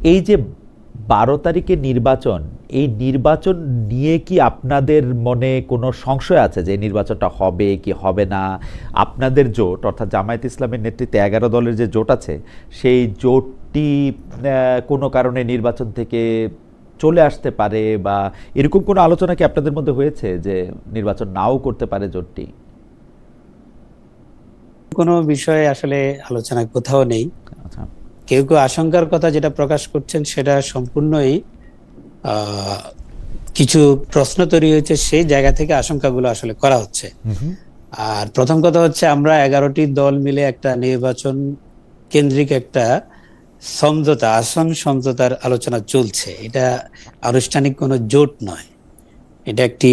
এই যে 12 তারিখে নির্বাচন, এই নির্বাচন নিয়ে কি আপনাদের মনে কোনো সংশয় আছে যে এই নির্বাচনটা হবে কি হবে না? আপনাদের জোট অর্থাৎ জামায়াত ইসলামের নেতৃত্বে 11 দলের যে জোট আছে, সেই জোটটি কোনো কারণে নির্বাচন থেকে চলে আসতে পারে, বা এরকম কোনো আলোচনা কি আপনাদের মধ্যে হয়েছে যে নির্বাচন নাও করতে পারে জোটটি? কোনো বিষয়ে আসলে আলোচনা কোথাও নেই। আচ্ছা। কেউ কেউ আশঙ্কার কথা যেটা প্রকাশ করছেন সেটা সম্পূর্ণই আহ, কিছু প্রশ্ন তৈরি হয়েছে, সেই জায়গা থেকে আশঙ্কাগুলো আসলে করা হচ্ছে। আর প্রথম কথা হচ্ছে, আমরা 11টি দল মিলে একটা নির্বাচন কেন্দ্রিক একটা সমঝোতা, আসন সমঝোতার আলোচনা চলছে। এটা আনুষ্ঠানিক কোনো জোট নয়, এটা একটি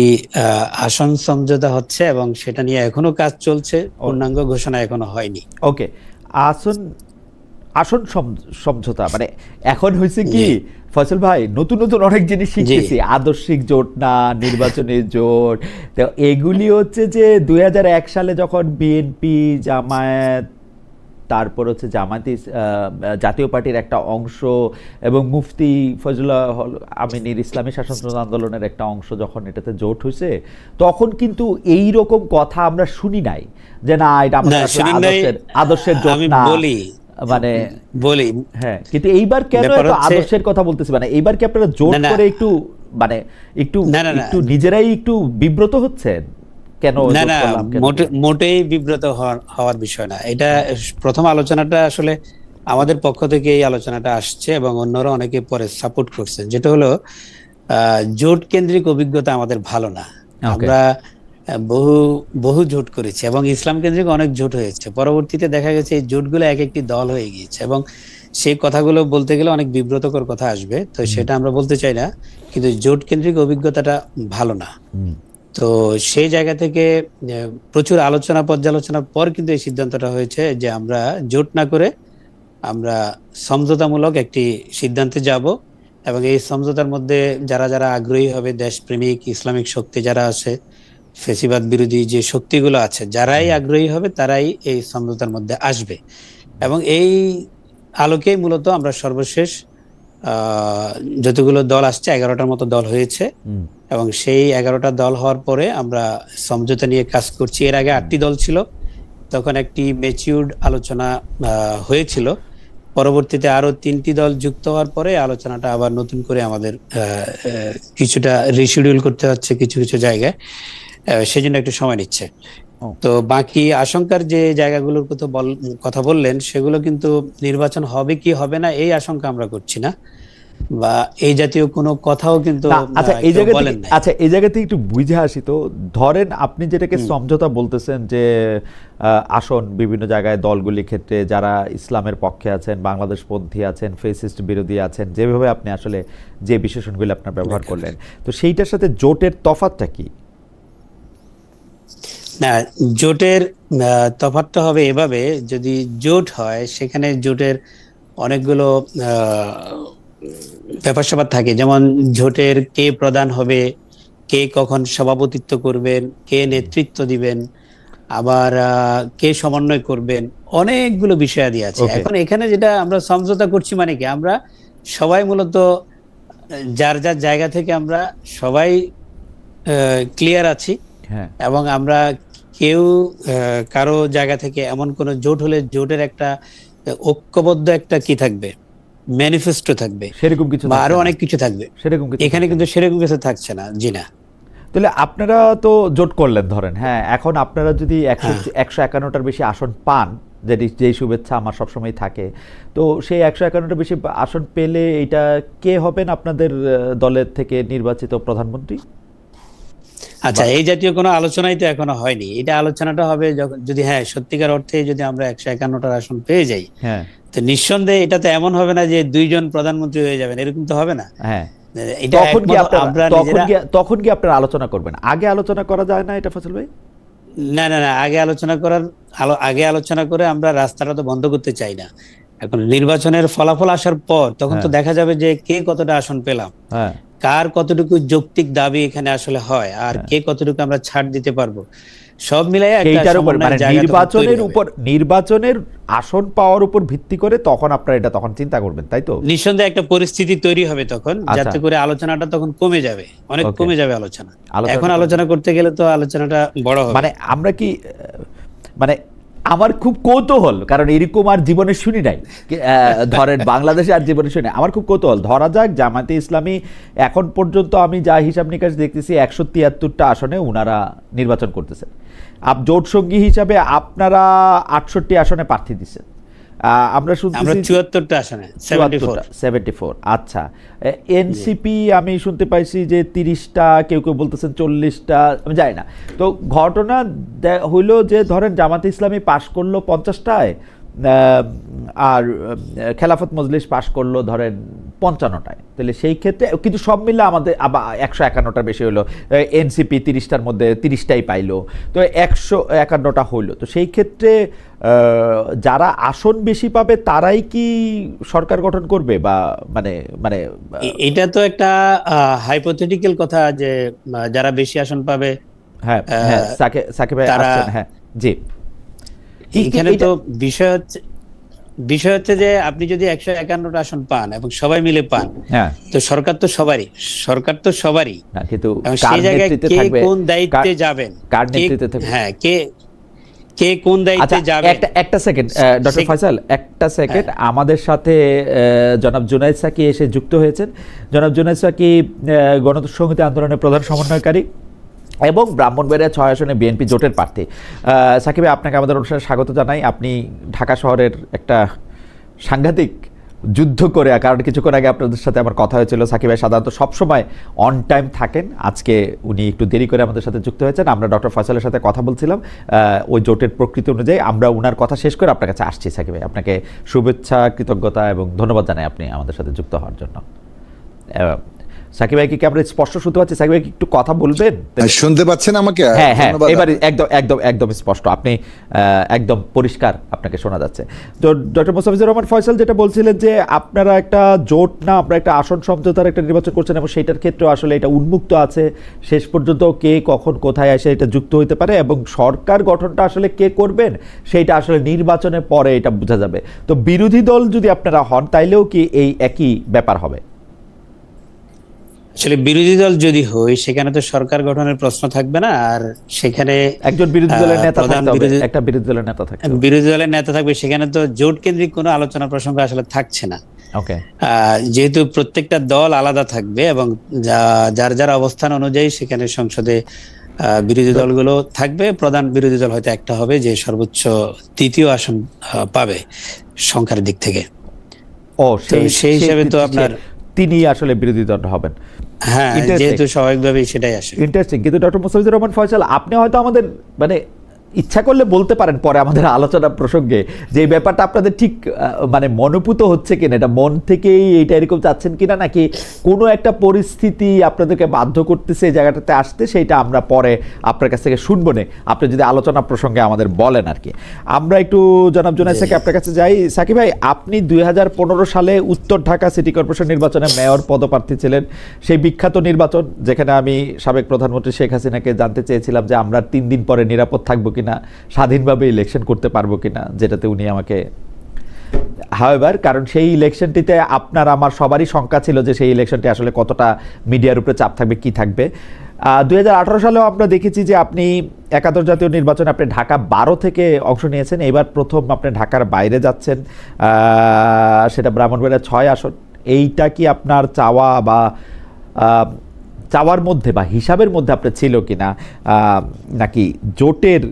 আসন সমঝোতা হচ্ছে এবং সেটা নিয়ে এখনো কাজ চলছে, পূর্ণাঙ্গ ঘোষণা এখনো হয়নি। ওকে। আসন আসন সমঝোতা মানে এখন হয়েছে কি ফয়সাল ভাই, নতুন নতুন অনেক জিনিস শিখতেছি। আদর্শিক জোট না, নির্বাচনের জোট। তো এগুলি হচ্ছে যে 2001 সালে যখন বিএনপি, জামায়াত, তারপর হচ্ছে জাতীয় পার্টির একটা অংশ এবং মুফতি ফজলুল্লাহ আমিনীর ইসলামী শাসনতন্ত্র আন্দোলনের একটা অংশ যখন এটাতে জোট হয়েছে, তখন কিন্তু এই রকম কথা আমরা শুনি নাই যে না এটা আমাদের আদর্শের জোট না। মানে বলি হ্যাঁ, কিন্তু এইবার কেন এত আদর্শের কথা বলতেছি? মানে এইবার কি আপনারা জোট করে একটু মানে একটু নিজেরাই একটু বিব্রত হচ্ছেন? কেন? না না, মোটেই বিব্রত হওয়ার বিষয় না। এটা প্রথম আলোচনাটা আসলে আমাদের পক্ষ থেকে এই আলোচনাটা আসছে এবং অন্যরা অনেকে পরে সাপোর্ট করছেন, যেটা হলো জোট কেন্দ্রিক অভিজ্ঞতা আমাদের ভালো না। আমরা বহু বহু জোট করেছি এবং ইসলাম কেন্দ্রিক অনেক জোট হয়েছে। পরবর্তীতে দেখা গেছে এই জোটগুলো এক একটি দল হয়ে গিয়েছে এবং সেই কথাগুলো বলতে গেলে অনেক বিব্রতকর কথা আসবে, তো সেটা আমরা বলতে চাই না। কিন্তু জোট কেন্দ্রিক অভিজ্ঞতাটা ভালো না। তো সেই জায়গা থেকে প্রচুর আলোচনা পর্যালোচনার পর কিন্তু এই সিদ্ধান্তটা হয়েছে যে আমরা জোট না করে আমরা সমঝোতামূলক একটি সিদ্ধান্তে যাব এবং এই সমঝোতার মধ্যে যারা যারা আগ্রহী হবে, দেশপ্রেমিক ইসলামিক শক্তি যারা আছে, ফেসিবাদ বিরোধী যে শক্তিগুলো আছে, যারাই আগ্রহী হবে তারাই এই সমঝোতার মধ্যে আসবে। এবং এই আলোকেই মূলত আমরা সর্বশেষ যতগুলো দল আসছে, 11টার মতো দল হয়েছে এবং সেই 11টা দল হওয়ার পরে আমরা সমঝোতা নিয়ে কাজ করছি। এর আগে 8টি দল ছিল, তখন একটি ম্যাচিউরড আলোচনা হয়েছিল। পরবর্তীতে আরো 3টি দল যুক্ত হওয়ার পরে আলোচনাটা আবার নতুন করে আমাদের কিছুটা রিশিডিউল করতে হচ্ছে কিছু কিছু জায়গায়, সেজন্য একটু সময় নিচ্ছে। তো বাকি আশঙ্কার যে জায়গাগুলোর কথা বললেন, সেগুলো কিন্তু নির্বাচন হবে কি হবে না এই আশঙ্কা আমরা করছি না, বা এই জাতীয় কোনো কথাও কিন্তু এই জায়গাতে একটু বুঝে আসি। তো ধরেন আপনি যেটাকে সমঝোতা বলতেছেন, যে আসন বিভিন্ন জায়গায় দলগুলির ক্ষেত্রে যারা ইসলামের পক্ষে আছেন, বাংলাদেশপন্থী আছেন, ফেসিস্ট বিরোধী আছেন, যেভাবে আপনি আসলে যে বিশেষণগুলি আপনার ব্যবহার করলেন, তো সেইটার সাথে জোটের তফাৎটা কি? না, জোটের তফাৎটা হবে এভাবে, যদি জোট হয় সেখানে জোটের অনেকগুলো ব্যাপার স্যাপার থাকে, যেমন জোটের কে প্রধান হবে, কে কখন সভাপতিত্ব করবেন, কে নেতৃত্ব দিবেন, আবার কে সমন্বয় করবেন, অনেকগুলো বিষয়াদি আছে। এখন এখানে যেটা আমরা সমঝোতা করছি মানে কি, আমরা সবাই মূলত যার যার জায়গা থেকে আমরা সবাই ক্লিয়ার আছি এবং আমরা কেউ কারো জায়গা থেকে এমন কোন জোট হলে জোটের একটা ঐক্যবদ্ধ একটা কি থাকবে, ম্যানিফেস্টো থাকবে, সেরকম কিছু বা আরো অনেক কিছু থাকবে, এখানে কিন্তু সেরকম কিছু থাকছে না। জি না। তাহলে আপনারা তো জোট করলেন ধরেন, হ্যাঁ, এখন আপনারা যদি 151টার বেশি আসন পান, যেই শুভেচ্ছা আমার সবসময় থাকে, তো সেই 151টার বেশি আসন পেলে এটা কে হবেন আপনাদের দলের থেকে নির্বাচিত প্রধানমন্ত্রী? আচ্ছা, এই জাতীয় কোনো আলোচনাই তো এখনো হয়নি। এটা আলোচনাটা হবে যদি সত্যিকার অর্থে যদি আমরা 151টার আসন পেয়ে যাই, তো নিঃসন্দেহে এটা তো এমন হবে না যে 2জন প্রধানমন্ত্রী হয়ে যাবেন, এরকম তো হবে না। তখন কি আপনারা আলোচনা করবেন? আগে আলোচনা করা যায় না এটা ফজল ভাই? না না না, আগে আলোচনা করে আমরা রাস্তাটা তো বন্ধ করতে চাই না। এখন নির্বাচনের ফলাফল আসার পর তখন তো দেখা যাবে যে কে কতটা আসন পেলাম। কার কতটুকু যৌক্তিক দাবি এখানে আসলে হয় আর কে কতটুকু আমরা ছাড় দিতে পারবো, সব মিলাই একটা এইটার উপর সমন্বয়ের মানে জায়গা তখন তৈরি হবে। নির্বাচনের আসন পাওয়ার উপর ভিত্তি করে তখন আপনারা এটা তখন চিন্তা করবেন, তাই তো? নিঃসন্দেহে একটা পরিস্থিতি তৈরি হবে তখন, আচ্ছা। যাতে করে আলোচনাটা তখন কমে যাবে, অনেক Okay. কমে যাবে আলোচনা। আলোচনাটা এখন কমে আলোচনা করতে গেলে তো আলোচনাটা বড় হবে। মানে আমরা কি মানে আমার খুব কৌতূহল, কারণ এরকম আর জীবনে শুনি নাই, ধরেন বাংলাদেশে আর জীবনে শুনি নাই। আমার খুব কৌতূহল, ধরা যাক জামায়াতে ইসলামী এখন পর্যন্ত আমি যা হিসাব নিকাশ দেখতেছি 173টা আসনে উনারা নির্বাচন করতেছেন, জোট সঙ্গী হিসাবে আপনারা 68 আসনে প্রার্থী দিচ্ছেন, আমরা শুনতেছি 74টা আসনে 74। আচ্ছা, এনসিপি আমি শুনতে পাইছি যে 30টা, কেউ কেউ বলতেছেন 40টা, আমি জানি না। তো ঘটনা হইলো যে ধরেন জামাতে ইসলামী পাশ করলো 50টায়, আর খেলাফত মজলিস পাশ করলো ধরেন 55টায়, তাহলে সেই ক্ষেত্রে কিন্তু সব মিলে আমাদের আবার 151টার বেশি হলো, এনসিপি 30টার মধ্যে 30টাই পাইলো, তো 151টা হইলো। তো সেই ক্ষেত্রে যারা আসন বেশি পাবে তারাই কি সরকার গঠন করবে, বা মানে মানে এটা তো একটা হাইপোথেটিক্যাল কথা যে যারা বেশি আসন পাবে, হ্যাঁ সাকিব ভাই আসছেন, হ্যাঁ জি। এখানে তো বিষয় হচ্ছে যে আপনি যদি 151টা আসন পান এবং সবাই মিলে পান, হ্যাঁ, তো সরকার তো সবারই, কিন্তু সেই জায়গায় কে কোন দায়িত্বে যাবেন, কার নেতৃত্বে থাকবে, হ্যাঁ কে কোন দায়িত্বে যাবেন। একটা সেকেন্ড ডক্টর ফয়সাল, একটা সেকেন্ড, আমাদের সাথে জনাব জুনায়েদ সাকি এসে যুক্ত হয়েছেন। জনাব জুনায়েদ সাকি গণসংহতি আন্দোলনের প্রধান সমন্বয়কারী এবং ব্রাহ্মণবাড়িয়া 6 আসনে বিএনপি জোটের প্রার্থী। সাকিব ভাই, আপনাকে আমাদের অনুষ্ঠানে স্বাগত জানাই। আপনি ঢাকা শহরের একটা সাংঘাতিক যুদ্ধ করে, কারণ কিছুক্ষণ আগে আপনাদের সাথে আমার কথা হয়েছিল, সাকিব ভাই সাধারণত সবসময় অন টাইম থাকেন, আজকে উনি একটু দেরি করে আমাদের সাথে যুক্ত হয়েছেন। আমরা ডক্টর ফয়সালের সাথে কথা বলছিলাম ওই জোটের প্রকৃতি অনুযায়ী, আমরা উনার কথা শেষ করে আপনার কাছে আসছি। সাকিব ভাই, আপনাকে শুভেচ্ছা, কৃতজ্ঞতা এবং ধন্যবাদ জানাই আপনি আমাদের সাথে যুক্ত হওয়ার জন্য। সাকিব ভাই কি আমরা স্পষ্ট শুনতে পাচ্ছি? সাকিব ভাই কি একটু কথা বলবেন? শুনতে পাচ্ছেন আমাকে? হ্যাঁ, এবারে একদম স্পষ্ট, আপনি একদম পরিষ্কার আপনাকে শোনা যাচ্ছে। তো ডক্টর মোস্তাফিজুর রহমান ফয়সাল যেটা বলছিলেন যে আপনারা একটা জোট না, আপনারা একটা আসন সমঝোতার একটা নির্বাচন করছেন, এবং সেইটার ক্ষেত্রে আসলে এটা উন্মুক্ত আছে, শেষ পর্যন্ত কে কখন কোথায় এসে এটা যুক্ত হতে পারে, এবং সরকার গঠনটা আসলে কে করবেন সেইটা আসলে নির্বাচনের পরে এটা বোঝা যাবে। তো বিরোধী দল যদি আপনারা হন, তাইলেও কি এই একই ব্যাপার হবে? আসলে বিরোধী দল যদি হই, সেখানে তো সরকার গঠনের প্রশ্ন থাকবে না, আর সেখানে একজন বিরোধী দলের নেতা থাকতে হবে, একটা বিরোধী দলের নেতা থাকতে হবে, বিরোধী দলের নেতা থাকবে। সেখানে তো জোট কেন্দ্রিক কোনো আলোচনা প্রসঙ্গ আসলে থাকছে না। ওকে, যেহেতু প্রত্যেকটা দল আলাদা থাকবে এবং যার যার অবস্থান অনুযায়ী সেখানে সংসদে বিরোধী দলগুলো থাকবে। প্রধান বিরোধী দল হয়তো একটা হবে, যে সর্বোচ্চ 3য় আসন পাবে সংখ্যার দিক থেকে। সেই হিসাবে তো আপনার তিনি আসলে বিরোধী দল হবেন। হ্যাঁ, যেহেতু স্বাভাবিকভাবেই সেটাই আসে। ইন্টারেস্টিং। কিন্তু ডক্টর মোস্তাফিজুর রহমান ফয়সাল, আপনি হয়তো আমাদের মানে ইচ্ছা করলে বলতে পারেন পরে আমাদের আলোচনা প্রসঙ্গে, যে এই ব্যাপারটা আপনাদের ঠিক মানে মনোপুত হচ্ছে কিনা, এটা মন থেকেই এইটা এরকম চাচ্ছেন কিনা, নাকি কোনো একটা পরিস্থিতি আপনাদেরকে বাধ্য করতেছে এই জায়গাটাতে আসতে, সেইটা আমরা পরে আপনার কাছ থেকে শুনবো না, আপনি যদি আলোচনা প্রসঙ্গে আমাদের বলেন আর কি। আমরা একটু জনাব জুনায়েদ সাকি আপনার কাছে যাই। সাকিব ভাই, আপনি 2015 সালে উত্তর ঢাকা সিটি কর্পোরেশন নির্বাচনে মেয়র পদপ্রার্থী ছিলেন, সেই বিখ্যাত নির্বাচন যেখানে আমি সাবেক প্রধানমন্ত্রী শেখ হাসিনাকে জানতে চেয়েছিলাম যে আমরা 3 দিন পরে নিরাপদ থাকবো কিনা, স্বাধীনভাবে ইলেকশন করতে পারবো কিনা, যেটাতে উনি আমাকে হাওয়েভার, কারণ সেই ইলেকশনটিতে আপনার আমার সবারই শঙ্কা ছিল যে সেই ইলেকশনটি আসলে কতটা মিডিয়ার উপরে চাপ থাকবে, কি থাকবে। 2018 সালেও আমরা দেখেছি যে আপনি একাদশ জাতীয় নির্বাচনে আপনি ঢাকা 12 থেকে অংশ নিয়েছেন, এবার প্রথম আপনি ঢাকার বাইরে যাচ্ছেন, সেটা ব্রাহ্মণবাড়িয়া 6 আসন। এইটা কি আপনার চাওয়া বা চাওয়ার মধ্যে বা হিসাবের মধ্যে আপনার ছিল কিনা, নাকি জোটের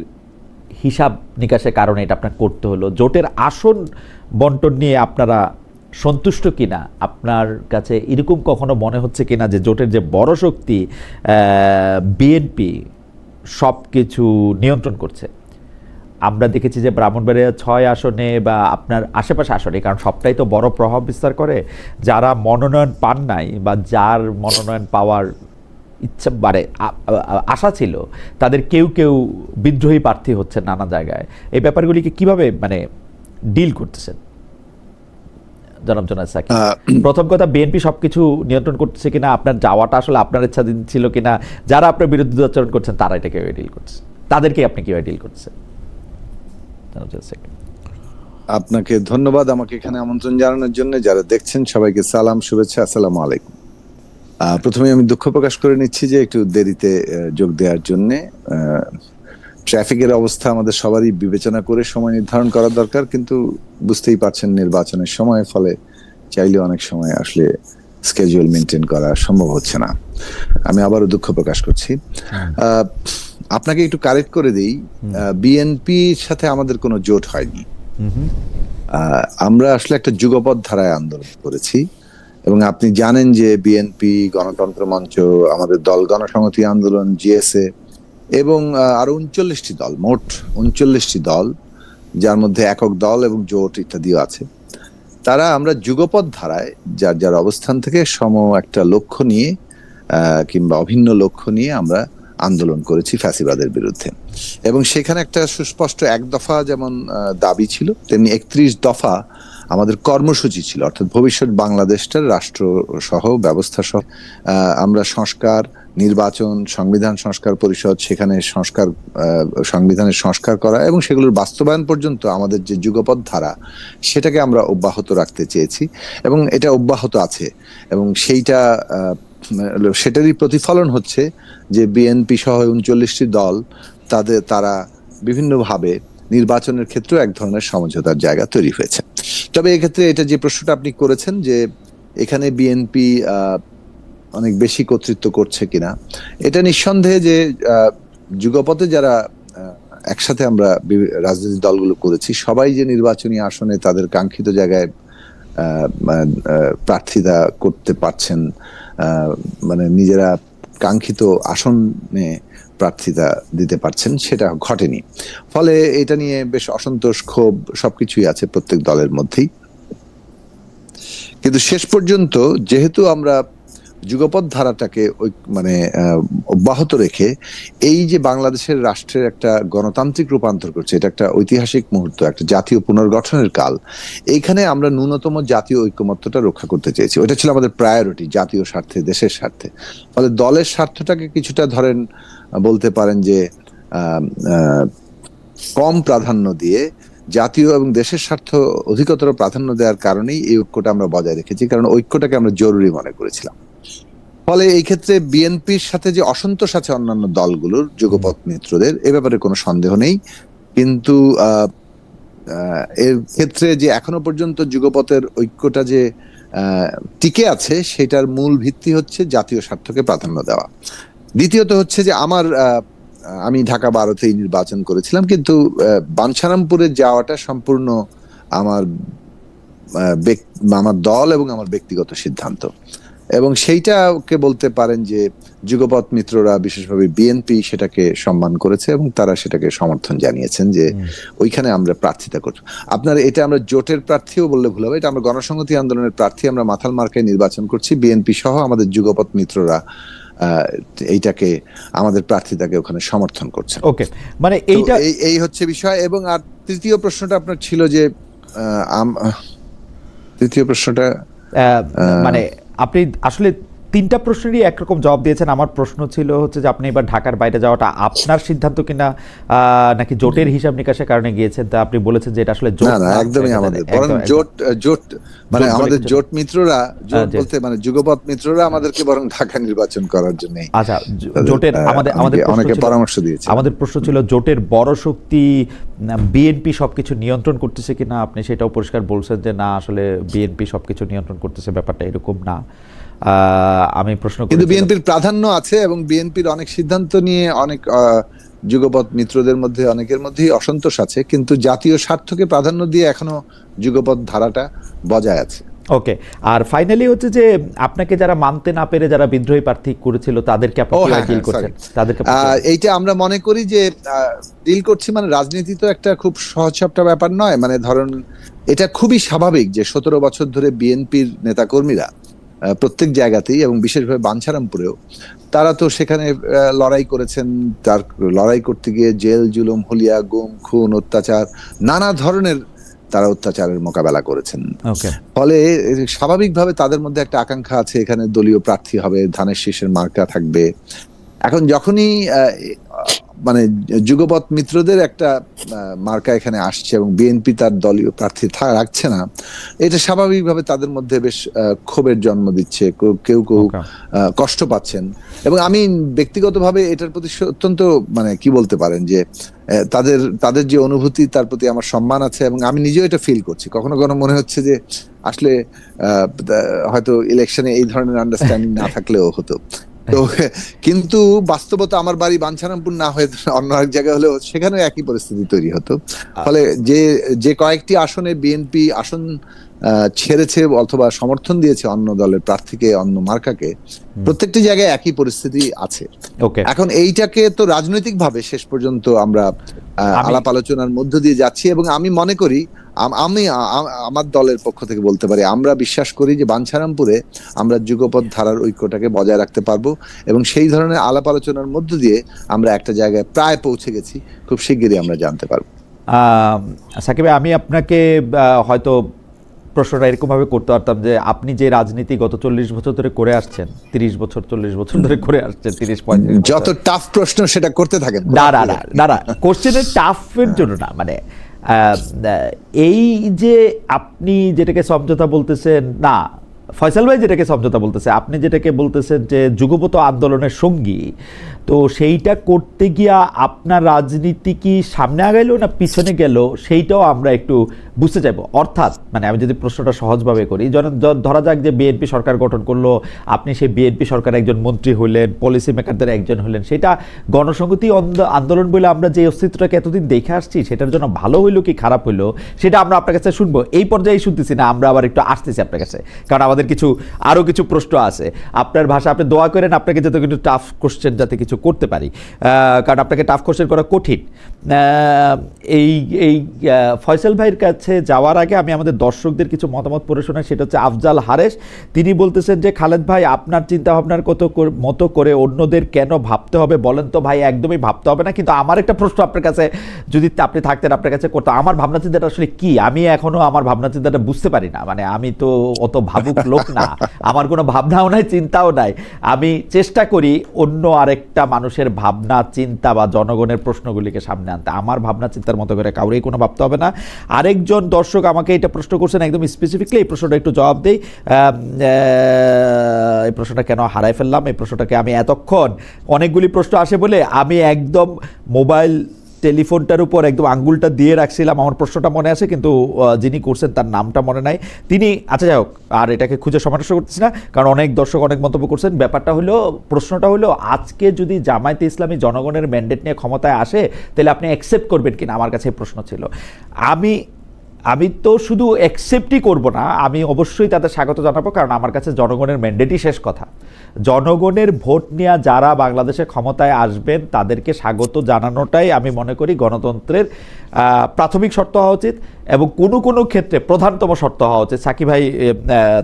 হিসাব নিকাশের কারণে এটা আপনার করতে হলো? জোটের আসন বন্টন নিয়ে আপনারা সন্তুষ্ট কিনা? আপনার কাছে এরকম কখনো মনে হচ্ছে কিনা যে জোটের যে বড় শক্তি বিএনপি সব কিছু নিয়ন্ত্রণ করছে? আমরা দেখেছি যে ব্রাহ্মণবাড়িয়া 6 আসনে বা আপনার আশেপাশে আসনে, কারণ সবটাই তো বড় প্রভাব বিস্তার করে, যারা মনোনয়ন পান নাই বা যার মনোনয়ন পাওয়ার ইচ্ছা মানে আশা ছিল, তাদের কেউ কেউ বিদ্রোহী প্রার্থী হচ্ছে নানা জায়গায়। এই ব্যাপারগুলিকে কিভাবে মানে ডিল করতেছেন? জনাব জোনায়েদ সাকিব। প্রথম কথা, বিএনপি সবকিছু নিয়ন্ত্রণ করতেছে কিনা, আপনার যাওয়াটা আসলে আপনার ইচ্ছাধীন ছিল কিনা, যারা আপনার বিরুদ্ধে আচরণ করছেন তারা এটা কিভাবে ডিল করছে, তাদেরকে আপনি কিভাবে ডিল করছেন? জনাব জোনায়েদ সাকিব। আপনাকে ধন্যবাদ আমাকে এখানে আমন্ত্রণ জানানোর জন্য। যারা দেখছেন সবাইকে সালাম, শুভেচ্ছা, আসসালামু আলাইকুম। প্রথমে আমি দুঃখ প্রকাশ করে নিচ্ছি যে একটু দেরিতে যোগ দেওয়ার জন্য। ট্রাফিকের অবস্থা আমাদের সবারই বিবেচনা করে সময় নির্ধারণ করা দরকার, কিন্তু বুঝতেই পারছেন নির্বাচনের সময়, ফলে চাইলে অনেক সময় আসলে স্কেজুয়াল মেনটেন করা সম্ভব হচ্ছে না। আমি আবারও দুঃখ প্রকাশ করছি। আপনাকে একটু কারেক্ট করে দিই, বিএনপির সাথে আমাদের কোনো জোট হয়নি। আমরা আসলে একটা যুগপৎ ধারায় আন্দোলন করেছি, এবং আপনি জানেন যে বিএনপি, গণতন্ত্র মঞ্চ, আমাদের দল গণসংহতি আন্দোলন, জিএসএ এবং আরো 39টি দল, মোট 39টি দল, যার মধ্যে একক দল এবং জোট ইত্যাদিও আছে, তারা আমরা যুগপৎ ধারায় যার যার অবস্থান থেকে সম একটা লক্ষ্য নিয়ে কিংবা অভিন্ন লক্ষ্য নিয়ে আমরা আন্দোলন করেছি ফ্যাসিবাদের বিরুদ্ধে। এবং সেখানে একটা সুস্পষ্ট এক দফা যেমন দাবি ছিল, তেমনি 31 দফা আমাদের কর্মসূচি ছিল, অর্থাৎ ভবিষ্যৎ বাংলাদেশটার রাষ্ট্র সহ ব্যবস্থা সহ আমরা সংস্কার, নির্বাচন, সংবিধান সংস্কার পরিষদ, সেখানে সংস্কার, সংবিধানের সংস্কার করা এবং সেগুলোর বাস্তবায়ন পর্যন্ত আমাদের যে যুগপৎ ধারা, সেটাকে আমরা অব্যাহত রাখতে চেয়েছি এবং এটা অব্যাহত আছে। এবং সেটারই প্রতিফলন হচ্ছে যে বিএনপি সহ 39টি দল তারা বিভিন্নভাবে নির্বাচনের ক্ষেত্রেও এক ধরনের সমঝোতার জায়গা তৈরি হয়েছে। তবে এক্ষেত্রে এটা যে প্রশ্নটা আপনি করেছেন যে এখানে বিএনপি অনেক বেশি কর্তৃত্ব করছে কিনা, এটা নিঃসন্দেহে যে যুগপথে যারা একসাথে আমরা রাজনৈতিক দলগুলো করেছি, সবাই যে নির্বাচনী আসনে তাদের কাঙ্ক্ষিত জায়গায় প্রার্থিতা করতে পারছেন, মানে নিজেরা কাঙ্ক্ষিত আসনে প্রার্থিতা দিতে পারছেন, সেটা ঘটেনি। ফলে এটা নিয়ে বেশ অসন্তোষ, ক্ষোভ সবকিছুই আছে প্রত্যেক দলের মধ্যেই। কিন্তু শেষ পর্যন্ত যেহেতু আমরা যুগপৎ ধারাটাকে অব্যাহত রেখে এই যে বাংলাদেশের রাষ্ট্রের একটা গণতান্ত্রিক রূপান্তর করছে, এটা একটা ঐতিহাসিক মুহূর্ত, একটা জাতীয় পুনর্গঠনের কাল, এইখানে আমরা ন্যূনতম জাতীয় ঐকমত্যটা রক্ষা করতে চেয়েছি। ওইটা ছিল আমাদের প্রায়োরিটি, জাতীয় স্বার্থে, দেশের স্বার্থে। ফলে দলের স্বার্থটাকে কিছুটা ধরেন বলতে পারেন যে কম প্রাধান্য দিয়ে জাতীয় এবং দেশের স্বার্থ অধিকতর প্রাধান্য দেওয়ার কারণেই এই ঐক্যটা আমরা বজায় রেখেছি, কারণ ঐক্যটাকে আমরা জরুরি মনে করেছিলাম। ফলে এই ক্ষেত্রে বিএনপির সাথে যে অসন্তোষ আছে অন্যান্য দলগুলোর, যুগপৎ মিত্রদের, এ ব্যাপারে কোনো সন্দেহ নেই। কিন্তু এর ক্ষেত্রে যে এখনো পর্যন্ত যুগপথের ঐক্যটা যে টিকে আছে, সেটার মূল ভিত্তি হচ্ছে জাতীয় স্বার্থকে প্রাধান্য দেওয়া। দ্বিতীয়ত হচ্ছে যে আমি ঢাকা 12তেই নির্বাচন করেছিলাম, কিন্তু বাঞ্ছারামপুরে যাওয়াটা সম্পূর্ণ আমার দল এবং আমার ব্যক্তিগত সিদ্ধান্ত, এবং সেইটাকে বলতে পারেন যে যুগপৎ মিত্ররা, বিশেষভাবে বিএনপি, সেটাকে সম্মান করেছে এবং তারা সেটাকে সমর্থন জানিয়েছেন যে ওইখানে আমরা প্রার্থিতা করব। এটা আমরা জোটের প্রার্থীও বললে ভুল হবে, এটা আমরা গণসংহতি আন্দোলনের প্রার্থী, আমরা মাথাল মার্কায় নির্বাচন করছি। বিএনপি সহ আমাদের যুগপৎ মিত্ররা এইটাকে, আমাদের প্রার্থীতাকে ওখানে সমর্থন করছে। ওকে, মানে এই হচ্ছে বিষয়। এবং আর তৃতীয় প্রশ্নটা আপনার ছিল যে তৃতীয় প্রশ্নটা মানে আপনি আসলে তিনটা প্রশ্নেরই একরকম জবাব দিয়েছেন। আমার প্রশ্ন ছিল হচ্ছে যে আপনি এবার ঢাকার বাইরে যাওয়াটা আপনার সিদ্ধান্ত কিনা, নাকি জোটের হিসাব নিকাশের কারণে গিয়েছেন? তা আপনি বলেছেন যে এটা আসলে জোট না, একদমই আমাদের, বরং জোট মানে আমাদের জোট মিত্ররা, জোট বলতে মানে যুগপৎ মিত্ররা আমাদেরকে বরং ঢাকা নির্বাচন করার জন্য, আচ্ছা, জোটের আমাদের অনেকে পরামর্শ দিয়েছে। আমাদের প্রশ্ন ছিল জোটের বড় শক্তি বিএনপি সবকিছু নিয়ন্ত্রণ করতেছে কিনা। আপনি সেটাও পরিষ্কার বলছেন যে না, আসলে বিএনপি সবকিছু নিয়ন্ত্রণ করতেছে, ব্যাপারটা এরকম না। আমি প্রশ্ন করি, কিন্তু বিএনপির প্রাধান্য আছে এবং বিএনপির অনেক সিদ্ধান্ত নিয়ে অনেক যুগপৎ মিত্রদের মধ্যে অনেকের মধ্যেই অসন্তোষ আছে, কিন্তু জাতীয় স্বার্থকে প্রাধান্য দিয়ে এখনো যুগপৎ ধারাটা বজায় আছে। ওকে, আর ফাইনালি হচ্ছে যে আপনাকে যারা মানতে না পেরে যারা বিদ্রোহী প্রার্থী করেছিল তাদেরকে আপনি কিভাবে ডিল করছেন? তাদেরকে এইটা আমরা মনে করি যে ডিল করছি, মানে রাজনীতি তো একটা খুব সহজ-সপ্টা ব্যাপার নয়। মানে ধরুন, এটা খুবই স্বাভাবিক যে 17 বছর ধরে বিএনপির নেতাকর্মীরা প্রত্যেক জায়গাতেই এবং বিশেষভাবে বাঞ্ছারামপুরেও তারা তো সেখানে লড়াই করেছেন। তার লড়াই করতে গিয়ে জেল, জুলুম, হুলিয়া, গুম, খুন, অত্যাচার, নানা ধরনের তারা অত্যাচারের মোকাবেলা করেছেন। ওকে, ফলে স্বাভাবিকভাবে তাদের মধ্যে একটা আকাঙ্ক্ষা আছে এখানে দলীয় প্রার্থী হবে, ধানের শীষের মার্কা থাকবে। এখন যখনই মানে যুগপৎ মিত্রদের একটা মার্কা এখানে আসছে এবং বিএনপি তার দলীয় প্রার্থী রাখছে না, এটা স্বাভাবিকভাবে তাদের মধ্যে বেশ ক্ষোভের জন্ম দিচ্ছে। কেউ কেউ কষ্ট পাচ্ছেন, এবং আমি ব্যক্তিগতভাবে এটার প্রতি অত্যন্ত মানে কি বলতে পারেন যে তাদের যে অনুভূতি তার প্রতি আমার সম্মান আছে, এবং আমি নিজেও এটা ফিল করছি। কখনো কখনো মনে হচ্ছে যে আসলে হয়তো ইলেকশনে এই ধরনের আন্ডারস্ট্যান্ডিং না থাকলেও হতো। তো কিন্তু বাস্তবতা আমার বাড়ি বাঞ্ছারামপুর না হয়ে অন্য এক জায়গায় হলেও সেখানেও একই পরিস্থিতি তৈরি হতো। ফলে যে কয়েকটি আসনে বিএনপি আসন ছেড়েছে অথবা সমর্থন দিয়েছে অন্য দলের প্রার্থীকে, অন্য মার্কাকে, প্রত্যেকটি জায়গায় একই পরিস্থিতি আছে। এখন এইটাকে তো রাজনৈতিক ভাবে শেষ পর্যন্ত আমরা আলাপ আলোচনার মধ্য দিয়ে যাচ্ছি, এবং আমি মনে করি আমি আমার দলের পক্ষ থেকে বলতে পারি, আমরা বিশ্বাস করি যে বাঞ্ছারামপুরে আমরা যুগপৎ ধারার ঐক্যটাকে বজায় রাখতে পারবো, এবং সেই ধরনের আলাপ আলোচনার মধ্য দিয়ে আমরা একটা জায়গায় প্রায় পৌঁছে গেছি, খুব শিগগিরই আমরা জানতে পারবো। সাকিব, আমি আপনাকে হয়তো প্রশ্নটা এরকম ভাবে করতে পারতাম যে আপনি যে রাজনীতি গত 40 বছর ধরে করে আসছেন, 30 বছর 40 বছর ধরে করে আসছেন, 30-35 যত টাফ প্রশ্ন সেটা করতে থাকেন। না, কোশ্চেনের টাফের জন্য না, মানে এই যে আপনি যেটাকে সমঝোতা বলতেছেন, না ফয়সাল ভাই যেটাকে সমঝোতা বলতেছে, আপনি যেটাকে বলতেছেন যে যুগপৎ আন্দোলনের সঙ্গী, তো সেইটা করতে গিয়া আপনার রাজনীতি কি সামনে আগাইলো না পিছনে গেল, সেইটাও আমরা একটু বুঝতে চাইবো। অর্থাৎ মানে আমি যদি প্রশ্নটা সহজভাবে করি, ধরা যাক যে বিএনপি সরকার গঠন করলো, আপনি সেই বিএনপি সরকার একজন মন্ত্রী হলেন, পলিসি মেকারদের একজন হলেন, সেটা গণসংহতি আন্দোলন বলে আমরা যে অস্তিত্বটাকে এতদিন দেখে আসছি, সেটার জন্য ভালো হইলো কি খারাপ হইলো সেটা আমরা আপনার কাছে শুনবো। এই পর্যায়ে শুনতেছি না, আমরা আবার একটু আসতেছি আপনার কাছে, কারণ আমাদের আরো কিছু প্রশ্ন আছে। আপনার ভাষা, আপনি দোয়া করেন আপনাকে যাতে কিছু টাফ কোশ্চেন যাতে কিছু করতে পারি, কারণ আপনাকে টাফ কোশ্চেন করা কঠিন। এই ফয়সাল ভাইয়ের কাছে যাওয়ার আগে আমি আমাদের দর্শকদের কিছু মতামত পড়ে শোনাই। সেটা হচ্ছে আফজাল হারেস, তিনি বলতেছেন যে খালেদ ভাই আপনার চিন্তা ভাবনার মতো করে অন্যদের কেন ভাবতে হবে বলেন তো ভাই? একদমই ভাবতে হবে না, কিন্তু আমার একটা প্রশ্ন আপনার কাছে, যদি আপনি থাকতেন আপনার কাছে করতাম, আমার ভাবনা চিন্তাটা আসলে কি? আমি এখনো আমার ভাবনা চিন্তাটা বুঝতে পারি না, মানে আমি তো অত ভাবুক লোক না, আমার কোনো ভাবনাও নাই, চিন্তাও নাই। আমি চেষ্টা করি অন্য আরেকটা মানুষের ভাবনা চিন্তা বা জনগণের প্রশ্নগুলিকে সামনে আনতে। আমার ভাবনা চিন্তার মতো করে কাউরেই কোনো ভাবতে হবে না। আরেকজন দর্শক আমাকে এটা প্রশ্ন করছেন একদম স্পেসিফিকলি, এই প্রশ্নটা একটু জবাব দেই। এই প্রশ্নটা কেন হারাই ফেললাম? এই প্রশ্নটাকে আমি এতক্ষণ, অনেকগুলি প্রশ্ন আসে বলে আমি একদম মোবাইল টেলিফোনটার উপর একদম আঙ্গুলটা দিয়ে রাখছিলাম, আমার প্রশ্নটা মনে আছে, কিন্তু যিনি করছেন তার নামটা মনে নাই। তিনি, আচ্ছা যাই হোক, আর এটাকে খুঁজে সমস্যা করতেছি না, কারণ অনেক দর্শক অনেক মন্তব্য করছেন। ব্যাপারটা হলো, প্রশ্নটা হলো, আজকে যদি জামায়াতে ইসলামী জনগণের ম্যান্ডেট নিয়ে ক্ষমতায় আসে তাহলে আপনি অ্যাকসেপ্ট করবেন কিনা, আমার কাছে এই প্রশ্ন ছিল। আমি তো শুধু অ্যাকসেপ্টই করব না, আমি অবশ্যই তাদের স্বাগত জানাবো, কারণ আমার কাছে জনগণের ম্যান্ডেটই শেষ কথা। জনগণের ভোট নিয়ে যারা বাংলাদেশে ক্ষমতায় আসবেন তাদেরকে স্বাগত জানানোটাই আমি মনে করি গণতন্ত্রের প্রাথমিক শর্ত হওয়া উচিত, এবং কোনো কোনো ক্ষেত্রে প্রধানতম শর্ত হওয়া উচিত। সাকিব ভাই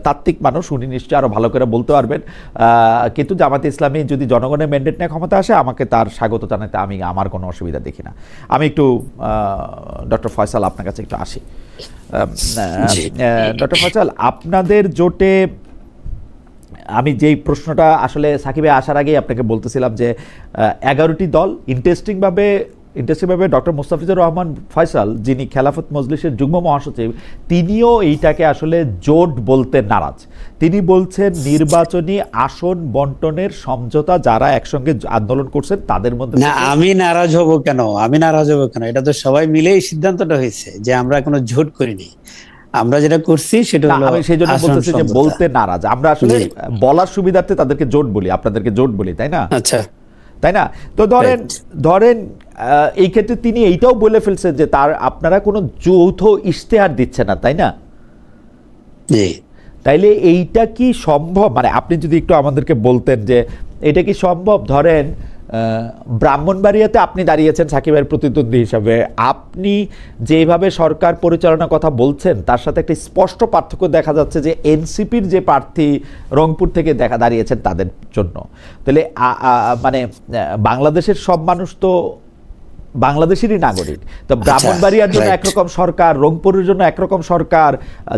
তাত্ত্বিক মানুষ, উনি নিশ্চয়ই আরও ভালো করে বলতে পারবেন, কিন্তু জামায়াতে ইসলামী যদি জনগণের ম্যান্ডেট নিয়ে ক্ষমতা আসে, আমাকে তার স্বাগত জানাতে আমার কোনো অসুবিধা দেখি না। আমি একটু ডক্টর ফয়সাল আপনার কাছে একটু আসি। ডক্টর ফয়সাল, আপনাদের জোটে আমি যেই প্রশ্নটা আসলে সাকিবে আসার আগেই আপনাকে বলতেছিলাম যে 11টি দল, ইন্টারেস্টিংভাবে ডক্টর মোস্তাফিজুর রহমান ফয়সাল, যিনি খেলাফত মজলিসের যুগ্ম মহাসচিব, তিনিও এইটাকে আসলে জোট বলতে নারাজ। তিনি বলছেন নির্বাচনী আসন বন্টনের সমঝোতা যারা একসঙ্গে আন্দোলন করছেন তাদের মধ্যে। না, আমি নারাজ হব কেন? এটা তো সবাই মিলে এই সিদ্ধান্তটা হয়েছে যে আমরা কোনো জোট করিনি। আমরা যেটা করছি সেটা হলো, আমি সেই জন্য বলতেছি যে বলতে নারাজ, আমরা আসলে বলার সুবিধার্থে তাদেরকে জোট বলি, আপনাদেরকে জোট বলি, তাই না? আচ্ছা, তাই না? তো ধরেন এই ক্ষেত্রে তিনি এইটাও বলে ফেলছেন যে আপনারা কোনো যৌথ ইশতেহার দিচ্ছে না, তাই না? তাইলে এইটা কি সম্ভব? মানে আপনি যদি একটু আমাদেরকে বলতেন যে এটা কি সম্ভব? ধরেন ব্রাহ্মণবাড়িয়াতে আপনি দাঁড়িয়েছেন সাকিবের প্রতিদ্বন্দ্বী হিসাবে, আপনি যেভাবে সরকার পরিচালনার কথা বলছেন তার সাথে একটা স্পষ্ট পার্থক্য দেখা যাচ্ছে যে এনসিপির যে প্রার্থী রংপুর থেকে দাঁড়িয়েছেন তাদের জন্য। তাহলে মানে বাংলাদেশের সব মানুষ তো বাংলাদেশেরই নাগরিক। তো ব্রাহ্মণবাড়িয়ার জন্য right. একরকম সরকার, রংপুরের জন্য একরকম সরকার,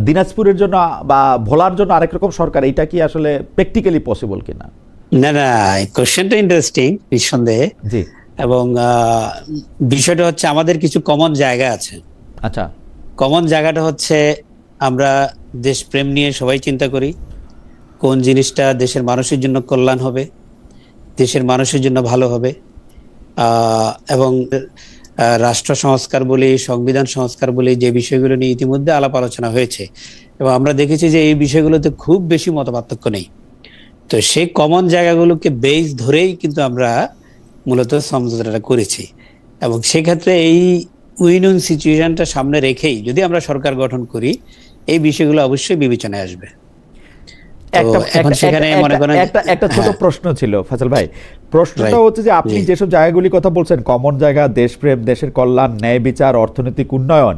দিনাজপুরের জন্য বা ভোলার জন্য আরেক রকম সরকার, এটা কি আসলে প্র্যাকটিক্যালি পসিবল কিনা? না না, কোশ্চেনটা ইন্টারেস্টিং নিঃসন্দেহে। জি, এবং বিষয়টা হচ্ছে আমাদের কিছু কমন জায়গা আছে। আচ্ছা, কমন জায়গাটা হচ্ছে আমরা দেশপ্রেম নিয়ে সবাই চিন্তা করি, কোন জিনিসটা দেশের মানুষের জন্য কল্যাণ হবে, দেশের মানুষের জন্য ভালো হবে, এবং রাষ্ট্র সংস্কার বলি, সংবিধান সংস্কার বলি, যে বিষয়গুলো নিয়ে ইতিমধ্যে আলাপ আলোচনা হয়েছে, এবং আমরা দেখেছি যে এই বিষয়গুলোতে খুব বেশি মতপার্থক্য নেই। তো সেই কমন জায়গাগুলোকে বেস ধরেই কিন্তু আমরা মূলত সমঝোতাটা করেছি, এবং সেক্ষেত্রে এই উইন উইন সিচুয়েশনটা সামনে রেখেই যদি আমরা সরকার গঠন করি, এই বিষয়গুলো অবশ্যই বিবেচনায় আসবে। একটা ছোট প্রশ্ন ছিল ফয়সাল ভাই, প্রশ্নটা হচ্ছে যে আপনি যেসব জায়গাগুলি কথা বলছেন, কমন জায়গা, দেশপ্রেম, দেশের কল্যাণ, ন্যায় বিচার, অর্থনৈতিক উন্নয়ন,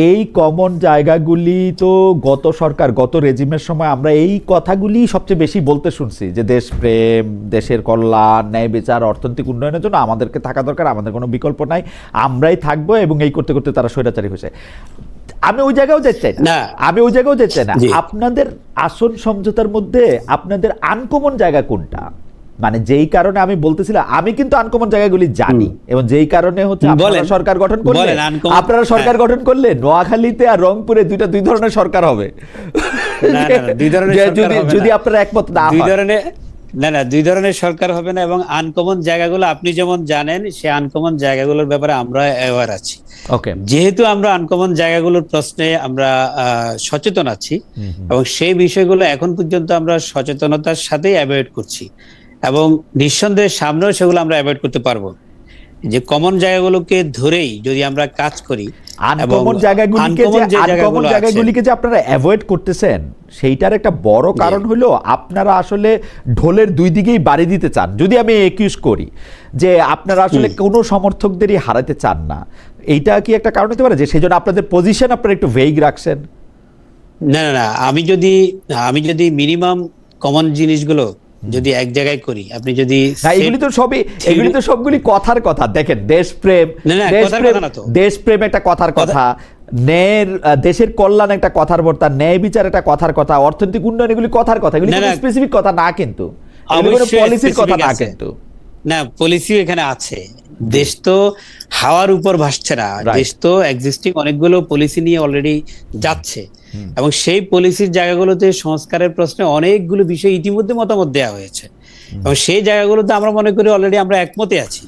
এই কমন জায়গাগুলি তো গত সরকার, গত রেজিমের সময় আমরা এই কথাগুলি সবচেয়ে বেশি বলতে শুনছি, যে দেশপ্রেম, দেশের কল্যাণ, ন্যায় বিচার, অর্থনৈতিক উন্নয়নের জন্য আমাদেরকে থাকা দরকার, আমাদের কোনো বিকল্প নাই, আমরাই থাকবো, এবং এই করতে করতে তারা স্বৈরাচারী হয়েছে। আমি ওই জায়গাও যেতে চাই না, আপনাদের আসন সমঝোতার মধ্যে আপনাদের আনকমন জায়গা কোনটা? মানে যেই কারণে আমি বলতেছিলাম, আমি কিন্তু আনকমন জায়গাগুলি জানি, এবং যেই কারণে হচ্ছে আপনারা সরকার গঠন করলে নোয়াখালীতে আর রংপুরে দুই ধরনের সরকার হবে, যদি আপনারা একমত না হয়। না, দুই ধরনের সরকার হবে না, এবং আনকমন জায়গাগুলো আপনি যেমন জানেন, সেই আনকমন জায়গাগুলোর ব্যাপারে আমরা অ্যাওয়ার আছি। ওকে, যেহেতু আমরা আনকমন জায়গাগুলোর প্রশ্নে আমরা সচেতন আছি, এবং সেই বিষয়গুলো এখন পর্যন্ত আমরা সচেতনতার সাথেই অ্যাভয়েড করছি, এবং নিঃসন্দেহে সামনেও সেগুলো আমরা অ্যাভয়েড করতে পারবো। যে কমন জায়গাগুলোকে ধরেই যদি আমরা কাজ করি, আনকমন জায়গাগুলিকে যে আপনারা অ্যাভয়েড করতেছেন, সেইটার একটা বড় কারণ হলো আপনারা আসলে ঢোলের দুই দিকেই বাড়ি দিতে চান। যদি আমি একিউজ করি যে আপনারা আসলে কোনো সমর্থকদেরই হারাতে চান না, এইটা কি একটা কারণ হতে পারে যে সেই জন্য আপনাদের পজিশন আপনারা একটু ভেগ রাখছেন? না, আমি যদি মিনিমাম কমন জিনিসগুলো যদি এক জায়গায় করি, আপনি যদি এগুলি তো সবগুলি কথার কথা। দেখেন, দেশপ্রেম একটা কথার কথা, দেশের কল্যাণ একটা কথার বার্তা, ন্যায় বিচার একটা কথার কথা, অর্থনৈতিক উন্নয়ন, এগুলি কথার কথা, এগুলি স্পেসিফিক কথা না, কিন্তু পলিসির কথা না। কিন্তু না, পলিসিও এখানে আছে। দেশ তো হাওয়ার উপর ভাসছে না, দেশ তো এক্সিস্টিং অনেকগুলো পলিসি নিয়ে অলরেডি যাচ্ছে, এবং সেই পলিসির জায়গাগুলোতে সংস্কারের প্রশ্নে অনেকগুলো বিষয় ইতিমধ্যে মতামত দেওয়া হয়েছে, এবং সেই জায়গাগুলোতে আমরা মনে করি অলরেডি আমরা একমতে আছি।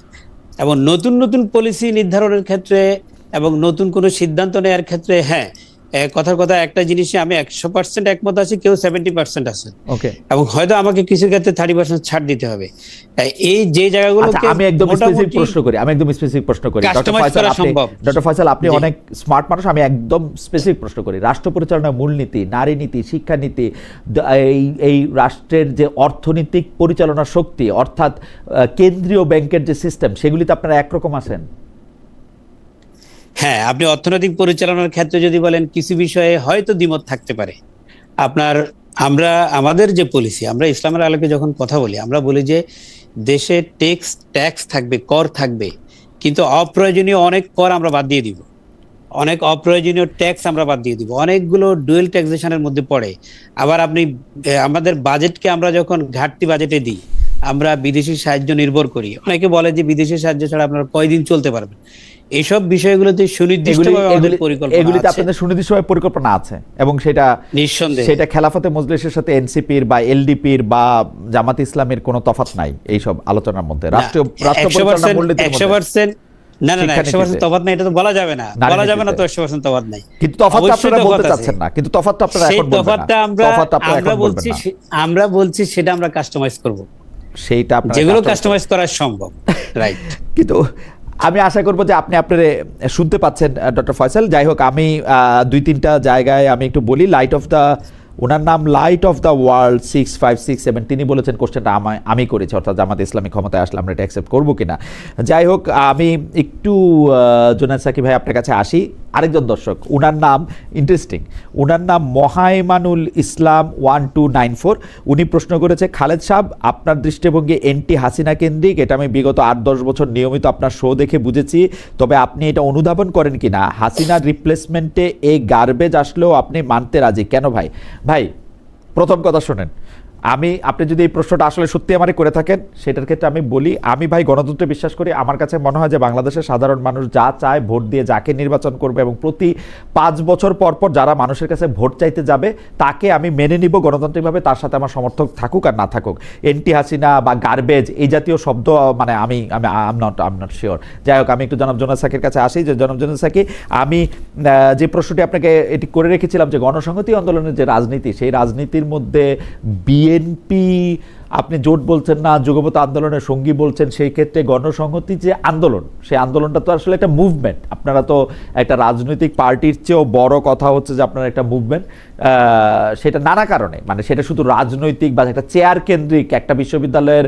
এবং নতুন নতুন পলিসি নির্ধারণের ক্ষেত্রে এবং নতুন কোনো সিদ্ধান্ত নেওয়ার ক্ষেত্রে, হ্যাঁ, কথার কথা একটা জিনিসে আমি 100% একমত আছি, কেউ 70% আছে, এবং হয়তো আমাকে কিছু ক্ষেত্রে 30% ছাড় দিতে হবে। এই যে জায়গাগুলোকে আমি একদম স্পেসিফিক প্রশ্ন করি, ডক্টর ফয়সাল, আপনি অনেক স্মার্ট মানুষ, আমি একদম স্পেসিফিক প্রশ্ন করি। রাষ্ট্র পরিচালনার মূলনীতি, নারী নীতি, শিক্ষানীতি, এই রাষ্ট্রের যে অর্থনৈতিক পরিচালনার শক্তি, অর্থাৎ কেন্দ্রীয় ব্যাংকের যে সিস্টেম, সেগুলিতে আপনারা একরকম আছেন? হ্যাঁ, আপনি অর্থনৈতিক পরিচালনার ক্ষেত্রে যদি বলেন, কিছু বিষয়ে হয়তো দ্বিমত থাকতে পারে। আমাদের যে পলিসি, আমরা ইসলামের আলোকে যখন কথা বলি, আমরা বলি যে দেশে ট্যাক্স থাকবে, কর থাকবে, কিন্তু অপ্রয়োজনীয় অনেক কর আমরা বাদ দিয়ে দিব, অনেক অপ্রয়োজনীয় ট্যাক্স আমরা বাদ দিয়ে দিব, অনেকগুলো ডুয়েল ট্যাক্সেশনের মধ্যে পড়ে। আবার আপনি আমাদের বাজেটকে আমরা যখন ঘাটতি বাজেটে দিই, আমরা বিদেশি সাহায্য নির্ভর করি। অনেকে বলে যে বিদেশি সাহায্য ছাড়া আপনারা কয়দিন চলতে পারবেন। এইসব বিষয়গুলোতে সুনির্দিষ্টভাবে আমাদের পরিকল্পনা আছে, এগুলিতে আপনাদের সুনির্দিষ্টভাবে পরিকল্পনা আছে, এবং সেটা নিঃসন্দেহে সেটা খেলাফতে মজলিসের সাথে এনসিপির বা এলডিপির বা জামাত ইসলামের কোনো তফাৎ নাই এইসব আলোচনার মধ্যে। রাষ্ট্র পরিচালনা মূলনীতির মধ্যে 100% না 100% তফাৎ নাই, এটা তো বলা যাবে না তো 100% তফাৎ নাই। কিন্তু তফাৎটা আপনারা বলতে চাচ্ছেন না, কিন্তু তফাৎটা আপনারা এখন বলবেন না। আমরা বলছি সেটা আমরা কাস্টমাইজ করব, সেইটা আপনারা যেগুলো কাস্টমাইজ করা সম্ভব, রাইট। কিন্তু আমি আশা করবো যে আপনি আপনারা শুনতে পাচ্ছেন ডক্টর ফয়সাল। যাই হোক, আমি 2-3টা জায়গায় আমি একটু বলি। ওনার নাম লাইট অফ দ্য ওয়ার্ল্ড 6567, তিনি বলেছেন কোশ্চেনটা আমি করেছি, অর্থাৎ জামাত ইসলামী ক্ষমতায় আসলে আমরা এটা অ্যাকসেপ্ট করবো কিনা। যাই হোক, আমি একটু জোনায়েদ সাকি ভাই আপনার কাছে আসি। আরেকজন দর্শক, উনার নাম ইন্টারেস্টিং, উনার নাম মহাইমানুল ইসলাম 1294। উনি প্রশ্ন করেছে, খালেদ সাহেব আপনার দৃষ্টিভঙ্গি এন্টি হাসিনা কেন্দ্রিক, এটা আমি বিগত 8-10 বছর নিয়মিত আপনার শো দেখে বুঝেছি, তবে আপনি এটা অনুধাবন করেন কিনা হাসিনার রিপ্লেসমেন্টে এই গার্বেজ আসলেও আপনি মানতে রাজি কেন ভাই? ভাই প্রথম কথা শোনেন, আপনি যদি এই প্রশ্নটা আসলে সত্যি আমারই করে থাকেন সেটার ক্ষেত্রে আমি বলি, আমি ভাই গণতন্ত্রে বিশ্বাস করি। আমার কাছে মনে হয় যে বাংলাদেশের সাধারণ মানুষ যা চায় ভোট দিয়ে যাকে নির্বাচন করবে, এবং প্রতি 5 বছর পর পর যারা মানুষের কাছে ভোট চাইতে যাবে তাকে আমি মেনে নিব গণতান্ত্রিকভাবে, তার সাথে আমার সমর্থক থাকুক আর না থাকুক। এন্টি হাসিনা বা গার্বেজ এই জাতীয় শব্দ মানে আমি আম নট শিওর। যাই হোক, আমি একটু জনাব জোনাস সাকির কাছে আসি। যে জনাব জোনাস সাকি, আমি যে প্রশ্নটি আপনাকে এটি করে রেখেছিলাম যে গণসংহতি আন্দোলনের যে রাজনীতি, সেই রাজনীতির মধ্যে বিএনপি আপনি জোট বলছেন না, যুগপৎ আন্দোলনের সঙ্গী বলছেন, সেই ক্ষেত্রে গণসংহতি যে আন্দোলন, সেই আন্দোলনটা তো আসলে একটা মুভমেন্ট। আপনারা তো একটা রাজনৈতিক পার্টির চেয়েও বড় কথা হচ্ছে যে আপনারা একটা মুভমেন্ট, সেটা নানা কারণে, মানে সেটা শুধু রাজনৈতিক বা একটা চেয়ার কেন্দ্রিক, একটা বিশ্ববিদ্যালয়ের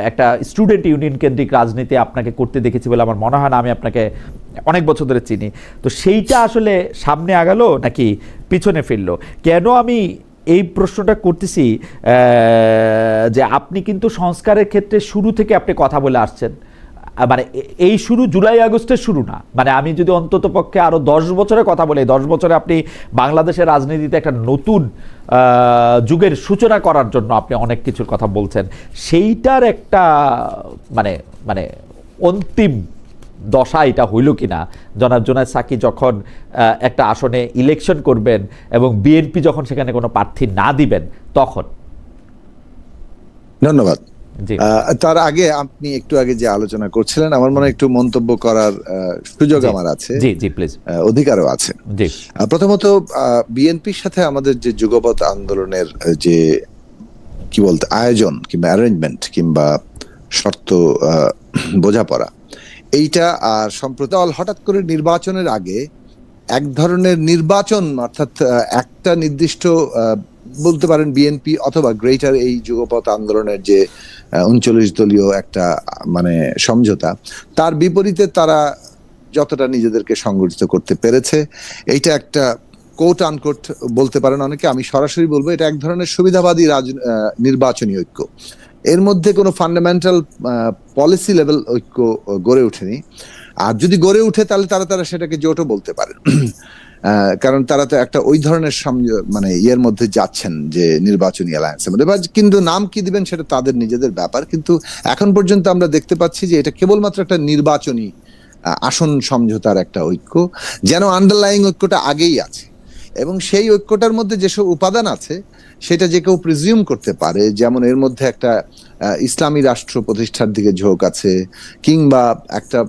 একটা স্টুডেন্ট ইউনিয়ন কেন্দ্রিক রাজনীতি আপনাকে করতে দেখেছি বলে আমার মনে হয় না। আমি আপনাকে অনেক বছর ধরে চিনি। তো সেইটা আসলে সামনে আগালো নাকি পিছনে ফিরলো? কেন আমি এই প্রশ্নটা করতেছি, যে আপনি কিন্তু সংস্কারের ক্ষেত্রে শুরু থেকে আপনি কথা বলে আসছেন, মানে এই শুরু জুলাই আগস্টের শুরু না, মানে আমি যদি অন্তত পক্ষে আরো 10 বছরের কথা বলি, 10 বছরে আপনি বাংলাদেশের রাজনীতিতে একটা নতুন যুগের সূচনা করার জন্য আপনি অনেক কিছুর কথা বলছেন। সেইটার একটা মানে অন্তিম দশা এটা হইল কিনা জনাব জোনায়েদ সাকি যখন একটা আসনে ইলেকশন করবেন এবং বিএনপি যখন সেখানে কোনো প্রার্থী না দিবেন তখন? ধন্যবাদ। জি তার আগে আপনি একটু আগে যে আলোচনা করছিলেন, আমার মনে হয় একটু মন্তব্য করার সুযোগ আমার আছে, জি জি প্লিজ, অধিকারও আছে। জি প্রথমত বিএনপির সাথে আমাদের যে যুগপৎ আন্দোলনের যে কি বলতে আয়োজন কিংবা অ্যারেঞ্জমেন্ট কিংবা শর্ত বোঝাপড়া, এইটা আর সম্প্রতি হঠাৎ করে নির্বাচনের আগে এক ধরনের নির্বাচন, অর্থাৎ একটা নির্দিষ্ট বলতে পারেন বিএনপি অথবা গ্রেটার এই যুগপৎ আন্দোলনের যে 39 দলীয় একটা মানে সমঝোতা, তার বিপরীতে তারা যতটা নিজেদেরকে সংগঠিত করতে পেরেছে, এইটা একটা কোট আনকোট বলতে পারেন অনেকে, আমি সরাসরি বলবো এটা এক ধরনের সুবিধাবাদী নির্বাচনী ঐক্য। এর মধ্যে কোনো ফান্ডামেন্টাল পলিসি লেভেল ঐক্য গড়ে ওঠেনি। আর যদি গড়ে উঠে তাহলে তারা সেটাকে জোটও বলতে পারে, কারণ তারা তো একটা ওই ধরনের মানে ইয়ের মধ্যে যাচ্ছেন যে নির্বাচনী অ্যালায়েন্সের মধ্যে, বা কিন্তু নাম কি দিবেন সেটা তাদের নিজেদের ব্যাপার। কিন্তু এখন পর্যন্ত আমরা দেখতে পাচ্ছি যে এটা কেবলমাত্র একটা নির্বাচনী আসন সমঝোতার একটা ঐক্য, যেন আন্ডারলাইং ঐক্যটা আগেই আছে। এবং সেই ঐক্যটার মধ্যে যেসব উপাদান আছে সেটা যে কেউ প্রিজিউম করতে পারে, যেমন এর মধ্যে একটা ইসলামী রাষ্ট্র প্রতিষ্ঠার দিকে ঝোঁক আছে, কিংবা একটা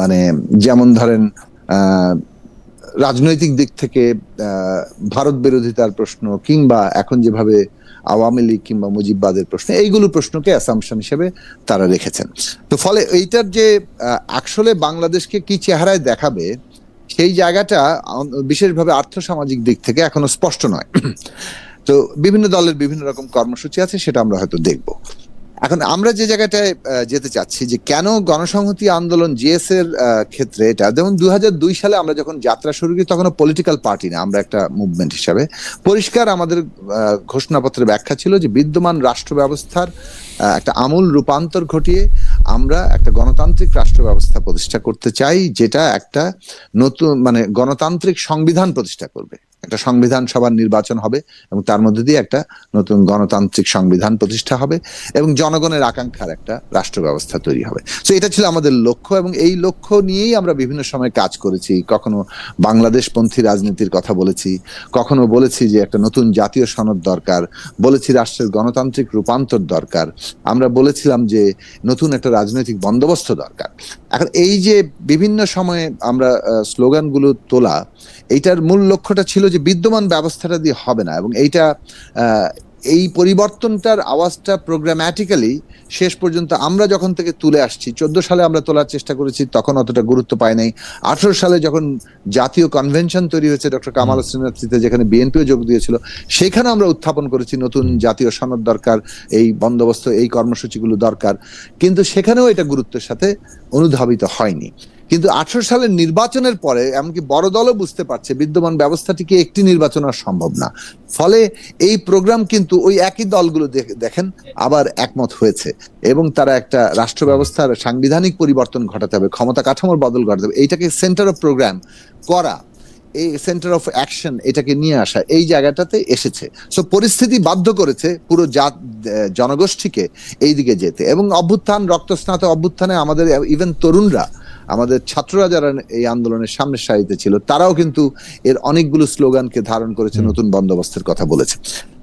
মানে যেমন ধরেন রাজনৈতিক দিক থেকে ভারত বিরোধিতার প্রশ্ন, কিংবা এখন যেভাবে আওয়ামী লীগ কিংবা মুজিববাদের প্রশ্ন, এইগুলো প্রশ্নকে অ্যাসাম্পশন হিসেবে তারা রেখেছেন। তো ফলে এইটার যে আসলে বাংলাদেশকে কি চেহারায় দেখাবে সেই জায়গাটা বিশেষভাবে আর্থসামাজিক দিক থেকে এখনো স্পষ্ট নয়। তো বিভিন্ন দলের বিভিন্ন রকম কর্মসূচি আছে, সেটা আমরা হয়তো দেখব। এখন আমরা যে জায়গাটায় যেতে চাচ্ছি যে কেন গণসংহতি আন্দোলন জিএস এর ক্ষেত্রে, এটা যেমন 2002 সালে আমরা যখন যাত্রা শুরু করি তখন পলিটিক্যাল পার্টি না, আমরা একটা মুভমেন্ট হিসাবে পরিষ্কার আমাদের ঘোষণাপত্রের ব্যাখ্যা ছিল যে বিদ্যমান রাষ্ট্র ব্যবস্থার একটা আমূল রূপান্তর ঘটিয়ে আমরা একটা গণতান্ত্রিক রাষ্ট্র ব্যবস্থা প্রতিষ্ঠা করতে চাই, যেটা একটা নতুন মানে গণতান্ত্রিক সংবিধান প্রতিষ্ঠা করবে। একটা সংবিধান সভার নির্বাচন হবে এবং তার মধ্যে দিয়ে একটা নতুন গণতান্ত্রিক সংবিধান প্রতিষ্ঠা হবে এবং জনগণের আকাঙ্ক্ষার একটা রাষ্ট্র ব্যবস্থা তৈরি হবে। তো এটা ছিল আমাদের লক্ষ্য এবং এই লক্ষ্য নিয়েই আমরা বিভিন্ন সময় কাজ করেছি। কখনো বাংলাদেশপন্থী রাজনীতির কথা বলেছি, কখনো বলেছি যে একটা নতুন জাতীয় সনদ দরকার, বলেছি রাষ্ট্রের গণতান্ত্রিক রূপান্তর দরকার, আমরা বলেছিলাম যে নতুন একটা রাজনৈতিক বন্দোবস্ত দরকার। এখন এই যে বিভিন্ন সময়ে আমরা স্লোগানগুলো তোলা, এইটার মূল লক্ষ্যটা ছিল যে বিদ্যমান ব্যবস্থাটা দিয়ে হবে না, এবং এইটা এই পরিবর্তনটার আওয়াজটা প্রোগ্রাম্যাটিক্যালি শেষ পর্যন্ত আমরা যখন থেকে তুলে আসছি, 14 সালে আমরা তোলার চেষ্টা করেছি, তখন অতটা গুরুত্ব পায় নাই। 18 সালে যখন জাতীয় কনভেনশন তৈরি হয়েছে ডক্টর কামাল হোসেনের নেতৃত্বে, যেখানে বিএনপিও যোগ দিয়েছিল, সেখানে আমরা উত্থাপন করেছি নতুন জাতীয় সনদ দরকার, এই বন্দোবস্ত, এই কর্মসূচিগুলো দরকার, কিন্তু সেখানেও এটা গুরুত্বের সাথে অনুধাবিত হয়নি। কিন্তু 18 সালের নির্বাচনের পরে এমনকি বড় দলও বুঝতে পারছে বিদ্যমান ব্যবস্থাটিকে একটি নির্বাচন আর সম্ভব না। ফলে এই প্রোগ্রাম কিন্তু ওই একই দলগুলো দেখেন আবার একমত হয়েছে এবং তারা একটা রাষ্ট্র ব্যবস্থার সাংবিধানিক পরিবর্তন ঘটাতে হবে, ক্ষমতা কাঠামোর বদল ঘটাতে হবে, এইটাকে সেন্টার অফ প্রোগ্রাম করা, এই সেন্টার অফ অ্যাকশন এটাকে নিয়ে আসা এই জায়গাটাতে এসেছে। সো পরিস্থিতি বাধ্য করেছে পুরো জনগোষ্ঠীকে এই দিকে যেতে, এবং অভ্যুত্থান, রক্তস্নাত অভ্যুত্থানে আমাদের ইভেন তরুণরা, আমাদের ছাত্ররা যারা এই আন্দোলনের সামনের সারিতে ছিল, তারাও কিন্তু এর অনেকগুলো স্লোগানকে ধারণ করেছে, নতুন বন্দোবস্তের কথা বলেছে।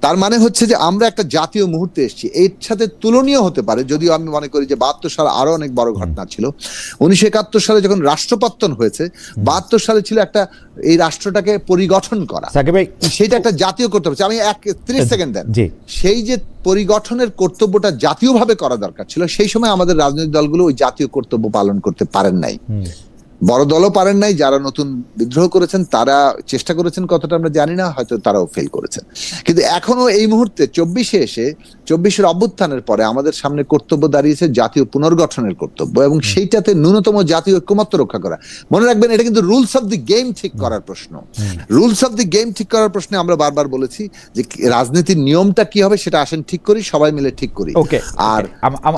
তার মানে হচ্ছে যে আমরা একটা জাতীয় মুহূর্তে এসেছি। এর সাথে তুলনীয় হতে পারে, যদিও আমি মনে করি যে 72 সাল আরো অনেক বড় ঘটনা ছিল। 1971 সালে যখন রাষ্ট্রপতন হয়েছে, 72 সালে ছিল একটা এই রাষ্ট্রটাকে পরিগঠন করা, সেটা একটা জাতীয় কর্তব্য। আমি 30 সেকেন্ড দেন। সেই যে পরিগঠনের কর্তব্যটা জাতীয়ভাবে করা দরকার ছিল, সেই সময় আমাদের রাজনৈতিক দলগুলো ওই জাতীয় কর্তব্য পালন করতে পারেন নাই। বড় দলও পারেন নাই, যারা নতুন বিদ্রোহ করেছেন তারা চেষ্টা করেছেন কতটা আমরা জানি না, হয়তো তারাও ফেল করেছেন। কিন্তু এখনো এই মুহূর্তে 24-এ এসে 24-এর অভ্যুত্থানের পরে আমাদের সামনে কর্তব্য দাঁড়িয়েছে জাতীয় পুনর্গঠনের কর্তব্য, এবং সেইটাতে ন্যূনতম জাতীয় ঐক্যমত্য রক্ষা করা। মনে রাখবেন, এটা কিন্তু রুলস অফ দি গেম ঠিক করার প্রশ্ন। রুলস অফ দি গেম ঠিক করার প্রশ্নে আমরা বারবার বলেছি যে রাজনীতির নিয়মটা কি হবে সেটা আসেন ঠিক করি, সবাই মিলে ঠিক করি। আর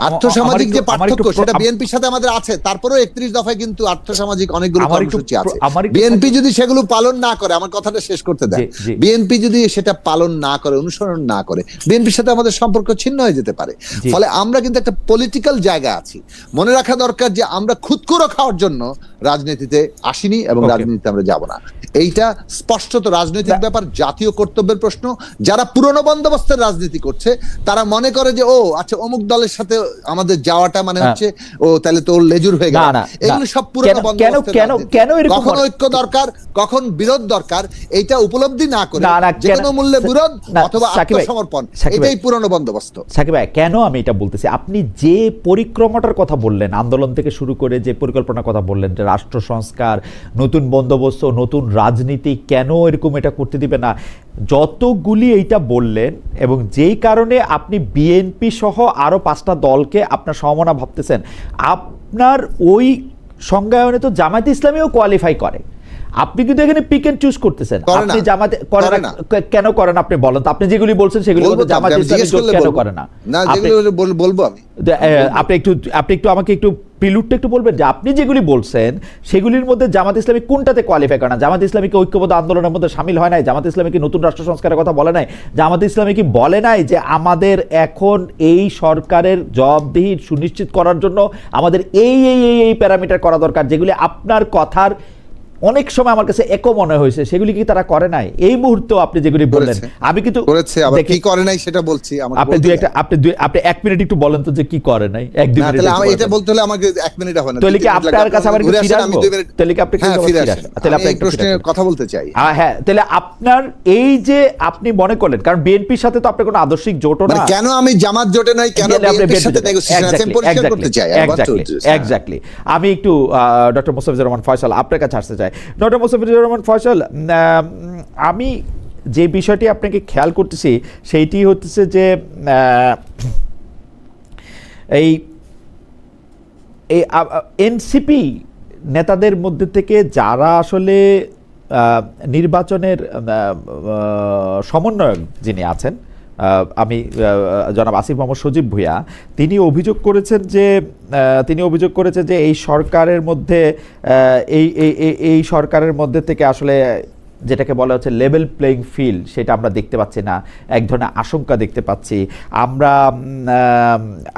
আর্থসামাজিক যে পার্থক্য সেটা বিএনপির সাথে আমাদের আছে, তারপরেও 31 দফায় কিন্তু আর্থসামাজিক অনেকগুলো কর্মসূচি আছে। বিএনপি যদি সেগুলো পালন না করে, আমার কথাটা শেষ করতে দেন, বিএনপি যদি সেটা পালন না করে, অনুসরণ না করে, বিএনপির সাথে আমাদের সম্পর্ক ছিন্ন হয়ে যেতে পারে। ফলে আমরা কিন্তু একটা পলিটিক্যাল জায়গা আছি। মনে রাখা দরকার যে আমরা খুদকুড়ো খাওয়ার জন্য রাজনীতিতে আসিনি এবং রাজনীতিতে আমরা যাব না। এইটা স্পষ্টত রাজনৈতিক ব্যাপার, জাতীয় কর্তব্যের প্রশ্ন। যারা পুরনো বন্দোবস্তের রাজনীতি করছে তারা মনে করে যে ও আচ্ছা অমুক দলের সাথে আমাদের যাওয়াটা মানে হচ্ছে ও তাহলে তো লেজুর হয়ে গেল। এগুলো সব পুরনো বন্দোবস্তের রাজনীতি। কখন ঐক্য দরকার, কখন বিরোধ দরকার, এইটা উপলব্ধি না করে যে কোনো মূল্যে বিরোধ অথবা আত্মসমর্পণ, এটাই পুরনো বন্দোবস্ত। সাকিব ভাই, কেন আমি এটা বলতেছি, আপনি যে পরিক্রমাটার কথা বললেন, আন্দোলন থেকে শুরু করে যে পরিকল্পনার কথা বললেন, যে রাষ্ট্র সংস্কার, নতুন বন্দোবস্ত, নতুন রাজনীতি, কেন এরকম এটা করতে দিবে না, যতগুলি এইটা বললেন, এবং যেই কারণে আপনি বিএনপি সহ আরো 5টা দলকে আপনার সমমনা ভাবতেছেন, আপনার ওই সংজ্ঞায়নে তো জামায়াতে ইসলামীও কোয়ালিফাই করে। আপনি কিন্তু এখানে পিক এন্ড চুজ করতেছেন। আপনি জামাতে করে না, কেন করেন আপনি বলেন তো? আপনি যেগুলি বলছেন সেগুলি জামায়াতে ইসলামী কেন করে না? না, যেগুলো বলবো আমি। আপনি একটু আমাকে একটু প্রিলুডটা একটু বলবেন যে আপনি যেগুলি বলছেন সেগুলির মধ্যে জামাত ইসলামী কোনটাতে কোয়ালিফাই করে না? জামাত ইসলামী কি ঐক্যবদ্ধ আন্দোলনের মধ্যে শামিল হয় নাই? জামাত ইসলামী কি নতুন রাষ্ট্র সংস্কারের কথা বলে নাই? জামাত ইসলামী কি বলে নাই যে আমাদের এখন এই সরকারের জবাবদিহি সুনিশ্চিত করার জন্য আমাদের এই এই এই প্যারামিটার করা দরকার, যেগুলি আপনার কথার অনেক সময় আমার কাছে একও মনে হয়েছে, সেগুলি কি তারা করে নাই? এই মুহূর্তেও আপনি যেগুলি বললেন, আমি কিন্তু করেছে, আবার কি করে নাই সেটা বলছি। আপনি 1 মিনিট একটু বলেন তো যে কি করে নাই, 1-2 মিনিট। তাহলে আমি এটা বলতে হলে আমাকে 1 মিনিট হবে না। তাহলে কি আপনার কাছে আবার ফিরে আসবো? তাহলে কি আপনি তাহলে আপনি একটু প্রশ্নে কথা বলতে চাই। হ্যাঁ, তাহলে আপনার এই যে আপনি মনে করলেন, কারণ বিএনপির সাথে তো আপনার কোনো আদর্শিক জোটও না, কেন আমি জামাত জোটে নাই, কেন বিএনপির সাথে নেগোসিয়েশন আছে পরিষ্কার করতে চাই। এক্স্যাক্টলি। আমি একটু ডক্টর মোস্তাফিজুর রহমান ফয়সাল আপনার কাছে আসতে চাই। ডক্টর মোস্তাফিজুর রহমান ফয়সাল, আমি যে বিষয়টি আপনাকে খেয়াল করতেছি সেইটি হচ্ছে যে এই এনসিপি নেতাদের মধ্যে থেকে যারা আসলে নির্বাচনের সমন্বয়ক যিনি আছেন, আমি জনাব আসিফ মোহাম্মদ সজীব ভূঁইয়া, তিনি অভিযোগ করেছেন যে এই সরকারের মধ্যে এই সরকারের মধ্যে থেকে আসলে যেটাকে বলা হচ্ছে লেভেল প্লেইং ফিল্ড, সেটা আমরা দেখতে পাচ্ছি না। এক ধরনের আশঙ্কা দেখতে পাচ্ছি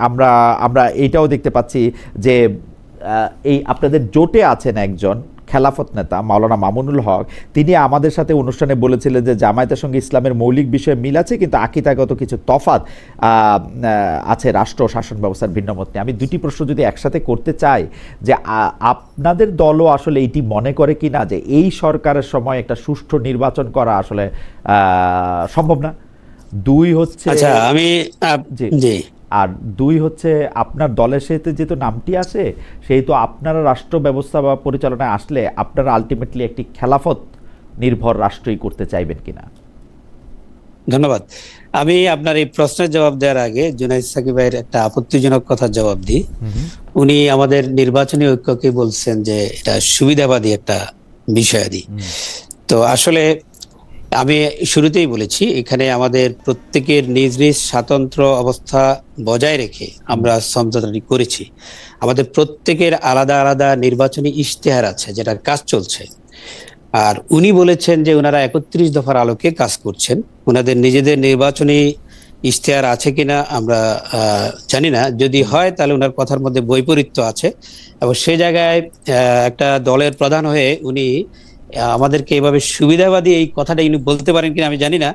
আমরা এইটাও দেখতে পাচ্ছি যে এই আপনাদের জোটে আছেন একজন খেলাফত নেতা মাওলানা মামুনুল হক, তিনি আমাদের সাথে অনুষ্ঠানে বলেছিলেন যে জামায়াতের সঙ্গে ইসলামের মৌলিক বিষয়ে মিল আছে, কিন্তু আকীদাগত কিছু তফাৎ আছে রাষ্ট্র শাসন ব্যবস্থার ভিন্নমত নিয়ে। আমি দুটি প্রশ্ন যদি একসাথে করতে চাই, যে আপনাদের দলও আসলে এইটি মনে করে কিনা যে এই সরকারের সময় একটা সুষ্ঠু নির্বাচন করা আসলে সম্ভব না? 2 হচ্ছে, আচ্ছা আমি জি, আর 2 হচ্ছে আপনার দলের সাথে যেহেতু নামটি আছে, সেহেতু আপনারা রাষ্ট্র ব্যবস্থা বা পরিচালনায় আসলে আপনারা আলটিমেটলি একটি খেলাফত নির্ভর রাষ্ট্রই করতে চাইবেন কিনা? ধন্যবাদ। আমি আপনার এই প্রশ্নের জবাব দেওয়ার আগে জুনাইদ সাকিব ভাইয়ের একটা আপত্তিজনক কথার জবাব দিই। উনি আমাদের নির্বাচনী ঐক্যকে বলছেন যে এটা সুবিধাবাদী একটা বিষয়াদি। তো আসলে আমি শুরুতেই বলেছি এখানে আমাদের প্রত্যেকের নিজ নিজ স্বাতন্ত্র অবস্থা বজায় রেখে আমরা সমঝোতাটি করেছি। আমাদের প্রত্যেকের আলাদা আলাদা নির্বাচনী ইশতেহার আছে, যেটার কাজ চলছে। আর উনি বলেছেন যে ওনারা 31 দফার আলোকে কাজ করছেন। ওনাদের নিজেদের নির্বাচনী ইশতেহার আছে কিনা আমরা জানি না। যদি হয় তাহলে ওনার কথার মধ্যে বৈপরীত্য আছে, এবং সেই জায়গায় একটা দলের প্রধান হয়ে উনি আমাদেরকে এভাবে সুবিধাবাদী এই কথাটা উনি বলতে পারেন কিনা আমি জানি না।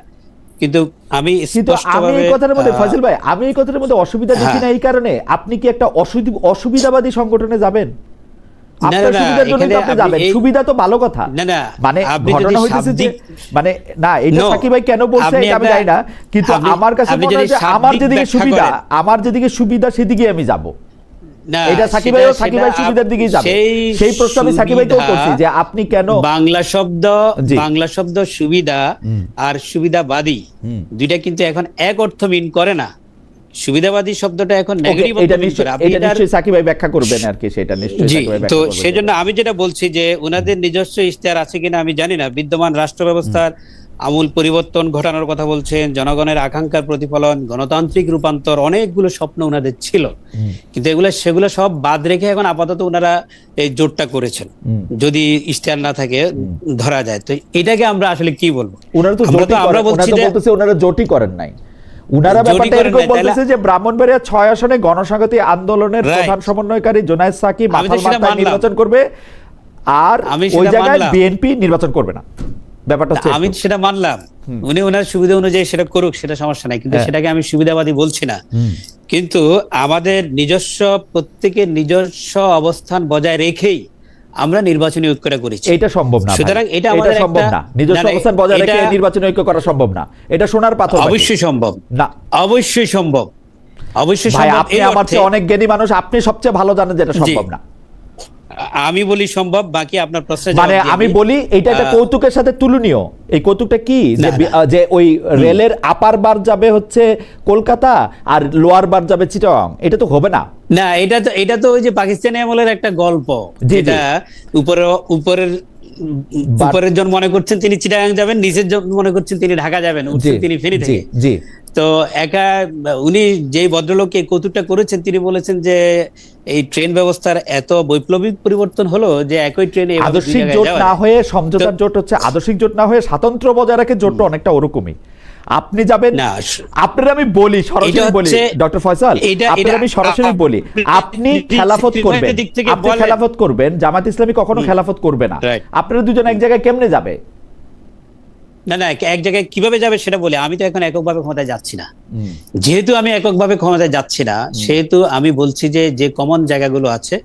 কিন্তু আমি আমি এই কথার মধ্যে ফয়সাল ভাই, আমি এই কথার মধ্যে অসুবিধা দেখি না। এই কারণে আপনি কি একটা অসুবিধাবাদী সংগঠনে যাবেন? আপনার সুবিধার জন্য তো আপনি যাবেন, সুবিধা তো ভালো কথা। মানে ঘটনা হইতেছে যে মানে না, এটা সাকিব ভাই কেন বলছে এটা আমি জানি না, কিন্তু আমার কাছে মনে হয় যে আমার যেদিকে সুবিধা সেদিকে আমি যাব। এটা সাকিব ভাই সুবিধার দিকেই যাবে। সেই প্রশ্ন আমি সাকিব ভাইকেও করছি যে আপনি কেন বাংলা শব্দ সুবিধা আর সুবিধাবাদী দুইটা কিন্তু এখন এক অর্থ মিন করে না। সুবিধাবাদী শব্দটা এখন নেগেটিভ অর্থ মিন করে। এটা নিশ্চয়ই সাকিব ভাই ব্যাখ্যা করবেন আর কি, সেটা নিশ্চয়ই সাকিব ভাই ব্যাখ্যা করবেন। তো সেজন্য আমি যেটা বলছি যে ওনাদের নিজস্ব ইশতেহার আছে কিনা আমি জানি না। বিদ্যমান রাষ্ট্র ব্যবস্থার আমূল পরিবর্তন ঘটানোর কথা বলছেন, জনগণের আকাঙ্ক্ষার প্রতিফলন, গণতান্ত্রিক রূপান্তর, অনেকগুলো স্বপ্ন ওনাদের ছিল, কিন্তু সেগুলো সব বাদ রেখে এখন আপাতত ওনারা এই জোটটা করেছেন। যদি ইশতেহার না থাকে ধরা যায়, তো এটাকে আমরা আসলে কি বলবো? আমরা বলতেছি ওনারা জোটই করেন নাই। উনারা ব্যাপারটা এরকম বলতেছে যে ব্রাহ্মণবাড়িয়া 6 আসনে গণসংহতি আন্দোলনের প্রধান সমন্বয়কারী জুনায়েদ সাকিব মাথার মাথায় নির্বাচন করবে, আর ওই জায়গায় বিএনপি নির্বাচন করবে না। ব্যাপারটা হচ্ছে আমি সেটা মানলাম, উনি ওনার সুবিধা অনুযায়ী সেটা করুক, সেটা সমস্যা নাই, কিন্তু সেটাকে আমি সুবিধাবাদী বলছি না। কিন্তু আমাদের নিজস্ব প্রত্যেকের নিজস্ব অবস্থান বজায় রেখেই আমরা নির্বাচনী ঐক্যটা করেছি। এটা সম্ভব না, সুতরাং এটা আমাদের সম্ভব না। নিজস্ব অবস্থান বজায় রেখে নির্বাচনী ঐক্য করা সম্ভব না। এটা সোনার পাথর। অবশ্যই সম্ভব না, অবশ্যই সম্ভব, অবশ্যই ভাই। সম্ভব। আপনি আমার চেয়ে অনেক জ্ঞানী মানুষ, আপনি সবচেয়ে ভালো জানেন যে এটা সম্ভব না। আমি বলি সম্ভব, বাকি আপনার প্রশ্নের মানে আমি বলি এটা একটা কৌতুকের সাথে তুলনীয়। এই কৌতুকটা কি যে ওই রেলের আপার বার যাবে হচ্ছে কলকাতা আর লোয়ার বার যাবে চিটাগাং, এটা তো হবে না। না, এটা তো ওই যে পাকিস্তানি আমলের একটা গল্প, যেটা উপরের জন মনে করছেন তিনি চিটাগাং যাবেন, নিচের জন মনে করছেন তিনি ঢাকা যাবেন, উঠছেন তিনি ফেনী থেকে। তো উনি যে ভদ্রলোক এই কৌতুকটা করেছেন তিনি বলেছেন যে এই ট্রেন ব্যবস্থার এত বৈপ্লবিক পরিবর্তন হলো যে একই ট্রেনে আদর্শিক জোট না হয়ে সমঝোতার জোট হচ্ছে, আদর্শিক জোট না হয়ে স্বাতন্ত্র্য বজায় রাখে জোটটা অনেকটা ওরকমই। আপনি যাবেন না, আপনার আমি বলি সরাসরি বলি ডক্টর ফয়সাল, আপনার আমি সরাসরি বলি, আপনি খেলাফত করবেন, আপনি খেলাফত করবেন, জামাত ইসলামী কখনো খেলাফত করবে না। আপনারা দুজন এক জায়গায় কেমনে যাবে? না, এক জায়গায় কিভাবে যাবে সেটা বলি। আমি তো এখন এককভাবে ক্ষমতায় যাচ্ছি না। যেহেতু আমি এককভাবে ক্ষমতায় যাচ্ছি না, সেহেতু আমি বলছি যে কমন জায়গাগুলো আছে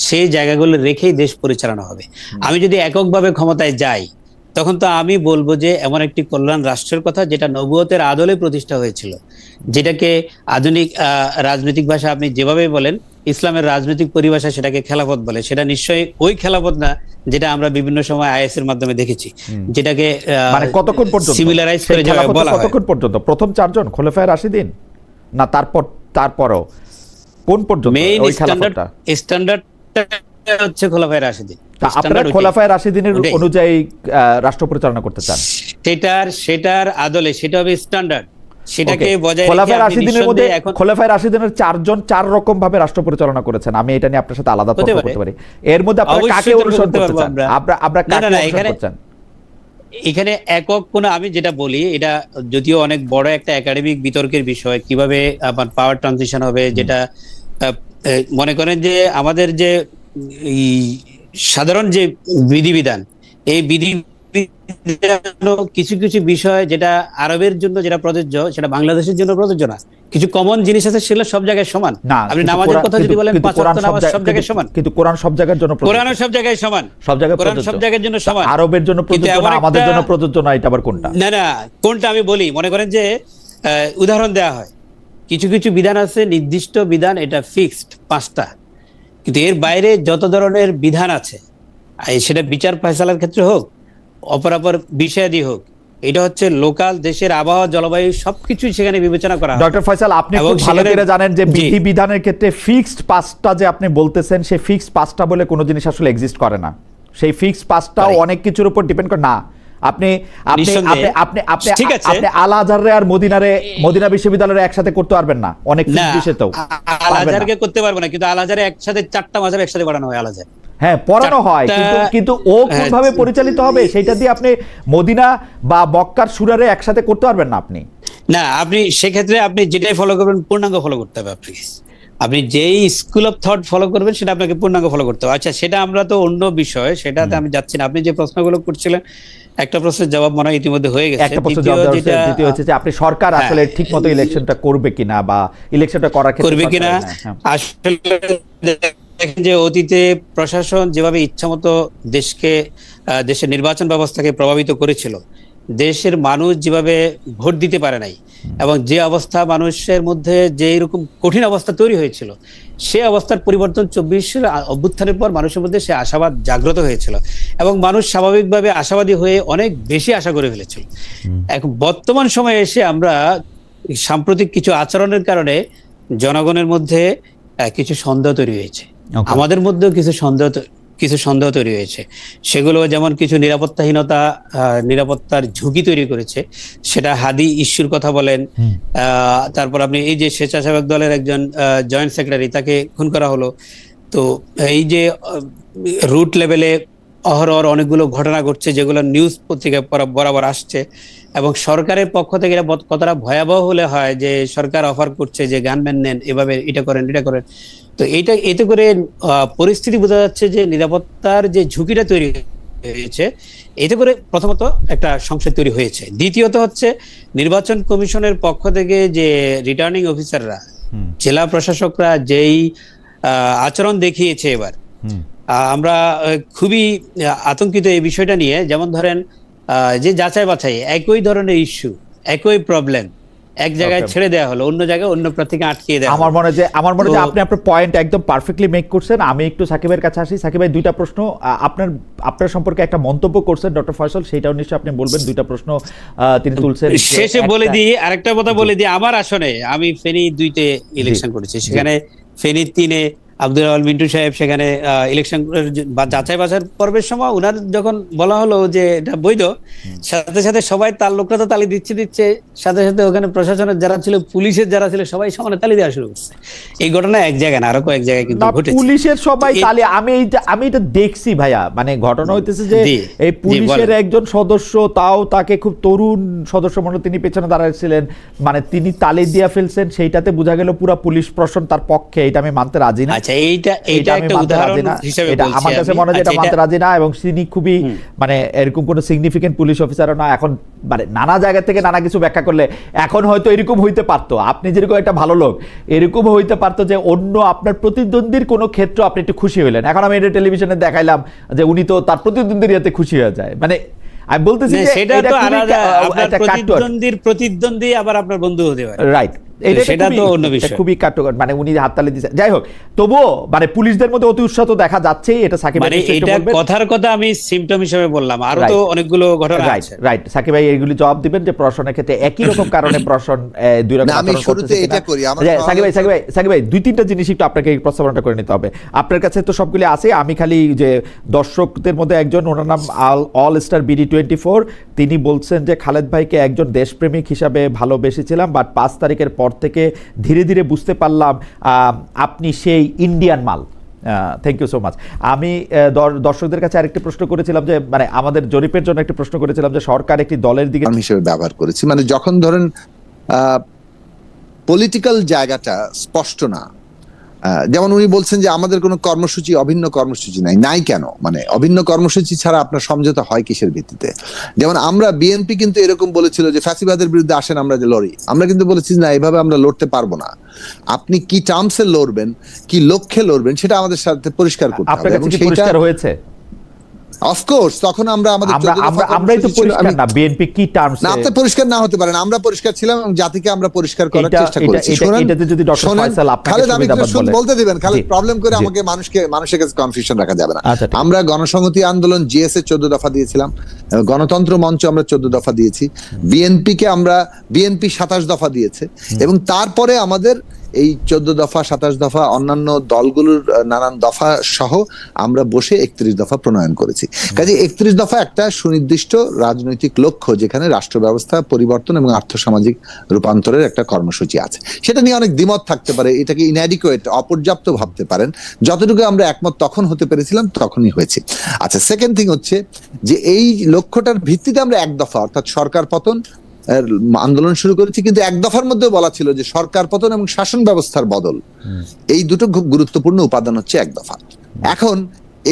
সেই জায়গাগুলো রেখেই দেশ পরিচালনা হবে। আমি যদি এককভাবে ক্ষমতায় যাই, তখন তো আমি বলবো যে এমন একটি কল্যাণ রাষ্ট্রের কথা যেটা নবুয়তের আদলে প্রতিষ্ঠা হয়েছিল, যেটাকে আধুনিক রাজনৈতিক ভাষা আপনি যেভাবে বলেন, ইসলামের রাজনৈতিক পরিভাষা সেটাকে খেলাফত বলে। সেটা নিশ্চয়ই ওই খেলাফত না যেটা আমরা বিভিন্ন সময় আইএস এর মাধ্যমে দেখেছি, যেটাকে মানে কতক্ষণ পর্যন্ত সিমিলারাইজ করে যাবে বলা হয়। কতক্ষণ পর্যন্ত? প্রথম 4 জন খোলাফায়ে রাশিদিন না তারপরও কোন পর্যন্ত? ওই খেলাফতটা স্ট্যান্ডার্ডটা হচ্ছে খোলাফায়ে রাশিদিন। আপনারা খোলাফায়ে রাশিদিনের অনুযায়ী রাষ্ট্র পরিচালনা করতে চান, সেটার আদলে সেটা হবে স্ট্যান্ডার্ড, সেটাকে বজায় রেখে খোলাফায়ে রাশিদিনের মধ্যে খোলাফায়ে রাশিদিনের 4 জন 4 রকম ভাবে রাষ্ট্র পরিচালনা করেছেন। আমি এটা নিয়ে আপনার সাথে আলাদা তর্ক করতে পারি। এর মধ্যে আপনারা কাকে অনুসরণ করতে চান? আপনারা কাকে অনুসরণ করছেন? এখানে একক কোন, আমি যেটা বলি এটা যদিও অনেক বড় একটা একাডেমিক বিতর্কের বিষয়, কিভাবে আবার পাওয়ার ট্রানজিশন হবে, যেটা মনে করেন যে আমাদের যে সাধারণ যে বিধিবিধান, এই কিছু কিছু বিষয় যেটা আরবের জন্য যেটা প্রযোজ্য সেটা বাংলাদেশের জন্য প্রযোজ্য না। কিছু কমন জিনিস আছে সেগুলো সব জায়গায় সমান। আপনি নামাজের কথা যদি বলেন, 5 ওয়াক্ত নামাজ সব জায়গায় সমান, কিন্তু কোরআন সব জায়গার জন্য প্রযোজ্য। কোরআন সব জায়গায় সমান, সব জায়গায় কোরআন সব জায়গার জন্য সমান। আরবের জন্য প্রযোজ্য না, আমাদের জন্য প্রযোজ্য না, এটা আবার কোনটা? না, কোনটা আমি বলি। মনে করেন যে উদাহরণ দেওয়া হয়, কিছু কিছু বিধান আছে নির্দিষ্ট বিধান, এটা ফিক্সড 5টা, কিন্তু এর বাইরে যত ধরনের বিধান আছে, সেটা বিচার ফয়সালার ক্ষেত্রে হোক, অপরাপর বিষয়াদি হোক, এটা হচ্ছে লোকাল, দেশের আবহাওয়া, জলবায়ু সবকিছুই সেখানে বিবেচনা করা হয়। ডক্টর ফয়সাল, আপনি এবং খুব ভালো সেখানে- করে জানেন যে জি। বিধিবিধানের ক্ষেত্রে ফিক্সড পাঁচটা যে আপনি বলতেছেন, সেই ফিক্সড পাঁচটা বলে কোনো জিনিস আসলে এক্সিস্ট করে না। সেই ফিক্সড পাঁচটাও Correct. অনেক কিছুর উপর ডিপেন্ড করে না। আপনি আপনি নিঃসন্দেহে। আপনি আপনি ঠিক আছে। আপনি আল আজহারে আর মদিনা বিশ্ববিদ্যালয়ে একসাথে করতে পারবেন না, অনেক না, বিষয়তেও আল আজহারকে করতে পারবো না, কিন্তু আল আজহারে একসাথে 4টা মাযহাব একসাথে পড়ানো হয় আল আজহার। হ্যাঁ পড়ানো হয়, কিন্তু চারটা- কিন্তু ও হ্যাঁ, কোনভাবে পরিচালিত হবে সেটা দিয়ে আপনি মদিনা বা মক্কার সুরারে একসাথে করতে পারবেন না আপনি। না, আপনি সেক্ষেত্রে আপনি যেটাই ফলো করবেন পূর্ণাঙ্গ ফলো করতে হবে। আপনি যেই স্কুল অফ থট ফলো করবেন সেটা আপনাকে পূর্ণাঙ্গ ফলো করতে হবে। আচ্ছা, সেটা আমরা তো অন্য বিষয়, সেটাতে আমি যাচ্ছি না। আপনি যে প্রশ্নগুলো করছিলেন, একটা প্রশ্নের জবাব মনে হয় ইতিমধ্যে হয়ে গেছে। একটা প্রশ্ন জবাব দেওয়া হচ্ছে, দ্বিতীয় হচ্ছে যে আপনি সরকার হ্যাঁ। আসলে ঠিকমতো ইলেকশনটা করবে কিনা বা ইলেকশনটা করার ক্ষেত্রে করবে কিনা। সরকারের- হ্যাঁ। আসলে দেখেন যে অতীতে প্রশাসন যেভাবে ইচ্ছামতো দেশের নির্বাচন ব্যবস্থাকে প্রভাবিত করেছিল, দেশের মানুষ যেভাবে ভোট দিতে পারে নাই, এবং যে অবস্থা মানুষের মধ্যে যে এরকম কঠিন অবস্থা তৈরি হয়েছিল, সে অবস্থার পরিবর্তন 24-এর অভ্যুত্থানের পর মানুষের মধ্যে সে আশাবাদ জাগ্রত হয়েছিল, এবং মানুষ স্বাভাবিকভাবে আশাবাদী হয়ে অনেক বেশি আশা করে ফেলেছিল। এখন বর্তমান সময়ে এসে আমরা সাম্প্রতিক কিছু আচরণের কারণে জনগণের মধ্যে কিছু সন্দেহ তৈরি হয়েছে। Okay. আমাদের মধ্যেও কিছু সন্দেহ তৈরি হয়েছে। সেগুলো যেমন কিছু নিরাপত্তাহীনতা, নিরাপত্তার ঝুঁকি তৈরি করেছে। সেটা হাদি ইস্যুর কথা বলেন, তারপর আপনি এই যে স্বেচ্ছাসেবক দলের একজন জয়েন্ট সেক্রেটারি, তাকে খুন করা হলো। তো এই যে রুট লেভেলে অহরহ অনেকগুলো ঘটনা ঘটছে, যেগুলো নিউজ পত্রিকায় বরাবর আসছে, এবং সরকারের পক্ষ থেকে এটা কতটা ভয়াবহ হলে হয় যে সরকার অফার করছে যে গানম্যান নেন, এভাবে এটা করেন, এটা করেন। তো এতে করে পরিস্থিতি বোঝা যাচ্ছে যে নিরাপত্তার যে ঝুঁকিটা তৈরি হয়েছে, এতে করে প্রথমত একটা সংশয় তৈরি হয়েছে। দ্বিতীয়ত হচ্ছে নির্বাচন কমিশনের পক্ষ থেকে যে রিটার্নিং অফিসাররা, জেলা প্রশাসকরা যেই আচরণ দেখিয়েছে এবার, আমরা খুবই আতঙ্কিত এই বিষয়টা নিয়ে। যেমন ধরেন যে যাচাই বাছাই, একই ধরনের ইস্যু, একই প্রবলেম, এক জায়গায় Okay. ছেড়ে দেওয়া হলো, অন্য জায়গায় অন্য প্রার্থীকে আটকিয়ে দেওয়া আমার হলো। মনে হয় যে তো- আপনি আপনার পয়েন্ট একদম পারফেক্টলি মেক করছেন। আমি একটু সাকিবের কাছে আসি। সাকিব ভাই, দুইটা প্রশ্ন আপনার সম্পর্কে একটা মন্তব্য করছেন ডক্টর ফয়সাল, সেটাও নিশ্চয়ই আপনি বলবেন। দুইটা প্রশ্ন তিনি তুলছেন। শেষে বলে একটা- দিই, আরেকটা কথা বলে দিই। আমার আসনে আমি ফেনী 2-তে ইলেকশন করেছি, সেখানে ফেনী 3-এ আব্দুল রাওয়াল মিন্টু সাহেব সেখানে ইলেকশন বা যাচাই বাছাই পর্বের সময় উনার যখন বলা হলো যে এটা বৈধ, সাথে সাথে সবাই তার লোকরা তো তালি দিচ্ছে, সাথে সাথে ওখানে প্রশাসনের যারা ছিল, পুলিশের যারা ছিল, সবাই সমানে তালি দেওয়া শুরু করছে। এই ঘটনা এক জায়গায় না, আরো কয়েক জায়গায় কিন্তু না, ঘটেছে। পুলিশের সবাই এই- তালে আমি এটা দেখছি ভাইয়া। মানে ঘটনা হইতেছে যে জি, এই জি, পুলিশের বলেন। একজন সদস্য, তাও তাকে খুব তরুণ সদস্য মনে হয়, তিনি পেছনে দাঁড়াইছিলেন, মানে তিনি তালে দিয়া ফেলছেন, সেইটাতে বোঝা গেল পুরো পুলিশ প্রশাসন তার পক্ষে। এটা আমি মানতে রাজি না। আচ্ছা, এইটা আমি একটা মানতে উদাহরণ রাজি না। হিসেবে এটা বলছি আমার কাছে আমি। মনে হয় যে এটা আচ্ছা, মানতে রাজি না, এবং তিনি খুবই মানে এরকম কোনো সিগনিফিকেন্ট পুলিশ অফিসারও না। এখন মানে নানা জায়গা থেকে নানা কিছু ব্যাখ্যা করলে এখন হয়তো এরকম হইতে পারতো, আপনি যেরকম একটা ভালো লোক, এরকম হইতে পারতো যে অন্য আপনার প্রতিদ্বন্দ্বীর কোনো ক্ষেত্র আপনি একটু খুশি হইলেন। এখন আমি এটা টেলিভিশনে দেখাইলাম যে উনি তো তার প্রতিদ্বন্দ্বীর ইয়েতে খুশি হয়ে যায়। মানে আমি বলতেছি না, যে সেটা এটা তো খুবই আলাদা। আপনার একটা কাট্টর। প্রতিদ্বন্দ্বী আবার আপনার বন্ধু হতে পারে। রাইট, সেটা তো অন্য বিষয়। খুবই কাট্টর, মানে উনি হাততালি দিচ্ছে। যাই হোক, তবুও মানে পুলিশদের মধ্যে অতি উৎসাহ তো দেখা যাচ্ছে। এটা সাকিব মানে এটা কথার কথা আমি সিম্পটম হিসেবে বললাম, আরো তো অনেকগুলো ঘটনা আছে। রাইট, সাকিব ভাই এগুলি জবাব দিবেন যে প্রশাসনের ক্ষেত্রে একই রকম কারণে প্রশাসন দুই রকম না, আমি আচরণ শুরুতে করতেছে কিনা। এটা করি, আমার যে সাকিব ভাই দুই তিনটা জিনিস একটু আপনাকে এই প্রস্তাবনাটা করে নিতে হবে। আপনার কাছে তো সবগুলি আছে, আমি খালি যে দর্শকদের মধ্যে একজন, ওনার নাম অল স্টার BD 24, তিনি বলছেন যে খালেদ ভাইকে একজন দেশপ্রেমিক হিসাবে ভালোবেসেছিলাম, বাট 5 তারিখের পর থেকে ধীরে ধীরে বুঝতে পারলাম আপনি সেই ইন্ডিয়ান মাল। Thank you so much. আমি দর্শকদের কাছে আরেকটি প্রশ্ন করেছিলাম যে মানে আমাদের জরিপের জন্য একটি প্রশ্ন করেছিলাম যে সরকার একটি দলের দিকে হিসেবে ব্যবহার করেছি। মানে যখন ধরেন পলিটিক্যাল জায়গাটা স্পষ্ট না, যেমন উনি বলছেন যে আমাদের কোনো কর্মসূচি, অভিন্ন কর্মসূচি নাই কেন? মানে অভিন্ন কর্মসূচি ছাড়া আপনার সমঝোতা হয় কিসের ভিত্তিতে? যেমন আমরা বিএনপি কিন্তু এরকম বলেছিল যে ফ্যাসিবাদের বিরুদ্ধে আসেন আমরা যে লড়ি, আমরা কিন্তু বলেছি না, এভাবে আমরা লড়তে পারবো না। আপনি কি টার্মসে লড়বেন, কি লক্ষ্যে লড়বেন, সেটা আমাদের সাথে পরিষ্কার করতে আপনার হবে। কাছে কি পরিষ্কার হয়েছে? অফকোর্স তখন আমরা আমাদের আমরাই তো পরিষ্কার না, বিএনপি কি টার্মস না, আপনি পরিষ্কার না হতে পারেন, আমরা পরিষ্কার ছিলাম এবং জাতিকে আমরা পরিষ্কার করার চেষ্টা করেছি। এটাতে যদি ডক্টর ফয়সাল আপনাকে খালেদ, আমি সুবিধাবাদ বলে বলতে দিবেন খালেদ, জি, প্রবলেম করে জি। আমাকে মানুষের কাছে কনফিউশন রাখা যাবে না। আচ্ছা, ঠিক আছে। আমরা গণসংহতি আন্দোলন জিএসএ 14 দফা দিয়েছিলাম, গণতন্ত্র মঞ্চ আমরা 14 দফা দিয়েছি, বিএনপি 27 দফা দিয়েছে, এবং তারপরে আমাদের এই 14 দফা 27 দফা অন্যান্য দলগুলোর নানান দফা সহ আমরা বসে 31 দফা প্রণয়ন করেছি। কাজে 31 দফা একটা সুনির্দিষ্ট রাজনৈতিক লক্ষ্য, যেখানে রাষ্ট্র ব্যবস্থা পরিবর্তন এবং আর্থসামাজিক রূপান্তরের একটা কর্মসূচি আছে। সেটা নিয়ে অনেক দ্বিমত থাকতে পারে, এটাকে ইনঅ্যাডিকুয়েট, অপর্যাপ্ত ভাবতে পারেন। যতটুকু আমরা একমত তখন হতে পেরেছিলাম তখনই হয়েছে। আচ্ছা, সেকেন্ড থিং হচ্ছে যে এই লক্ষ্যটার ভিত্তিতে আমরা এক দফা অর্থাৎ সরকার পতন আন্দোলন শুরু করেছি, কিন্তু এক দফার মধ্যে বলা ছিল যে সরকার পতন এবং শাসন ব্যবস্থার বদল, এই দুটো খুব গুরুত্বপূর্ণ উপাদান হচ্ছে এক দফা। এখন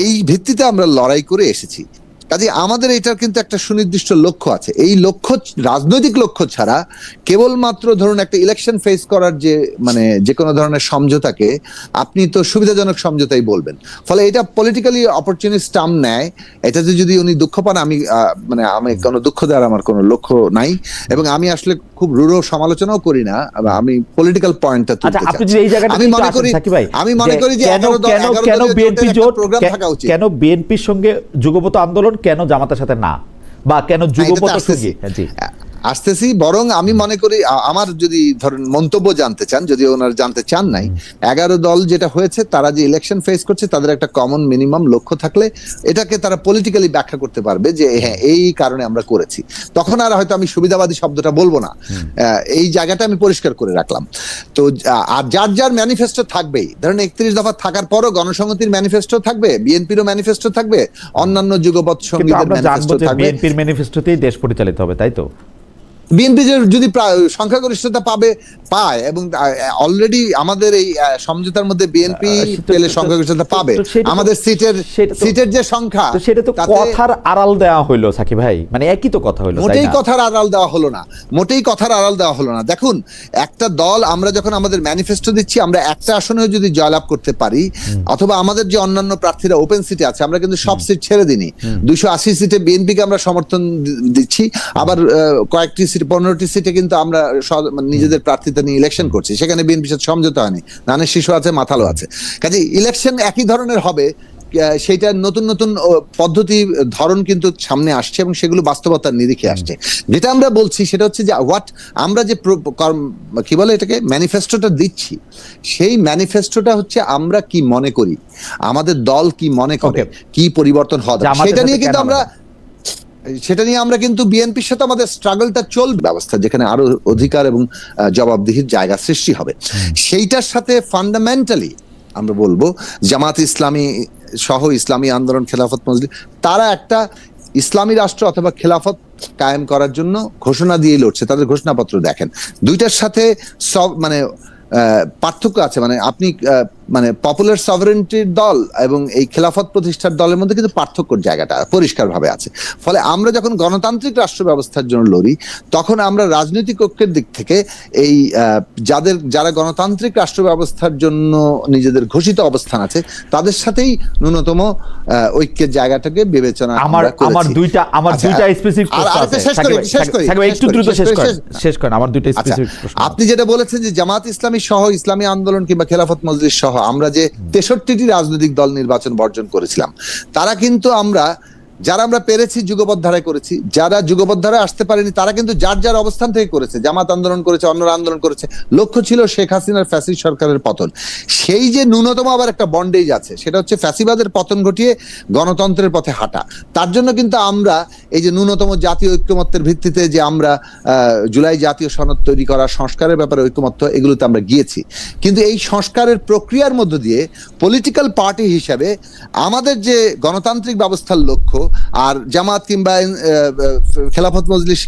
এই ভিত্তিতে আমরা লড়াই করে এসেছি। কাজে আমাদের এটার কিন্তু একটা সুনির্দিষ্ট লক্ষ্য আছে। এই লক্ষ্য রাজনৈতিক লক্ষ্য ছাড়া কেবলমাত্র ধরুন একটা ইলেকশন ফেস করার যে কোনো ধরনের সমঝোতাকে আপনি তো সুবিধাজনক সমঝোতাই বলবেন। ফলে এটা পলিটিক্যালি অপরচুনিস্ট টার্ম নেয়। এটাতে যদি উনি দুঃখ পান, আমি কোনো দুঃখ দেওয়ার আমার কোনো লক্ষ্য নাই, এবং আমি আসলে খুব রূঢ় সমালোচনাও করি না, আমি পলিটিক্যাল পয়েন্টটা তুলতে চাই। আমি মনে করি যে কেন বিএনপি জোট, কেন বিএনপির সঙ্গে যুগপৎ আন্দোলন, কেন জামাতের সাথে না, বা কেন যুগপৎ সঙ্গে? আসতেছি, বরং আমি মনে করি আমার যদি ধরেন মন্তব্য জানতে চান, যদি ওনারা জানতে চান নাই, 11 দল যেটা হয়েছে তারা যে ইলেকশন ফেস করছে তাদের একটা কমন মিনিমাম লক্ষ্য থাকলে এটাকে তারা পলিটিক্যালি ব্যাখ্যা করতে পারবে যে হ্যাঁ এই কারণে আমরা করেছি। তখন আর হয়তো আমি সুবিধাবাদী শব্দটা বলবো না, এই জায়গাটা আমি পরিষ্কার করে রাখলাম। তো আর যার ম্যানিফেস্টো থাকবেই, ধরেন 31 দফা থাকার পরও গণসংহতির ম্যানিফেস্টো থাকবে, বিএনপিরও ম্যানিফেস্টো থাকবে, অন্যান্য যুগপৎ সঙ্গীদের ম্যানিফেস্টো থাকবে। বিএনপির ম্যানিফেস্টোতেই দেশ পরিচালিত হবে, তাই তো? বিএনপি যদি সংখ্যাগরিষ্ঠতা পায় এবং অলরেডি আমাদের এই সমঝোতার মধ্যে বিএনপি পেলে সংখ্যাগরিষ্ঠতা পাবে, আমাদের সিটের যে সংখ্যা, সেটা তো কথার আড়াল দেওয়া হইলো সাকিব ভাই, মানে একই তো কথা হইলো। মোটেই কথার আড়াল দেওয়া হলো না। দেখুন, একটা দল আমরা যখন আমাদের ম্যানিফেস্টো দিচ্ছি, আমরা একটা আসনেও যদি জয়লাভ করতে পারি, অথবা আমাদের যে অন্যান্য প্রার্থীরা ওপেন সিটে আছে, আমরা কিন্তু সব সিট ছেড়ে দিইনি। 280 সিটে বিএনপিকে আমরা সমর্থন দিচ্ছি, আবার কয়েকটি 15টি সিটে কিন্তু আমরা নিজেদের প্রার্থীতা নিয়ে ইলেকশন করছি, সেখানে বিএনপির সাথে সমঝোতা হয়নি। ধানের শীষ আছে, মাথালো আছে। কাজে ইলেকশন একই ধরনের হবে, সেইটা নতুন নতুন পদ্ধতি ধরন কিন্তু সামনে আসছে এবং সেগুলো বাস্তবতার নিরিখে আসছে। যেটা আমরা বলছি সেটা হচ্ছে যে আমরা যে কি বলে এটাকে ম্যানিফেস্টোটা দিচ্ছি, সেই ম্যানিফেস্টোটা হচ্ছে আমরা কি মনে করি, আমাদের দল কি মনে করে, কি পরিবর্তন হবে, সেটা নিয়ে আমরা কিন্তু বিএনপির সাথে আমাদের স্ট্রাগলটা চলবে। ব্যবস্থা যেখানে আরো অধিকার এবং জবাবদিহির জায়গা সৃষ্টি হবে, সেইটার সাথে ফান্ডামেন্টালি আমরা বলবো জামাত ইসলামী সহ ইসলামী আন্দোলন, খেলাফত মজলিস, তারা একটা ইসলামী রাষ্ট্র অথবা খেলাফত কায়েম করার জন্য ঘোষণা দিয়ে লড়ছে। তাদের ঘোষণাপত্র দেখেন, দুইটার সাথে পার্থক্য আছে। আপনি পপুলার সভারেন্টির দল এবং এই খেলাফত প্রতিষ্ঠার দলের মধ্যে কিন্তু পার্থক্যর জায়গাটা পরিষ্কারভাবে আছে। ফলে আমরা যখন গণতান্ত্রিক রাষ্ট্র ব্যবস্থার জন্য লড়ি, তখন আমরা রাজনৈতিক ঐক্যের দিক থেকে এই যারা গণতান্ত্রিক রাষ্ট্র ব্যবস্থার জন্য নিজেদের ঘোষিত অবস্থান আছে, তাদের সাথেই ন্যূনতম ঐক্যের জায়গাটাকে বিবেচনা আমার দুইটা স্পেসিফিক প্রশ্ন আছে। একটু দ্রুত শেষ করেন। আমার দুইটা স্পেসিফিক প্রশ্ন। আপনি যেটা বলেছেন যে জামাত ইসলামী সহ ইসলামী আন্দোলন কিংবা খেলাফত মজলিস সহ আমরা যে 63টি রাজনৈতিক দল নির্বাচন বর্জন করেছিলাম, তারা কিন্তু যারা আমরা পেরেছি যুগপৎ ধারায় করেছি, যারা যুগপৎ ধারায় আসতে পারেনি তারা কিন্তু যার অবস্থান থেকে করেছে। জামাত আন্দোলন করেছে, অন্যরা আন্দোলন করেছে, লক্ষ্য ছিল শেখ হাসিনার ফ্যাসিস্ট সরকারের পতন। সেই যে ন্যূনতম আবার একটা বন্ডেজ আছে, সেটা হচ্ছে ফ্যাসিবাদের পতন ঘটিয়ে গণতন্ত্রের পথে হাঁটা। তার জন্য কিন্তু আমরা এই যে ন্যূনতম জাতীয় ঐক্যমত্যের ভিত্তিতে যে আমরা জুলাই জাতীয় সনদ তৈরি করা, সংস্কারের ব্যাপারে ঐক্যমত্য, এগুলোতে আমরা গিয়েছি। কিন্তু এই সংস্কারের প্রক্রিয়ার মধ্য দিয়ে পলিটিক্যাল পার্টি হিসেবে আমাদের যে গণতান্ত্রিক ব্যবস্থার লক্ষ্য আর জামাত কিংবা খেলাফত মজলিস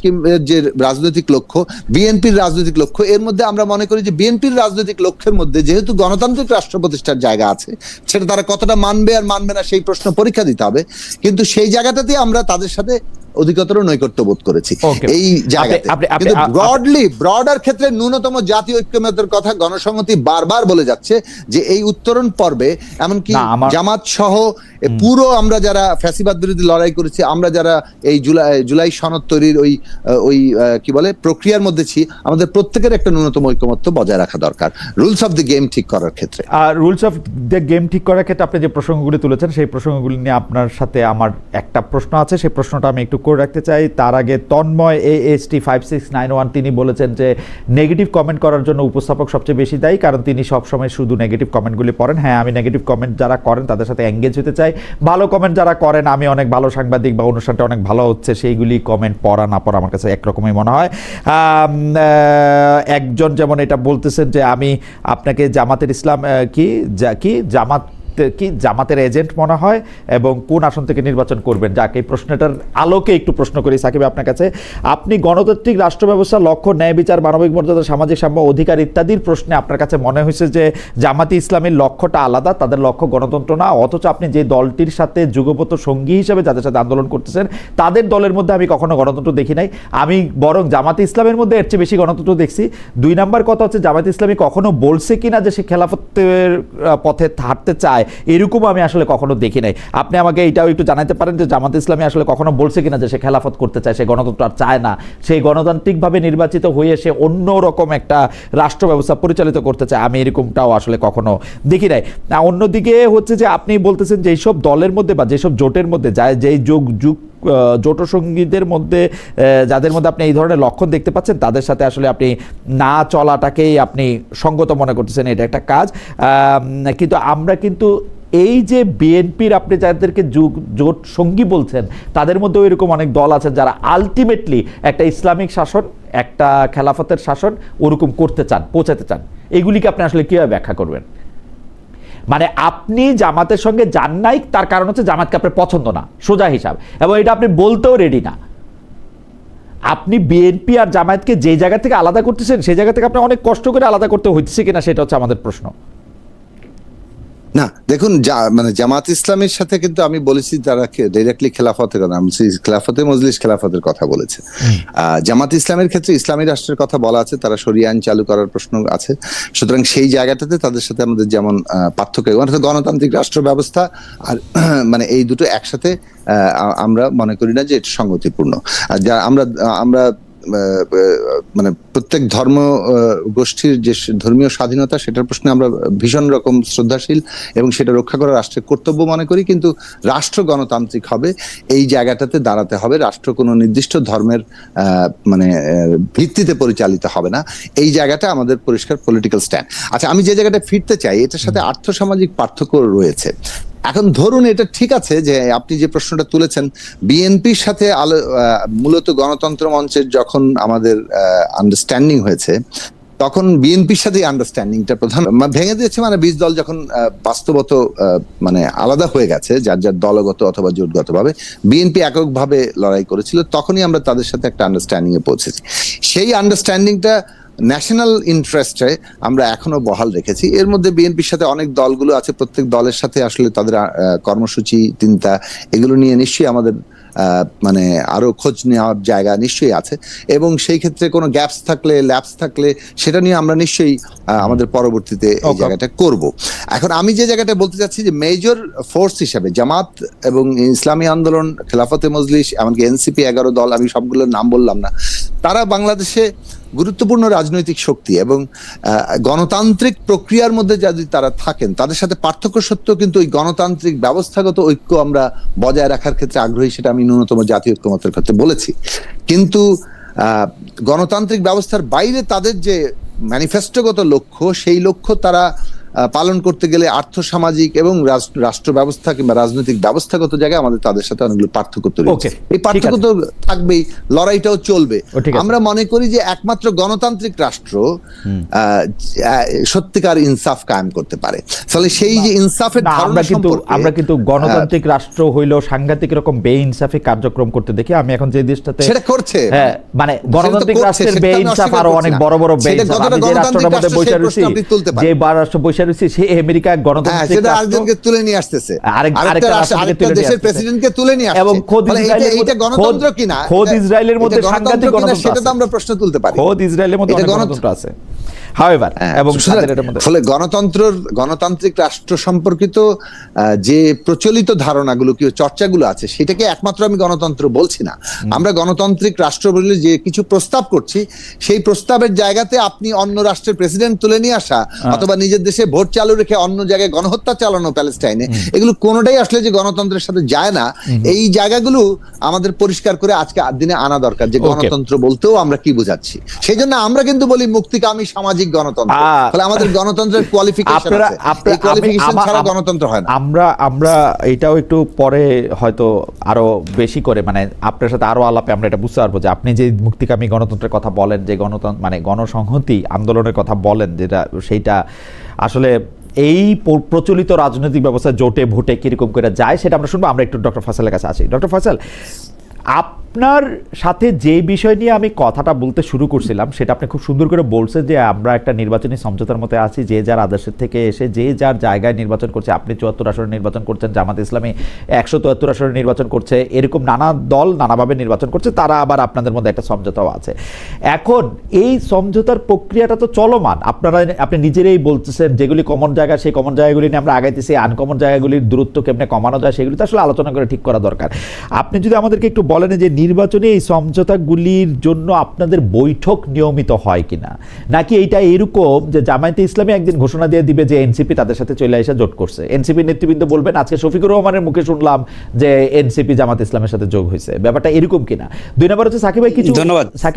যে রাজনৈতিক লক্ষ্য, বিএনপির রাজনৈতিক লক্ষ্য, এর মধ্যে আমরা মনে করি যে বিএনপির রাজনৈতিক লক্ষ্যের মধ্যে যেহেতু গণতান্ত্রিক রাষ্ট্র প্রতিষ্ঠার জায়গা আছে, সেটা তারা কতটা মানবে আর মানবে না সেই প্রশ্ন পরীক্ষা দিতে হবে। কিন্তু সেই জায়গাটাতে আমরা তাদের সাথে অধিকতর নৈকট্য বোধ করেছি এই জায়গাতে। কিন্তু ব্রডার ক্ষেত্রে ন্যূনতম জাতীয় ঐক্যমত্যের কথা গণসংহতি বারবার বলে যাচ্ছে যে এই উত্তরণ পর্বে এমনকি জামাত সহ পুরো আমরা যারা ফ্যাসিবাদ বিরোধী লড়াই করেছি, আমরা যারা এই জুলাই সনদ তৈরির ওই কি বলে প্রক্রিয়ার মধ্যে ছি, আমাদের প্রত্যেকের একটা ন্যূনতম ঐকমত্য বজায় রাখা দরকার রুলস অফ দ্য গেম ঠিক করার ক্ষেত্রে। আর রুলস অফ দ্য গেম ঠিক করার ক্ষেত্রে আপনি যে প্রসঙ্গগুলি তুলেছেন সেই প্রসঙ্গগুলি নিয়ে আপনার সাথে আমার একটা প্রশ্ন আছে, সেই প্রশ্নটা আমি একটু করে রাখতে চাই। তার আগে তন্ময় AST 5691 তিনি বলেছেন যে নেগেটিভ কমেন্ট করার জন্য উপস্থাপক সবচেয়ে বেশি দায়ী, কারণ তিনি সবসময় শুধু নেগেটিভ কমেন্টগুলি পড়েন। হ্যাঁ, আমি নেগেটিভ কমেন্ট যারা করেন তাদের সাথে এঙ্গেজ হতে চাই। ভালো কমেন্ট যারা করেন, আমি অনেক ভালো সাংবাদিক বা অনুষ্ঠানটা অনেক ভালো হচ্ছে, সেইগুলি কমেন্ট পড়া না পড়া আমার কাছে একরকমই মনে হয়। একজন যেমন এটা বলতেছেন যে আমি আপনাকে জামাতের ইসলাম জামাতের এজেন্ট মনে হয় এবং কোন আসন থেকে নির্বাচন করবেন। যাকে এই প্রশ্নটার আলোকে একটু প্রশ্ন করি সাকিব আপনার কাছে, আপনি গণতান্ত্রিক রাষ্ট্র ব্যবস্থার লক্ষ্য ন্যায় বিচার, মানবিক মর্যাদা, সামাজিক সাম্য, অধিকার ইত্যাদির প্রশ্নে আপনার কাছে মনে হয়েছে যে জামাতি ইসলামের লক্ষ্যটা আলাদা, তাদের লক্ষ্য গণতন্ত্র না, অথচ আপনি যে দলটির সাথে যুগপত সঙ্গী হিসেবে যাদের সাথে আন্দোলন করতেছেন তাদের দলের মধ্যে আমি কখনো গণতন্ত্র দেখি নাই, আমি বরং জামাতি ইসলামের মধ্যে এর চেয়ে বেশি গণতন্ত্র দেখছি। 2 নম্বর কথা হচ্ছে জামাতি ইসলামী কখনো বলছে কিনা যে সে খেলাফতের পথে হাঁটতে চায়, এরকম আমি আসলে কখনো দেখি নাই। আপনি আমাকে এটাও একটু জানাতে পারেন যে জামাত ইসলামী আসলে কখনো বলছে কিনা যে সে খেলাফত করতে চায়, সে গণতন্ত্র আর চায় না, সেই গণতান্ত্রিকভাবে নির্বাচিত হয়ে সে অন্য রকম একটা রাষ্ট্র ব্যবস্থা পরিচালিত করতে চায়, আমি এরকমটাও আসলে কখনো দেখি নাই। অন্যদিকে হচ্ছে যে আপনি বলতেছেন যে এইসব দলের মধ্যে বা যেসব জোটের মধ্যে যেই জোটসঙ্গীদের মধ্যে যাদের মধ্যে আপনি এই ধরনের লক্ষণ দেখতে পাচ্ছেন তাদের সাথে আসলে আপনি না চলাটাকেই আপনি সঙ্গত মনে করতেছেন, এটা একটা কাজ। কিন্তু আমরা কিন্তু এই যে বিএনপির আপনি যাদেরকে জোট সঙ্গী বলছেন তাদের মধ্যেও এরকম অনেক দল আছে যারা আলটিমেটলি একটা ইসলামিক শাসন, একটা খেলাফতের শাসন ওরকম করতে চান, পৌঁছাতে চান। এগুলিকে আপনি আসলে কীভাবে ব্যাখ্যা করবেন? মানে আপনি জামাতের সঙ্গে যান নাই, তার কারণ হচ্ছে জামাতকে আপনার পছন্দ না, সোজা হিসাব, এবং এটা আপনি বলতেও রেডি না। আপনি বিএনপি আর জামায়াতকে যে জায়গা থেকে আলাদা করতেছেন সেই জায়গা থেকে আপনি অনেক কষ্ট করে আলাদা করতে হইতেছে কিনা সেটা হচ্ছে আমাদের প্রশ্ন। না দেখুন, মানে জামাত ইসলামের সাথে কিন্তু আমি বলেছি তারা ডাইরেক্টলি খেলাফতের কথা, আমি খেলাফতে মজলিস খেলাফতের কথা বলেছে। জামাত ইসলামের ক্ষেত্রে ইসলামী রাষ্ট্রের কথা বলা আছে, তারা শরিয়া আইন চালু করার প্রশ্ন আছে, সুতরাং সেই জায়গাটাতে তাদের সাথে আমাদের যেমন পার্থক্য, গণতান্ত্রিক রাষ্ট্র ব্যবস্থা আর মানে এই দুটো একসাথে আমরা মনে করি না যে এটা সঙ্গতিপূর্ণ। যা আমরা মানে প্রত্যেক ধর্ম গোষ্ঠীর যে ধর্মীয় স্বাধীনতা সেটার প্রশ্নে আমরা ভীষণ রকম শ্রদ্ধাশীল এবং সেটা রক্ষা করা রাষ্ট্রের কর্তব্য মনে করি, কিন্তু রাষ্ট্র গণতান্ত্রিক হবে এই জায়গাটাতে দাঁড়াতে হবে, রাষ্ট্র কোনো নির্দিষ্ট ধর্মের মানে ভিত্তিতে পরিচালিত হবে না, এই জায়গাটা আমাদের পরিষ্কার পলিটিক্যাল স্ট্যান্ড। আচ্ছা, আমি যে জায়গাটা ফিরতে চাই এটার সাথে আর্থসামাজিক পার্থক্য রয়েছে। এখন ধরুন এটা ঠিক আছে যে আপনি যে প্রশ্নটা তুলেছেন বিএনপির সাথে মূলত গণতন্ত্র মঞ্চের যখন আমাদের আন্ডারস্ট্যান্ডিং হয়েছে তখন বিএনপির সাথে আন্ডারস্ট্যান্ডিংটা প্রধান ভেঙে দিয়েছে, মানে 20 দল যখন বাস্তবত মানে আলাদা হয়ে গেছে যার যার দলগত অথবা জোটগতভাবে, বিএনপি এককভাবে লড়াই করেছিল, তখনই আমরা তাদের সাথে একটা আন্ডারস্ট্যান্ডিং এ পৌঁছেছি। সেই আন্ডারস্ট্যান্ডিংটা ন্যাশনাল ইন্টারেস্টে আমরা এখনো বহাল রেখেছি। এর মধ্যে বিএনপির সাথে অনেক দলগুলো আছে, প্রত্যেক দলের সাথে আসলে তাদের কর্মসূচি চিন্তা এগুলো নিয়ে নিশ্চয়ই আমাদের মানে আরো খোঁজ নেওয়ার জায়গা নিশ্চয়ই আছে, এবং সেই ক্ষেত্রে কোনো গ্যাপস থাকলে ল্যাপস থাকলে সেটা নিয়ে আমরা নিশ্চয়ই আমাদের পরবর্তীতে এই জায়গাটা করব। এখন আমি যে জায়গাটা বলতে চাচ্ছি যে মেজর ফোর্স হিসাবে জামাত এবং ইসলামী আন্দোলন, খেলাফতে মজলিস, এমনকি এনসিপি 11 দল, আমি সবগুলোর নাম বললাম না, তারা বাংলাদেশে গুরুত্বপূর্ণ রাজনৈতিক শক্তি এবং গণতান্ত্রিক প্রক্রিয়ার মধ্যে যদি তারা থাকেন তাদের সাথে পার্থক্য সত্ত্বেও কিন্তু ওই গণতান্ত্রিক ব্যবস্থাগত ঐক্য আমরা বজায় রাখার ক্ষেত্রে আগ্রহী, সেটা আমি ন্যূনতম জাতীয় ঐক্যমতের ক্ষেত্রে বলেছি। কিন্তু গণতান্ত্রিক ব্যবস্থার বাইরে তাদের যে ম্যানিফেস্টোগত লক্ষ্য, সেই লক্ষ্য তারা পালন করতে গেলে আর্থসামাজিক এবং রাষ্ট্র ব্যবস্থা কিংবা রাজনৈতিক ব্যবস্থাগত জায়গায় আমাদের তাদের সাথে অনেকগুলো পার্থক্য তৈরি হচ্ছে। এই পার্থক্য তো থাকবেই, লড়াইটাও চলবে। আমরা মনে করি যে একমাত্র গণতান্ত্রিক রাষ্ট্র সত্যিকার ইনসাফ কায়েম করতে পারে। ফলে সেই যে ইনসাফের আমরা কিন্তু গণতান্ত্রিক রাষ্ট্র হইলেও সাংঘাতিক রকম বেইনসাফি কার্যক্রম করতে দেখি। আমি এখন যে দেশটাতে সেটা করছে, মানে গণতান্ত্রিক রাষ্ট্রের বেইনসাফ আরো অনেক বড় বড় বেইনসাফ, আমি যে রাষ্ট্রের মধ্যে বসে রয়েছি, যে রাষ্ট্র বসে রয়েছে সে আমেরিকা গণতান্ত্রিক রাষ্ট্রকে তুলে নিয়ে আসতেছে, আরেকটা দেশের প্রেসিডেন্টকে তুলে নিয়ে আসছে, এবং খোদ ইসরায়েলের গণতন্ত্র কিনা, খোদ ইসরায়েলের মধ্যে সাংঘাতিক গণতন্ত্র, সেটা তো আমরা প্রশ্ন তুলতে পারি, খোদ ইসরায়েলের মধ্যে গণতন্ত্র আছে। হাওয়েভার এবং সুতরাং তাদের এটার মধ্যে ফলে গণতান্ত্রিক রাষ্ট্র সম্পর্কিত যে প্রচলিত ধারণাগুলো কি চর্চাগুলো আছে সেটাকে একমাত্র আমি গণতন্ত্র বলছি না। আমরা গণতান্ত্রিক রাষ্ট্র বলে যে কিছু প্রস্তাব করছি, সেই প্রস্তাবের জায়গাতে আপনি অন্য রাষ্ট্রের প্রেসিডেন্ট তুলে নিয়ে আসা অথবা নিজের দেশে ভোট চালু রেখে অন্য জায়গায় গণহত্যা চালানো প্যালেস্টাইনে, এগুলো কোনোটাই আসলে যে গণতন্ত্রের সাথে যায় না। এই জায়গাগুলো আমাদের পরিষ্কার করে আজকে দিনে আনা দরকার যে গণতন্ত্র বলতেও আমরা কি বোঝাচ্ছি। সেই জন্য আমরা কিন্তু বলি মুক্তিকামী সামাজিক গণতন্ত্র। ফলে আমাদের গণতন্ত্রের কোয়ালিফিকেশন আছে, এই কোয়ালিফিকেশন ছাড়া গণতন্ত্র হয় না। আমরা এটাও একটু পরে হয়তো আরো বেশি করে মানে আপনার সাথে আরো আলাপে আমরা এটা বুঝতে পারবো যে আপনি যে মুক্তিকামী গণতন্ত্রের কথা বলেন, যে গণতন্ত্র মানে গণসংহতি আন্দোলনের কথা বলেন, যেটা সেইটা আসলে এই প্রচলিত রাজনৈতিক ব্যবস্থা জোটে ভোটে কিরকম করে যায় সেটা আমরা শুনবো। আমরা একটু ডক্টর ফয়সালের কাছে আসি। ডক্টর ফয়সাল, আপনার সাথে যে বিষয় নিয়ে আমি কথাটা বলতে শুরু করছিলাম সেটা আপনি খুব সুন্দর করে বলছেন যে আমরা একটা নির্বাচনী সমঝোতার মধ্যে আছি, যে যার আদর্শের থেকে এসে যে যার জায়গায় নির্বাচন করছে। আপনি 74 আসনে নির্বাচন করছেন, জামাত ইসলামী 173 আসনে নির্বাচন করছে, এরকম নানা দল নানাভাবে নির্বাচন করছে, তারা আবার আপনাদের মধ্যে একটা সমঝোতাও আছে। এখন এই সমঝোতার প্রক্রিয়াটা তো চলমান, আপনি নিজেরাই বলতেছেন যেগুলি কমন জায়গা সেই কমন জায়গাগুলি নিয়ে আমরা আগাইতেছি, আনকমন জায়গাগুলির দূরত্ব কেমনে কমানো যায় সেগুলি তো আসলে আলোচনা করে ঠিক করা দরকার। আপনি যদি আমাদেরকে একটু বলেন যে নির্বাচনে এই সমঝোতাগুলির জন্য আপনাদের বৈঠক নিয়মিত হয় কিনা, নাকি এইটা এরকম যে জামায়াতে ইসলামী একদিন ঘোষণা দিয়ে দিবে যে এনসিপি তাদের সাথে চলে এসে জোট করছে, এনসিপি নেতৃবৃন্দ বলবেন আজকে শফিকুর রহমানের মুখে শুনলাম যে এনসিপি জামাত ইসলামের সাথে যোগ হয়েছে, ব্যাপারটা এরকম কিনা? দুই নম্বর হচ্ছে সাকিব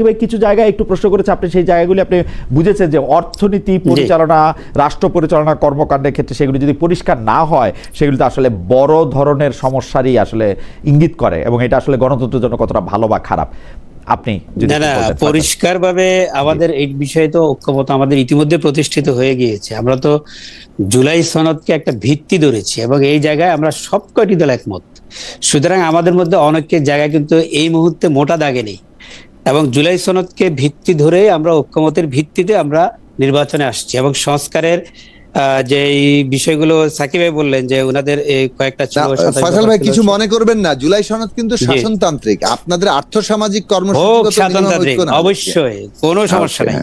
ভাই কিছু জায়গায় একটু প্রশ্ন করেছে, আপনি সেই জায়গাগুলি আপনি বুঝেছেন যে অর্থনীতি পরিচালনা, রাষ্ট্র পরিচালনা কর্মকাণ্ডের ক্ষেত্রে সেগুলি যদি পরিষ্কার না হয় সেগুলি তো আসলে বড় ধরনের সমস্যারই আসলে ইঙ্গিত করে, এবং এটা আসলে গণতন্ত্রের জন্য কতটা ভালো বা খারাপ আপনি পরিষ্কারভাবে আমাদের এই বিষয়ে তো ঐক্যমত আমাদের ইতিমধ্যে প্রতিষ্ঠিত হয়ে গিয়েছে। আমরা তো জুলাই সনদকে একটা ভিত্তি ধরেছি এবং এই জায়গায় আমরা সব কয়টি দল একমত। সুতরাং আমাদের মধ্যে অনেকের জায়গায় কিন্তু এই মুহূর্তে মোটা দাগে নেই এবং জুলাই সনদকে ভিত্তি ধরে আমরা ঐক্যমতের ভিত্তিতে আমরা নির্বাচনে আসছি এবং সংস্কারের যে বিষয়গুলো সাকিব ভাই বললেন যে ওনাদের কয়েকটা ছিল। ফয়সাল ভাই কিছু মনে করবেন না, জুলাই সনদ কিন্তু শাসনতান্ত্রিক, আপনাদের আর্থসামাজিক কর্মসূচি অবশ্যই কোনো সমস্যা নাই।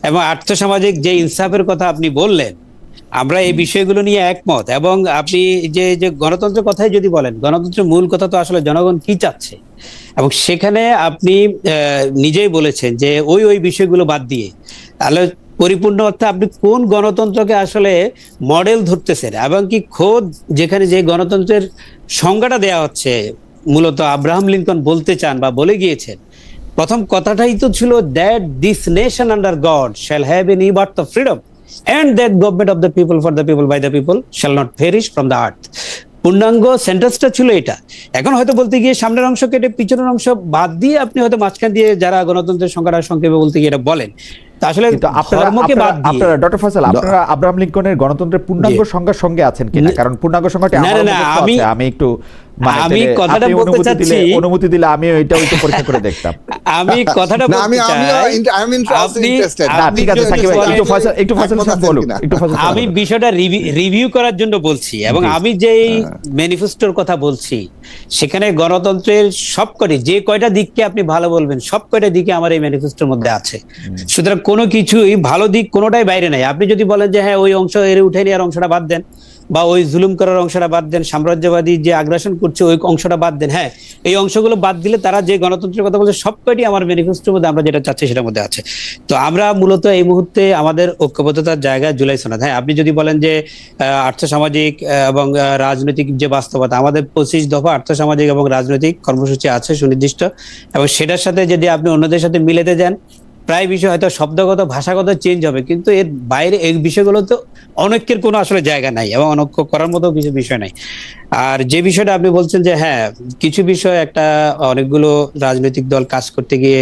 এবং আর্থসামাজিক যে ইনসাফের কথা আপনি বললেন, আমরা এই বিষয়গুলো নিয়ে একমত। এবং আপনি যে গণতন্ত্রের কথাই যদি বলেন, গণতন্ত্রের মূল কথা তো আসলে জনগণ কি চাচ্ছে, এবং সেখানে আপনি নিজেই বলেছেন যে ওই বিষয়গুলো বাদ দিয়ে তাহলে পরিপূর্ণ অর্থে আপনি কোন গণতন্ত্রকে আসলে মডেল ধরতেছেন, এবং কি খোদ যেখানে যে গণতন্ত্রের সংজ্ঞাটা দেয়া হচ্ছে মূলত আব্রাহাম লিঙ্কন বলতে চান বা বলে গিয়েছেন, প্রথম কথাটাই তো ছিল that this nation under god shall have a new birth of freedom and that government of the people for the people by the people shall not perish from the earth। পূর্ণাঙ্গ সেন্টেন্সটা ছিল এটা। এখন হয়তো বলতে গিয়ে সামনের অংশ কেটে পিছনের অংশ বাদ দিয়ে আপনি হয়তো মাঝখান দিয়ে যারা গণতন্ত্রের সংখ্যাটা সংক্ষেপে বলতে গিয়ে এটা বলেন, আসলে ধর্মকে বাদ দিয়ে আপনারা ডক্টর ফয়সাল আপনারা আব্রাহাম লিঙ্কনের গণতন্ত্রের পূর্ণাঙ্গ সংজ্ঞার সঙ্গে আছেন কিনা? কারণ পূর্ণাঙ্গ সংজ্ঞাটি আমি একটু আমি কথাটা বলতে চাচ্ছি, অনুমতি দিলে আমি এটা পরীক্ষা করে দেখতাম। আমি কথাটা বলতে চাই, ঠিক আছে সাকিব ভাই একটু ফয়সাল সাহেব বলুন, একটু ফয়সাল আমি বিষয়টা রিভিউ করার জন্য বলছি এবং আমি যেই ম্যানিফেস্টোর কথা বলছি সেখানে গণতন্ত্রের সবকটি যে কয়টা দিককে আপনি ভালো বলবেন সব কয়টা দিকে আমার এই ম্যানিফেস্টোর মধ্যে আছে। সুতরাং কোনো কিছুই ভালো দিক কোনোটাই বাইরে নাই। আপনি যদি বলেন যে হ্যাঁ ওই অংশ এর উঠে নিয়ে আর অংশটা বাদ দেন, বা ওই জুলুম করার অংশটা বাদ দেন, সাম্রাজ্যবাদী যে আগ্রাসন করছে ওই অংশটা বাদ দেন, হ্যাঁ এই অংশগুলো বাদ দিলে তারা যে গণতন্ত্রের কথা বলছে সবকটি আমার ম্যানিফেস্টোর মধ্যে আমরা যেটা চাচ্ছি সেটার মধ্যে আছে। তো আমরা মূলত এই মুহূর্তে আমাদের ঐক্যবদ্ধতার জায়গায় জুলাই সনদ। হ্যাঁ আপনি যদি বলেন যে আর্থসামাজিক এবং রাজনৈতিক যে বাস্তবতা, আমাদের 25 দফা আর্থসামাজিক এবং রাজনৈতিক কর্মসূচি আছে সুনির্দিষ্ট, এবং সেটার সাথে যদি আপনি অন্যদের সাথে মিলাতে যান প্রায় বিষয় হয়তো শব্দগত ভাষাগত চেঞ্জ হবে, কিন্তু এর বাইরে এই বিষয়গুলো তো অনৈক্যের কোনো আসলে জায়গা নাই এবং অনৈক্য করার মতো কিছু বিষয় নাই। আর যে বিষয়টা আপনি বলছেন যে হ্যাঁ কিছু বিষয় একটা অনেকগুলো রাজনৈতিক দল কাজ করতে গিয়ে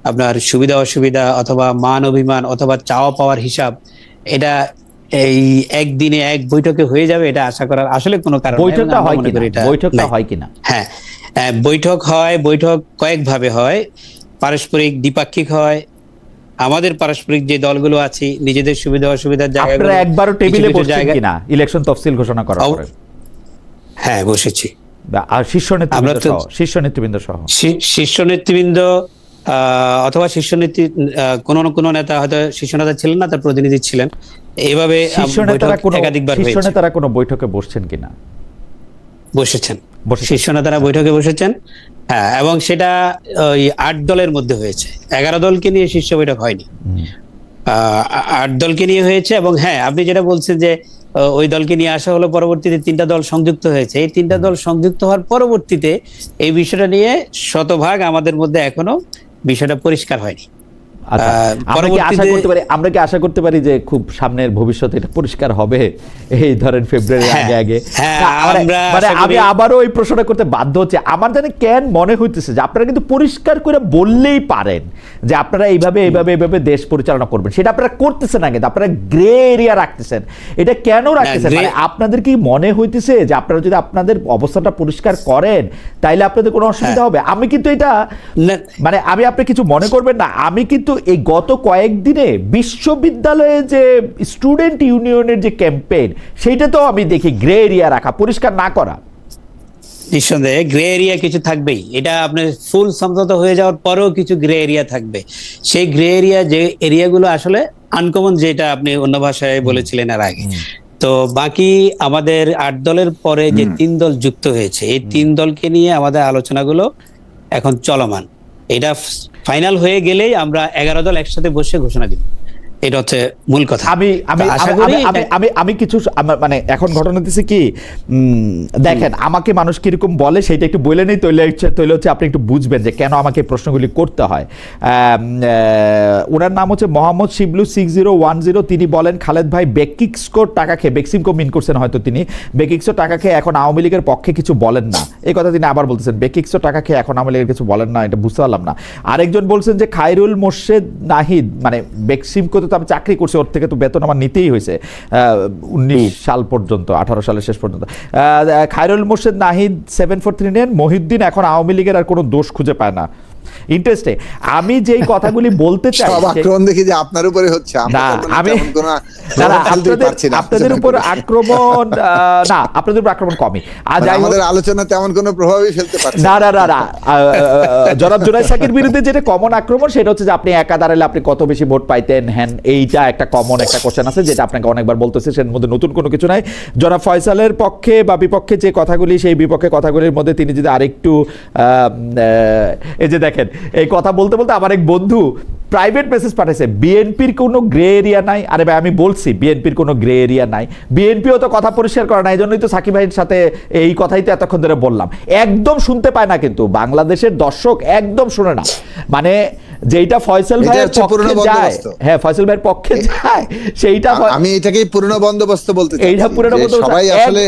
আপনার সুবিধা অসুবিধা অথবা মান অভিমান অথবা চাওয়া পাওয়ার হিসাব, এটা এই একদিনে এক বৈঠকে হয়ে যাবে এটা আশা করার আসলে কোনো কারণ নেই। বৈঠকটা হয় কিনা? হ্যাঁ বৈঠক হয়, বৈঠক কয়েক ভাবে হয়, পারস্পরিক দ্বিপাক্ষিক হয়। আমাদের পারস্পরিক যে দলগুলো আছে নিজেদের সুবিধা অসুবিধার জায়গাগুলো আপনারা একবারও টেবিলে বসছেন কিনা ইলেকশন তফসিল ঘোষণা করার পরে? হ্যাঁ বসেছি। আর শীর্ষ নেতৃবৃন্দ সহ শীর্ষ নেতৃবৃন্দ অথবা শীর্ষ নীতি কোন নেতা হয়তো শীর্ষ নেতা ছিলেন না, তার প্রতিনিধি ছিলেন, এইভাবে একাধিকবার শীর্ষ নেতারা কোনো বৈঠকে বসছেন কিনা? বসেছেন, শীর্ষ নেতারা বৈঠকে বসেছেন। হ্যাঁ, এবং সেটা ওই 8 দলের মধ্যে হয়েছে, 11 দলকে নিয়ে শীর্ষ বৈঠক হয়নি, 8 দলকে নিয়ে হয়েছে। এবং হ্যাঁ, আপনি যেটা বলছেন যে ওই দলকে নিয়ে আসা হলো, পরবর্তীতে 3টা দল সংযুক্ত হয়েছে। এই 3টা দল সংযুক্ত হওয়ার পরবর্তীতে এই বিষয়টা নিয়ে শতভাগ আমাদের মধ্যে এখনো বিষয়টা পরিষ্কার হয়নি। আচ্ছা, আমরা কি আশা করতে পারি যে খুব সামনের ভবিষ্যতে এটা পরিষ্কার হবে, এই ধরেন ফেব্রুয়ারির আগে? আমি আবারও এই প্রশ্নটা করতে বাধ্য হচ্ছে। আমার জানি কেন মনে হইতেছে যে আপনারা কিন্তু পরিষ্কার করে বললেই পারেন যে আপনারা এইভাবে দেশ পরিচালনা করবেন, সেটা আপনারা করতেছেন না, কিন্তু আপনারা গ্রে এরিয়া রাখতেছেন। এটা কেন রাখতেছেন? মানে আপনাদের কি মনে হইতেছে যে আপনারা যদি আপনাদের অবস্থাটা পরিষ্কার করেন তাইলে আপনাদের কোনো অসুবিধা হবে? আমি কিন্তু এটা মানে আপনি কিছু মনে করবেন না, আমি কিন্তু এই গত কয়েকদিনে বিশ্ববিদ্যালয়ে যে স্টুডেন্ট ইউনিয়নের যে ক্যাম্পেইন, সেইটা তো আমি দেখি গ্রে এরিয়া রাখা, পরিষ্কার না করা। নিঃসন্দেহে গ্রে এরিয়া কিছু থাকবেই, এটা আপনার ফুল সমঝোতা হয়ে যাওয়ার পরেও কিছু গ্রে এরিয়া থাকবে। সেই গ্রে এরিয়া যে এরিয়াগুলো আসলে আনকমন, যেটা আপনি অন্য ভাষায় বলেছিলেন এর আগে। তো বাকি আমাদের 8 দলের পরে যে 3 দল যুক্ত হয়েছে, এই 3 দলকে নিয়ে আমাদের আলোচনাগুলো এখন চলমান। এটা ফাইনাল হয়ে গেলেই আমরা 11 দল একসাথে বসে ঘোষণা দিব, এটা হচ্ছে মূল কথা। আমি কিছু মানে এখন ঘটনা দিচ্ছি কি, দেখেন আমাকে মানুষ কিরকম বলে সেটা একটু বলে নেই, তৈলে হচ্ছে আপনি একটু বুঝবেন যে কেন আমাকে প্রশ্নগুলি করতে হয়। ওনার নাম হচ্ছে মোহাম্মদ শিবলু 6010। তিনি বলেন, খালেদ ভাই বেকিক্সকো টাকা খেয়ে, বেক্সিমকো মিন করছেন হয়তো তিনি, বেকিক্সকো টাকা খেয়ে এখন আওয়ামী লীগের পক্ষে কিছু বলেন না, এই কথা তিনি আবার বলতেছেন। বেকিক্সকো টাকা খেয়ে এখন আওয়ামী লীগের কিছু বলেন না, এটা বুঝতে পারলাম না। আরেকজন বলছেন যে খায়রুল মোর্শেদ নাহিদ, মানে বেক্সিমকো তো আমি চাকরি করছি, ওর থেকে তো বেতন আমার নিতেই হয়েছে 19 সাল পর্যন্ত, 18 সালের শেষ পর্যন্ত। খায়রুল মোর্শেদ নাহিদ 7439, মহিউদ্দিন এখন আওয়ামী লীগের আর কোনো দোষ খুঁজে পায় না। ইন্টারেস্টিং। আমি যেই কথাগুলি বলতে চাই, আক্রমণ দেখি যে আপনার উপরে হচ্ছে, আপনাদের উপর আক্রমণ না, আপনাদের উপর আক্রমণ কমই। আজ আমাদের আলোচনা তেমন কোনো প্রভাবই ফেলতে পারছে না। জনাব জুনায়েদ সাকির বিরুদ্ধে যেটা কমন আক্রমণ, সেটা হচ্ছে যে আপনি একা দাঁড়ালে আপনি কত বেশি ভোট পাইতেন, হ্যাঁ, এইটা একটা কমন একটা কোশ্চেন আছে যেটা আপনাকে অনেকবার বলতেছে, সের মধ্যে নতুন কোনো কিছু নাই। জনাব ফয়সালের পক্ষে বা বিপক্ষে যে কথাগুলি, সেই বিপক্ষে কথাগুলির মধ্যে তিনি যদি আরেকটু এই যে দেখেন, এই কথা বলতে বলতে আমার এক বন্ধু প্রাইভেট মেসেজ পাঠাইছে, বিএনপির কোনো গ্রে এরিয়া নাই। আরে ভাই, আমি বলছি বিএনপির কোনো গ্রে এরিয়া নাই, বিএনপিও তো কথা পরিষ্কার করে না, এই জন্যই তো সাকিব ভাইয়ের সাথে এই কথাই তো এতক্ষণ ধরে বললাম। একদম শুনতে পায় না, কিন্তু বাংলাদেশের দর্শক একদম শুনে না। মানে যেইটা ফয়সাল ভাইয়ের পক্ষে যায়, হ্যাঁ ফয়সাল ভাইয়ের পক্ষে যায়, সেইটা আমি এটাকেই পুরনো বন্দোবস্ত বলতে চাই। এইটা পুরনো বন্দোবস্ত, সবাই আসলে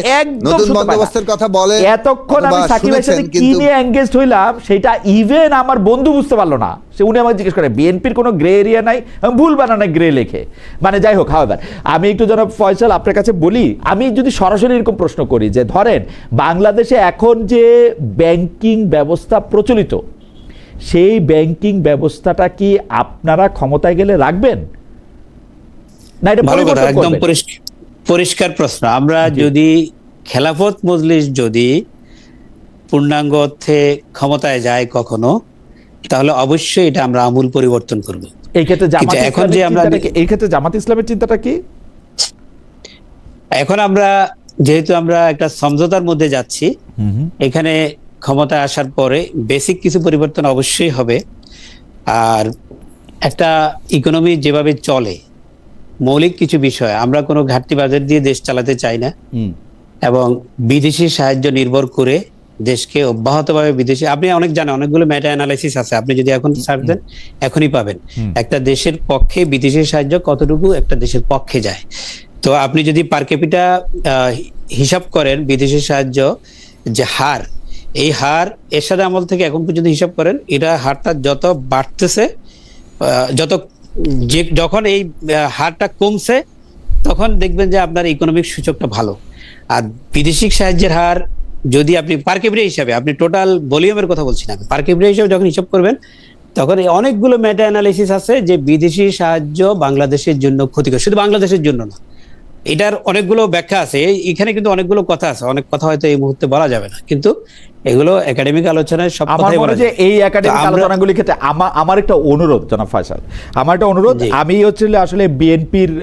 নতুন বন্দোবস্তের কথা বলে। এতক্ষণ আমি সাকিব ভাইয়ের সাথে কি নিয়ে এনগেজড হইলাম, সেটা ইভেন আমার বন্ধু বুঝতে পারলো না। সে উনি আমাকে জিজ্ঞেস করে বিএনপির কোনো গ্রে এরিয়া নাই, ভুল বানানো গ্রে লেখে। মানে যাই হোক, হাওয়ার আমি একটু জনাব ফয়সাল আপনার কাছে বলি, আমি যদি সরাসরি এরকম প্রশ্ন করি যে ধরেন বাংলাদেশে এখন যে ব্যাংকিং ব্যবস্থা প্রচলিত, সেই ব্যাংকিং ব্যবস্থাটা কি আপনারা ক্ষমতায় গেলে রাখবেন না? এটা একদম পরিষ্কার প্রশ্ন। আমরা যদি খেলাফত মজলিস যদি পূর্ণাঙ্গ অর্থে ক্ষমতায় যায় কখনো, তাহলে অবশ্যই এটা আমরা আমূল পরিবর্তন করব। এই ক্ষেত্রে জামাত ইসলামের চিন্তাটা কি? এখন আমরা যেহেতু আমরা একটা সমঝোতার মধ্যে যাচ্ছি, এখানে ক্ষমতায় আসার পরে বেসিক কিছু পরিবর্তন অবশ্যই হবে। আর একটা ইকোনমি যেভাবে চলে, মৌলিক কিছু বিষয়, আমরা কোনো ঘাটতি বাজার দিয়ে দেশ চালাতে চাই না, এবং বিদেশি সাহায্য নির্ভর করে দেশকে অব্যাহতভাবে বিদেশি, আপনি অনেক জানেন, অনেকগুলো মেটা অ্যানালাইসিস আছে, আপনি যদি এখন সার্চ দেন এখনই পাবেন একটা দেশের পক্ষে বিদেশি সাহায্য কতটুকু একটা দেশের পক্ষে যায়। তো আপনি যদি পার ক্যাপিটা হিসাব করেন বিদেশি সাহায্য যে হার, এই হার এরশাদ আমল থেকে এখন পর্যন্ত হিসাব করেন, এটা হারটা যত বাড়তেছে, যখন এই হারটা কমছে, তখন দেখবেন যে আপনার ইকোনমিক সূচকটা ভালো। আর বিদেশি সাহায্যের হার যদি আপনি পার ক্যাপিটা হিসাবে, আপনি টোটাল ভলিউমের কথা বলছি না, পার ক্যাপিটা হিসাবে যখন হিসাব করবেন, তখন অনেকগুলো মেটা অ্যানালাইসিস আছে যে বিদেশি সাহায্য বাংলাদেশের জন্য ক্ষতিকর, শুধু বাংলাদেশের জন্য না, এটার অনেকগুলো ব্যাখ্যা আছে। এখানে কিন্তু অনেকগুলো কথা আছে, অনেক কথা হয়তো এই মুহূর্তে বলা যাবে না, কিন্তু এগুলো একাডেমিক আলোচনায় সব আমার কথাই মনে বলা হয় যে যায়। এই একাডেমিক তো আমরা- আলোচনাগুলির ক্ষেত্রে আমার একটা অনুরোধ জনাব ফয়সাল, আমার একটা অনুরোধ, জি। আমি হচ্ছে আসলে বিএনপির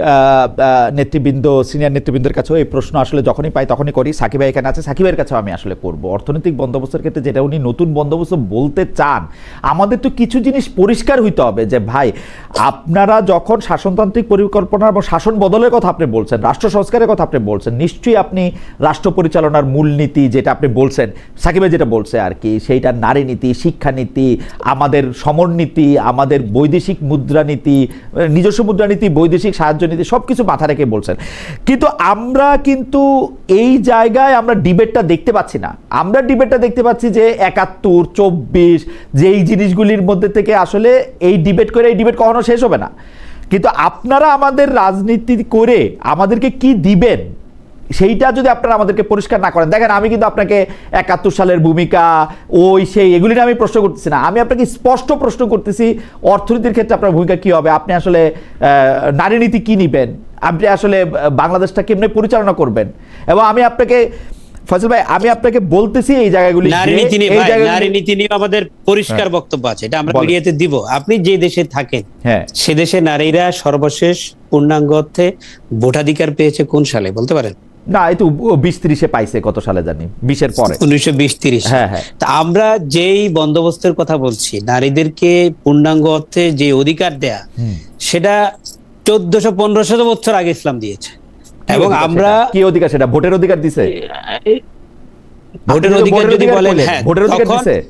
নেতৃবৃন্দ, সিনিয়র নেতৃবৃন্দের কাছেও এই প্রশ্ন আসলে যখনই পাই তখনই করি। সাকিব ভাই এখানে আছে, সাকিব ভাইয়ের কাছেও আমি আসলে করব। অর্থনৈতিক বন্দোবস্তের ক্ষেত্রে যেটা উনি নতুন বন্দোবস্ত বলতে চান, আমাদের তো কিছু জিনিস পরিষ্কার হইতে হবে যে ভাই, আপনারা যখন শাসনতান্ত্রিক পরিকল্পনা এবং শাসন বদলের কথা আপনি বলছেন, রাষ্ট্র সংস্কারের কথা আপনি বলছেন, নিশ্চয়ই আপনি রাষ্ট্র পরিচালনার মূলনীতি যেটা আপনি বলছেন, সাকিব ভাই যেটা বলছে আর কি, সেইটা নারী নীতি, শিক্ষানীতি, আমাদের সমরনীতি, আমাদের বৈদেশিক মুদ্রানীতি, নিজস্ব মুদ্রানীতি, বৈদেশিক সাহায্য নীতি, সব কিছু মাথা রেখে বলছেন। কিন্তু আমরা কিন্তু এই জায়গায় আমরা ডিবেটটা দেখতে পাচ্ছি না। আমরা ডিবেটটা দেখতে পাচ্ছি যে ৭১, ২৪, যেই জিনিসগুলির মধ্যে থেকে আসলে এই ডিবেট করে এই ডিবেট কখনো শেষ হবে না। কিন্তু আপনারা আমাদের রাজনীতি করে আমাদেরকে কি দিবেন, সেইটা যদি আপনারা আমাদেরকে পরিষ্কার না করেন। দেখেন, আমি কিন্তু আপনাকে ৭১ সালের ভূমিকা, ওই সেই, এগুলি নিয়ে আমি প্রশ্ন করতেছি না। আমি আপনাকে স্পষ্ট প্রশ্ন করতেছি, অর্থনীতির ক্ষেত্রে আপনার ভূমিকা কি হবে, আপনি আসলে নারী নীতি কি নিবেন, আপনি আসলে বাংলাদেশটা কেমনে পরিচালনা করবেন। এবং আমি আপনাকে, ফয়সাল ভাই, আমি আপনাকে বলতেছি এই জায়গাগুলি, নারী নীতি নিয়ে ভাই, নারী নীতি নিয়ে আমাদের পরিষ্কার বক্তব্য আছে, এটা আমরা বলেন। মিডিয়াতে দিব। আপনি যে দেশে থাকেন, হ্যাঁ, সে দেশে নারীরা সর্বশেষ পূর্ণাঙ্গ অর্থে ভোটাধিকার পেয়েছে কোন সালে বলতে পারেন? না, এই তো ২০-৩০-এ পাইছে, কত সালে জানি, ২০-এর পরে। 1920-30। হ্যাঁ, হ্যাঁ। তা আমরা যেই বন্দোবস্তের কথা বলছি, নারীদেরকে পূর্ণাঙ্গ অর্থে যে অধিকার দেয়া, সেটা ১৪০০-১৫০০ বছর আগে ইসলাম দিয়েছে। এবং আমরা কি অধিকার, সেটা ভোটের অধিকার দিছে? ভোটের অধিকার যদি বলেন, হ্যাঁ, ভোটের অধিকার তখন- দিছে।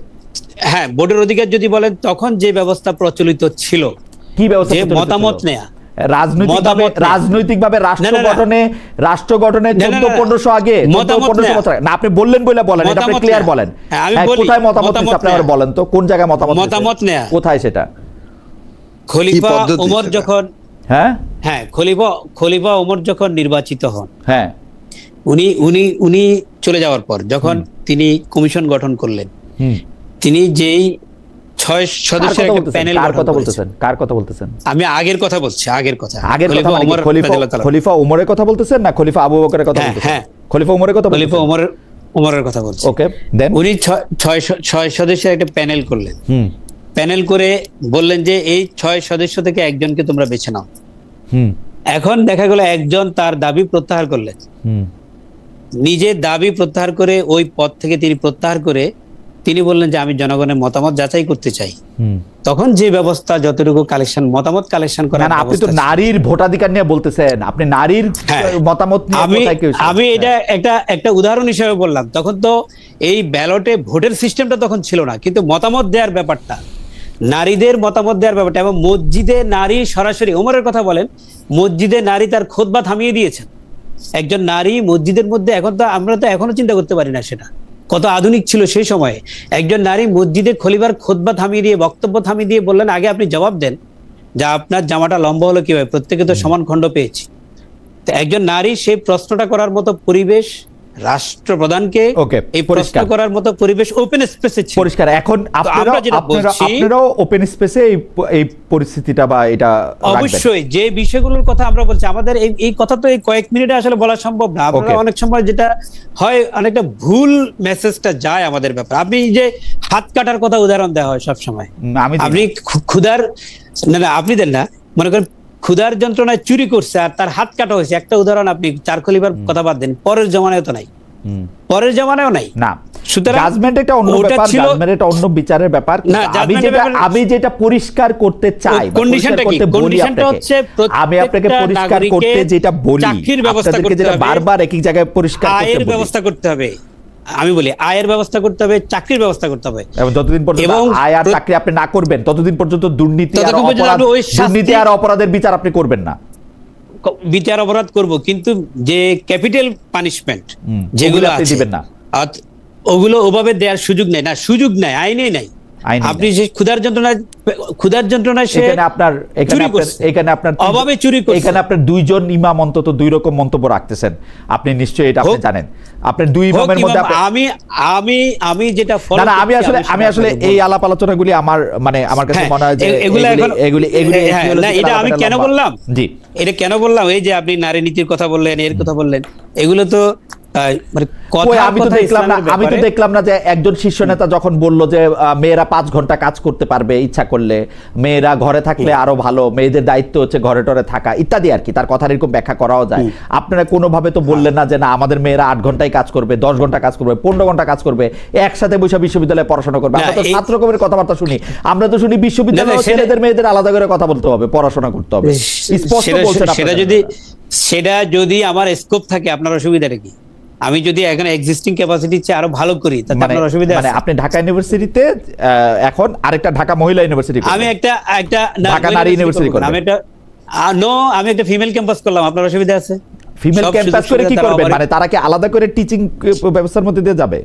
হ্যাঁ, ভোটের অধিকার যদি বলেন, তখন যে ব্যবস্থা প্রচলিত ছিল, কি ব্যবস্থা যে প্রচলিত মতামত ছিল? নেয়া, রাজনৈতিকভাবে মতামত নেয়া। রাজনৈতিকভাবে রাষ্ট্র না, না, না। গঠনে, রাষ্ট্র গঠনে না, না, না। ১৪-১৫০০ আগে, মতামত ১৪-১৫০০ নেয়া। বছর আগে। না, আপনি বললেন বলে বলেন, এটা আপনি মতামত ক্লিয়ার নেয়া। বলেন। হ্যাঁ, আমি হ্যাঁ, বলি, কোথায় মতামত মতামত নিছে আপনি আমার নেয়া। বলেন তো, কোন জায়গায় মতামত নিছে? মতামত নেয়া। কোথায় সেটা? খলিফা পদ্ধতি ওমর সেটা? যখন, হ্যাঁ, হ্যাঁ, খলিফা ওমর যখন নির্বাচিত হন, হ্যাঁ, উনি উনি উনি চলে যাওয়ার পর যখন তিনি কমিশন গঠন করলেন, হুম। তিনি যেই ৬ কার সদস্যের কথা একটা বলতেছেন? প্যানেল কার গঠন কথা করেছেন। বলতেছেন? কার কথা বলতেছেন? আমি আগের কথা বলছি, আগের কথা। আগের কথা খলিফা মানে কি? ওমর রাদিয়াল্লাহু তাআলা। খলিফা ওমরের কথা বলতেছেন না খলিফা আবু বকরের কথা হ্যাঁ, বলতেছেন? হ্যাঁ। খলিফা ওমরের কথা খলিফা বলতেছেন। ওমরের কথা বলছি। ওকে, দেন। উনি ৬ সদস্যের একটা প্যানেল করলেন। হুম, প্যানেল করে বললেন যে এই ৬ সদস্য থেকে একজনকে তোমরা বেছে নাও। হুম, এখন দেখা গেল একজন তার দাবি প্রত্যাহার করলেন, হুম, নিজের দাবি প্রত্যাহার করে ওই পদ থেকে তিনি প্রত্যাহার করে তিনি বললেন যে আমি জনগণের মতামত যাচাই করতে চাই। হুম। তখন যে ব্যবস্থা, যতটুকু কালেকশন, মতামত কালেকশন না, করার না, আপনি তো ব্যবস্থা ছিল। নারীর ভোটাধিকার নিয়ে বলতেছেন, আপনি নারীর হ্যাঁ। মতামত নিয়ে আমি কোথায় কি হয়েছে? আমি এটা একটা উদাহরণ হিসেবে বললাম। তখন তো এই ব্যালটে ভোটের সিস্টেমটা তখন ছিল না, কিন্তু মতামত দেওয়ার ব্যাপারটা, নারীদের মতামত দেওয়ার ব্যাপারটা, এবং মসজিদে নারী সরাসরি, ওমরের কথা বলেন, মসজিদে নারী তার খুতবা থামিয়ে দিয়েছেন। একজন নারী মসজিদের মধ্যে, এখন তো আমরা তো এখনো চিন্তা করতে পারি না সেটা কত আধুনিক ছিল সেই সময়ে। একজন নারী মসজিদে খলিফার খুতবা থামিয়ে দিয়ে, বক্তব্য থামিয়ে দিয়ে বললেন, আগে আপনি জবাব দেন যে আপনার জামাটা লম্বা হলো কিভাবে, প্রত্যেকে তো সমান খণ্ড পেয়েছি। তো একজন নারী সেই প্রশ্নটা করার মতো পরিবেশ, রাষ্ট্রপ্রধানকে ওকে, এই প্রশ্ন পরিষ্কার। করার মতো পরিবেশ ওপেন স্পেসে ছিল। পরিষ্কার। এখন আমরা যেটা বলছি, আপনারাও ওপেন স্পেসে এই পরিস্থিতিটা বা এটা রাখবেন। অবশ্যই যে বিষয়গুলোর কথা আমরা বলছি, আমাদের এই কথা তো এই কয়েক মিনিটে আসলে বলা সম্ভব না। আপনারা Okay. অনেক সময় যেটা হয়, অনেকটা ভুল মেসেজটা যায় আমাদের ব্যাপারে। আপনি যে হাত কাটার কথা উদাহরণ দেওয়া হয় সব সময়, আমি দিই। আপনি ক্ষুধার, না আপনি দেন না, মনে করেন ক্ষুধার যন্ত্রণায় চুরি করছে আর তার হাত কাটা হয়েছে, একটা উদাহরণ আপনি চার খলিফার কথা বাদ দেন, পরের জমানায় তো নাই, হুম। পরের জমানায়ও নাই। না, সুতরাং জাজমেন্ট একটা অন্য ওটা ব্যাপার, ছিল- জাজমেন্ট একটা অন্য বিচারের ব্যাপার। না, আমি judgment-এর যেটা ব্যাপারে- আমি যেটা পরিষ্কার করতে চাই বা কন্ডিশনটা পরিষ্কার কি? করতে বলি কন্ডিশনটা আপনাকে, হচ্ছে আমি আপনাকে প্রত্যেকটা পরিষ্কার করতে নাগরিকের যেটা বলি, চাকরির ব্যবস্থা আপনাদেরকে করতে যেটা হবে, বারবার একই জায়গায় পরিষ্কার করতে আয়ের বলি। ব্যবস্থা করতে হবে। আমি বলি আয়ের ব্যবস্থা করতে হবে, চাকরির ব্যবস্থা করতে হবে। এবং যতদিন পর্যন্ত এবং আয় আর চাকরি আপনি না করবেন, ততদিন পর্যন্ত দুর্নীতি আর ততক্ষণ পর্যন্ত অপরাধ, আপনি ওই শাস্তি- দুর্নীতি আর অপরাধের বিচার আপনি করবেন না। বিচার অপরাধ করব, কিন্তু যে ক্যাপিটাল পানিশমেন্ট যেগুলো ওগুলো আপনি আছে, দিবেন না। ওগুলো ওভাবে দেওয়ার সুযোগ নেই, না সুযোগ নাই, আইনেই নাই। আইনেই আপনি নাই। যে ক্ষুধার যন্ত্রণায় সে এখানে আপনার অভাবে চুরি করছে। এখানে আপনার দুইজন ইমাম অন্তত দুই রকম মন্তব্য রাখতেছেন, আপনি নিশ্চয়ই এটা আপনি হোক। জানেন। আপনার দুই হোক ইমামের মধ্যে ইমাম, আমি যেটা না follow না, আমি করছি, আসলে সেটা এই বলবো। আলাপ আলোচনাগুলি আমার কাছে হ্যাঁ, মনে হয় যে এগুলো এখন- এগুলি হ্যাঁ, না, এটা আমি কেন বললাম? জি, এটা কেন বললাম, এই যে আপনি নারী নীতির কথা বললেন, এর কথা বললেন, এগুলো তো মানে কই, আমি তো দেখলাম না যে একজন শীর্ষ নেতা যখন বলল যে মেয়েরা 5 ঘন্টা কাজ করতে পারবে ইচ্ছা করলে, মেয়েরা ঘরে থাকলে আরো ভালো, মেয়েদের দায়িত্ব হচ্ছে ঘরে টরে থাকা ইত্যাদি আর কি, তার কথা এরকম ব্যাখ্যা করাও যায়। আপনারা কোনোভাবে তো বললেন না যে না আমাদের মেয়েরা 8 ঘন্টায় কাজ করবে, 10 ঘন্টা কাজ করবে, 15 ঘন্টা কাজ করবে, একসাথে বসে বিশ্ববিদ্যালয়ে পড়াশোনা করবে। আমরা তো ছাত্র কমিটির কথাবার্তা শুনি, আমরা তো শুনি বিশ্ববিদ্যালয়ে ছেলেদের মেয়েদের আলাদা করে কথা বলতে হবে, পড়াশোনা করতে হবে, স্পষ্ট বলছেন আপনারা। সেটা যদি আমার স্কোপ থাকে, আপনার অসুবিধাটা কি? আমি যদি এখন এক্সিস্টিং ক্যাপাসিটি চেয়ে আরো ভালো করি, তাতে আপনার অসুবিধা আছে? মানে আপনি ঢাকা ইউনিভার্সিটিতে এখন আরেকটা ঢাকা মহিলা ইউনিভার্সিটি, আমি একটা ঢাকা নারী ইউনিভার্সিটি করব, আমি একটা ফিমেল ক্যাম্পাস করলাম, আপনার অসুবিধা আছে? ফিমেল ক্যাম্পাস করে কি করবেন? মানে তারা কি আলাদা করে টিচিং ব্যবস্থার মধ্যে দিয়ে যাবে,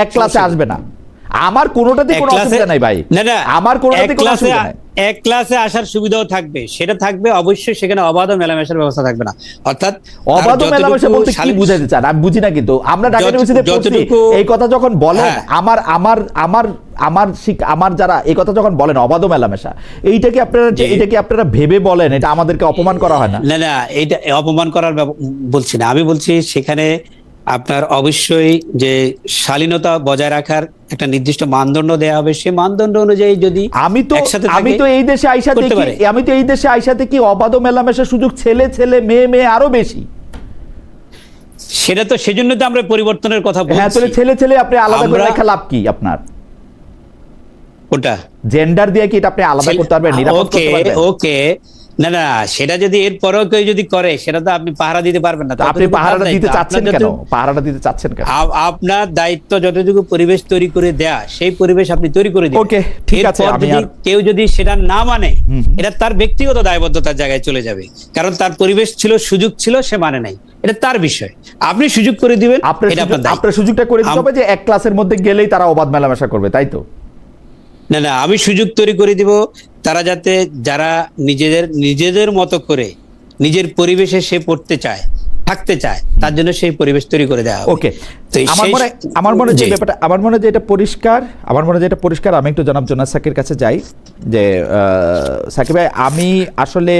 এক ক্লাসে আসবে না? আমার কোনোটাতে কোনো অসুবিধা নাই ভাই, না আমার কোনোটাতে কোনো অসুবিধা নাই। এক ক্লাসে আসার সুবিধাও থাকবে, সেটা থাকবে অবশ্যই, সেখানে অবাধ মেলামেশার ব্যবস্থা থাকবে না। অর্থাৎ অবাধ মেলামেশা বলতে কি বুঝাতে চান আমি বুঝি না, কিন্তু আমরা ঢাকা ইউনিভার্সিটিতে পড়ছি, এই কথা যখন বলেন আমার যারা এই কথা যখন বলেন অবাধ মেলামেশা, এইটা কি আপনারা ভেবে বলেন? এটা আমাদেরকে অপমান করা হয় না? না এটা অপমান করার বলছি না, আমি বলছি সেখানে আপনার অবশ্যই যে শালীনতা বজায় রাখার একটা নির্দিষ্ট মানদণ্ড দেয়া হবে, সেই মানদণ্ড অনুযায়ী যদি আমি তো এই দেশে আইসা দেখি অবাধ মেলামেশার সুযোগ ছেলে মেয়ে আরো বেশি। সেটা তো সেজন্য তো আমরা পরিবর্তনের কথা বলছি। হ্যাঁ, তাহলে ছেলে আপনি আলাদা করে রাখা লাভ কি আপনার? কোনটা জেন্ডার দিয়ে কি এটা আপনি আলাদা করতে পারবেন, নিরাপদ করতে পারবেন? ওকে, না সেটা যদি এরপরেও কেউ যদি করে, সেটা তো আপনি পাহারা দিতে পারবেন না। আপনি পাহারাটা দিতে চাচ্ছেন কেন? পাহারাটা দিতে চাচ্ছেন কেন? আপনার দায়িত্ব যতটুকু পরিবেশ তৈরি করে দেয়া, সেই পরিবেশ আপনি তৈরি করে দিন। ওকে, ঠিক আছে। কেউ যদি সেটা না মানে, এটা তার ব্যক্তিগত দায়বদ্ধতার জায়গায় চলে যাবে, কারণ তার পরিবেশ ছিল, সুযোগ ছিল, সে মানে নাই, এটা তার বিষয়। আপনি সুযোগ করে দিবেন, আপনার সুযোগটা করে দিতে হবে যে এক ক্লাসের মধ্যে গেলেই তারা অবাধ মেলামেশা করবে, তাই তো? না আমি সুযোগ তৈরি করে দিব, তারা যাতে যারা নিজেদের মতো করে নিজের পরিবেশে সে পড়তে চায়, থাকতে চায়, তার জন্য সেই পরিবেশ তৈরি করে দেওয়া হবে। ওকে, আমার মনে যে ব্যাপারটা, আমার মনে যে এটা পরিষ্কার, আমি একটু জনাব জোনাস সাকির কাছে যাই যে সাকিব ভাই, আমি আসলে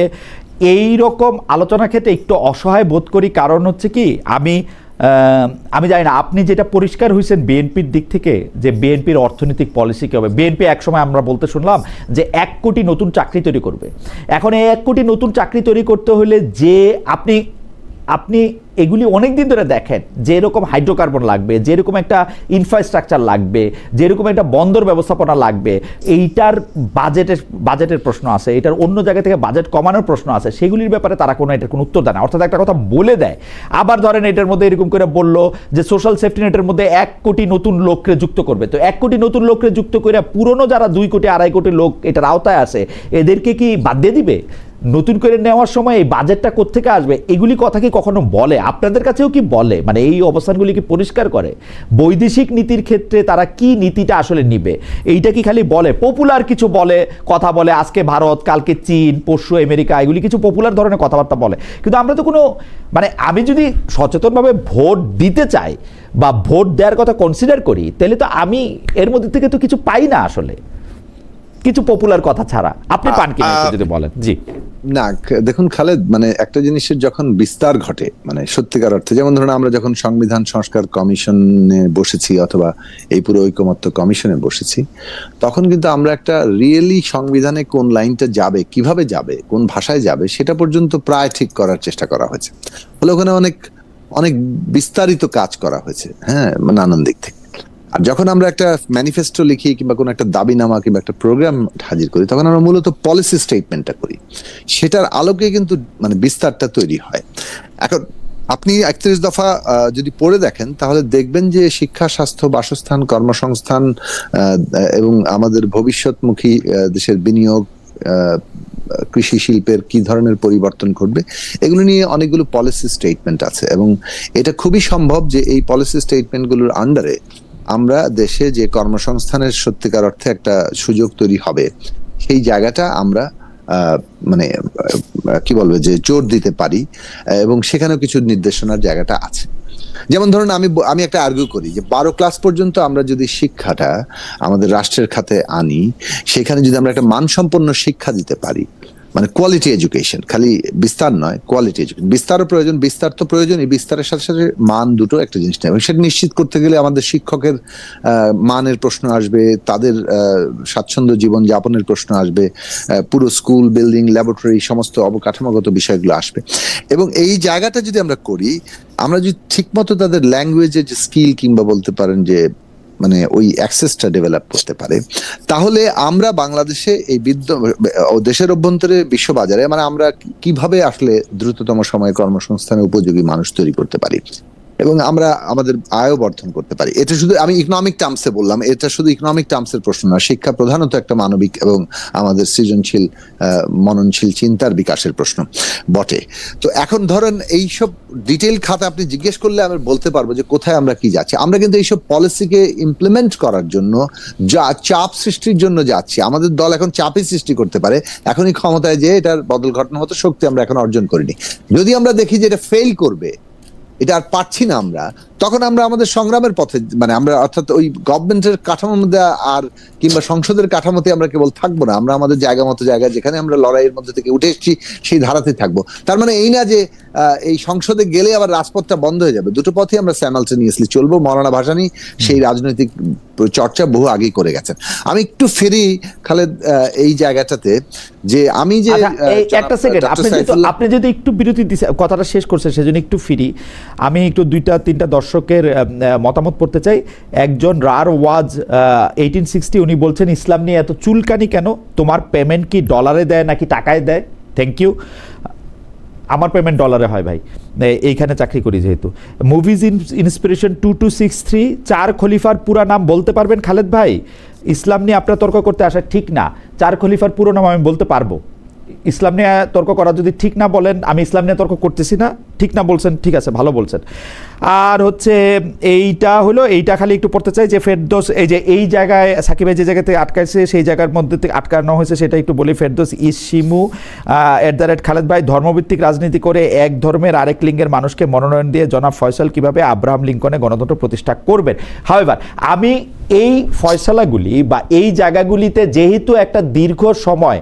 এই রকম আলোচনার ক্ষেত্রে একটু অসহায় বোধ করি। কারণ হচ্ছে কি, আমি জানি না আপনি যেটা পরিষ্কার হয়েছেন বিএনপির দিক থেকে, যে বিএনপির অর্থনৈতিক পলিসি কি হবে। বিএনপি একসময় আমরা বলতে শুনলাম যে 1 কোটি নতুন চাকরি তৈরি করবে। এখন এই 1 কোটি নতুন চাকরি তৈরি করতে হলে যে আপনি এগুলি অনেক দিন ধরে দেখেন, যেরকম হাইড্রোকার্বন লাগবে, যেরকম একটা ইনফ্রাস্ট্রাকচার লাগবে, যেরকম একটা বন্দর ব্যবস্থাপনা লাগবে, এইটার বাজেটের প্রশ্ন আছে, এটার অন্য জায়গা থেকে বাজেট কমানোর প্রশ্ন আছে, সেগুলির ব্যাপারে তারা এটার কোনো উত্তর দেয় না। অর্থাৎ একটা কথা বলে দেয়, আবার ধরেন এটার মধ্যে এরকম করে বললো যে সোশ্যাল সেফটি নেটের মধ্যে 1 কোটি নতুন লোককে যুক্ত করবে। তো 1 কোটি নতুন লোককে যুক্ত করে পুরনো যারা 2 কোটি 2.5 কোটি লোক এটার আওতায় আছে, এদেরকে কি বাদ দিয়ে দিবে? নতুন করে নেওয়ার সময় এই বাজেটটা কোত্থেকে আসবে, এগুলি কথা কি কখনো বলে? আপনাদের কাছেও কি বলে? মানে এই অবস্থানগুলি কি পরিষ্কার করে? বৈদেশিক নীতির ক্ষেত্রে তারা কি নীতিটা আসলে নিবে, এইটা কি খালি বলে, পপুলার কিছু বলে, কথা বলে, আজকে ভারত, কালকে চীন, পরশু আমেরিকা, এগুলি কিছু পপুলার ধরনের কথাবার্তা বলে, কিন্তু আমরা তো কোনো, মানে আমি যদি সচেতনভাবে ভোট দিতে চাই বা ভোট দেওয়ার কথা কনসিডার করি, তাহলে তো আমি এর মধ্যে থেকে তো কিছু পাই না আসলে, কিছু পপুলার কথা ছাড়া। আপনি পান কিনা যদি বলেন। জি না, দেখুন খালেদ, মানে একটা জিনিসের যখন বিস্তার ঘটে, মানে সত্যিকার অর্থে, যেমন ধরুন আমরা যখন সংবিধান সংস্কার কমিশনে বসেছি অথবা এই পুরো ঐকমত্য কমিশনে বসেছি, তখন কিন্তু আমরা একটা রিয়েলি সংবিধানে কোন লাইনটা যাবে, কিভাবে যাবে, কোন ভাষায় যাবে, সেটা পর্যন্ত প্রায় ঠিক করার চেষ্টা করা হয়েছে। ফলে ওখানে অনেক বিস্তারিত কাজ করা হয়েছে, হ্যাঁ, নানান দিক থেকে। আর যখন আমরা একটা ম্যানিফেস্টো লিখি কিংবা কোনো একটা দাবিনামা কিংবা একটা প্রোগ্রাম হাজির করি, তখন আমরা মূলত পলিসি স্টেটমেন্টটা করি, সেটার আলোকে কিন্তু মানে বিস্তারটা তৈরি হয়। এখন আপনি 31 দফা যদি পড়ে দেখেন, তাহলে দেখবেন যে শিক্ষা, স্বাস্থ্য, বাসস্থান, কর্মসংস্থান এবং আমাদের ভবিষ্যৎমুখী দেশের বিনিয়োগ, কৃষি শিল্পের কি ধরনের পরিবর্তন ঘটবে, এগুলো নিয়ে অনেকগুলো পলিসি স্টেটমেন্ট আছে। এবং এটা খুবই সম্ভব যে এই পলিসি স্টেটমেন্টগুলোর আন্ডারে আমরা দেশে যে কর্মসংস্থানের সত্যিকার অর্থে একটা সুযোগ তৈরি হবে, সেই জায়গাটা আমরা মানে কি বলবো যে জোর দিতে পারি, এবং সেখানেও কিছু নির্দেশনার জায়গাটা আছে। যেমন ধরুন আমি একটা আর্গুই করি যে 12 ক্লাস পর্যন্ত আমরা যদি শিক্ষাটা আমাদের রাষ্ট্রের খাতে আনি, সেখানে যদি আমরা একটা মানসম্পন্ন শিক্ষা দিতে পারি, মানে কোয়ালিটি এডুকেশন, খালি বিস্তার নয়, কোয়ালিটি এডুকেশন। বিস্তারও প্রয়োজন, বিস্তার তো প্রয়োজনই, বিস্তারের সাথে সাথে মান, দুটো একটা জিনিস নেই। এবং সেটা নিশ্চিত করতে গেলে আমাদের শিক্ষকের মানের প্রশ্ন আসবে, তাদের স্বাচ্ছন্দ্য জীবন যাপনের প্রশ্ন আসবে, পুরো স্কুল বিল্ডিং, ল্যাবরেটরি, সমস্ত অবকাঠামোগত বিষয়গুলো আসবে। এবং এই জায়গাটা যদি আমরা করি, আমরা যদি ঠিকমতো তাদের ল্যাঙ্গুয়েজের যে স্কিল কিংবা বলতে পারেন যে মানে ওই অ্যাক্সেসটা ডেভেলপ করতে পারে, তাহলে আমরা বাংলাদেশে এই দেশের অভ্যন্তরে বিশ্ববাজারে মানে আমরা কিভাবে আসলে দ্রুততম সময়ে কর্মসংস্থানের উপযোগী মানুষ তৈরি করতে পারি এবং আমরা আমাদের আয়ও বর্ধন করতে পারি। এটা শুধু আমি ইকোনমিক টার্মসে বললাম, এটা শুধু ইকোনমিক টার্মসের প্রশ্ন না, শিক্ষা প্রধানত একটা মানবিক এবং আমাদের সৃজনশীল মননশীল চিন্তার বিকাশের প্রশ্ন বটে। তো এখন ধরেন এইসব ডিটেইল খাতা আপনি জিজ্ঞেস করলে আমি বলতে পারবো যে কোথায় আমরা কি যাচ্ছি। আমরা কিন্তু এইসব পলিসিকে ইমপ্লিমেন্ট করার জন্য যা চাপ সৃষ্টির জন্য যাচ্ছি। আমাদের দল এখন চাপই সৃষ্টি করতে পারে, এখনই ক্ষমতায় যে এটার বদল ঘটানো হতো শক্তি আমরা এখন অর্জন করিনি। যদি আমরা দেখি যে এটা ফেল করবে, এটা আর পারছি না আমরা, তখন আমরা আমাদের সংগ্রামের পথে মানে আমরা অর্থাৎ ওই গভর্নমেন্টের কাঠামোর মধ্যে আর কিংবা সংসদের কাঠামোতে আমরা কেবল থাকবো না, আমরা আমাদের জায়গা মতো জায়গায় যেখানে আমরা লড়াইয়ের মধ্যে থেকে উঠে এসেছি সেই ধারাতে থাকবো। তার মানে এই না যে এই সংসদে গেলে আবার রাজপথটা বন্ধ হয়ে যাবে। দুটো পথে আমরা স্যামালটেনিয়াসলি চলবো। মৌলানা ভাসানী সেই রাজনৈতিক চর্চা বহু আগেই করে গেছেন। আমি একটু ফেরি খালেদ এই জায়গাটাতে যে আমি যে একটা সেকেন্ড, আপনি যদি একটু বিরতি দিতে কথাটা শেষ করছেন সেজন্য একটু ফিরি। আমি একটু 2-3টা দর্শকের মতামত পড়তে চাই। একজন রার ওয়াজ 1860 উনি বলছেন ইসলাম নিয়ে এত চুলকানি কেন, তোমার পেমেন্ট কি ডলারে দেয় নাকি টাকায় দেয়? Thank you. আমার পেমেন্ট ডলারে হয় ভাই, এইখানে চাকরি করি যেহেতু। মুভিজ ইন্সপিরেশন 2263, 4 খলিফার পুরা নাম বলতে পারবেন খালেদ ভাই? ইসলাম নিয়ে আপনার তর্ক করতে আসা ঠিক না। 4 খলিফার পুরো নাম আমি বলতে পারবো। ইসলাম নিয়ে তর্ক করা যদি ঠিক না বলেন, আমি ইসলাম নিয়ে তর্ক করতেছি না, ঠিক না বলছেন, ঠিক আছে, ভালো বলছেন। আর হচ্ছে এইটা খালি একটু পড়তে চাই যে ফেরদৌস, এই যে এই জায়গায় সাকিব যে জায়গাতে আটকাইছে সেই জায়গার মধ্যে থেকে আটকানো হয়েছে সেটা একটু বলি। ফেরদৌস ইসিমু @খালেদ ভাই, ধর্মভিত্তিক রাজনীতি করে এক ধর্মের আরেক লিঙ্গের মানুষকে মনোনয়ন দিয়ে জনাব ফয়সাল কিভাবে আব্রাহাম লিঙ্কনে গণতন্ত্র প্রতিষ্ঠা করবেন? হাওয়েভার আমি এই ফয়সালাগুলি বা এই জায়গাগুলিতে যেহেতু একটা দীর্ঘ সময়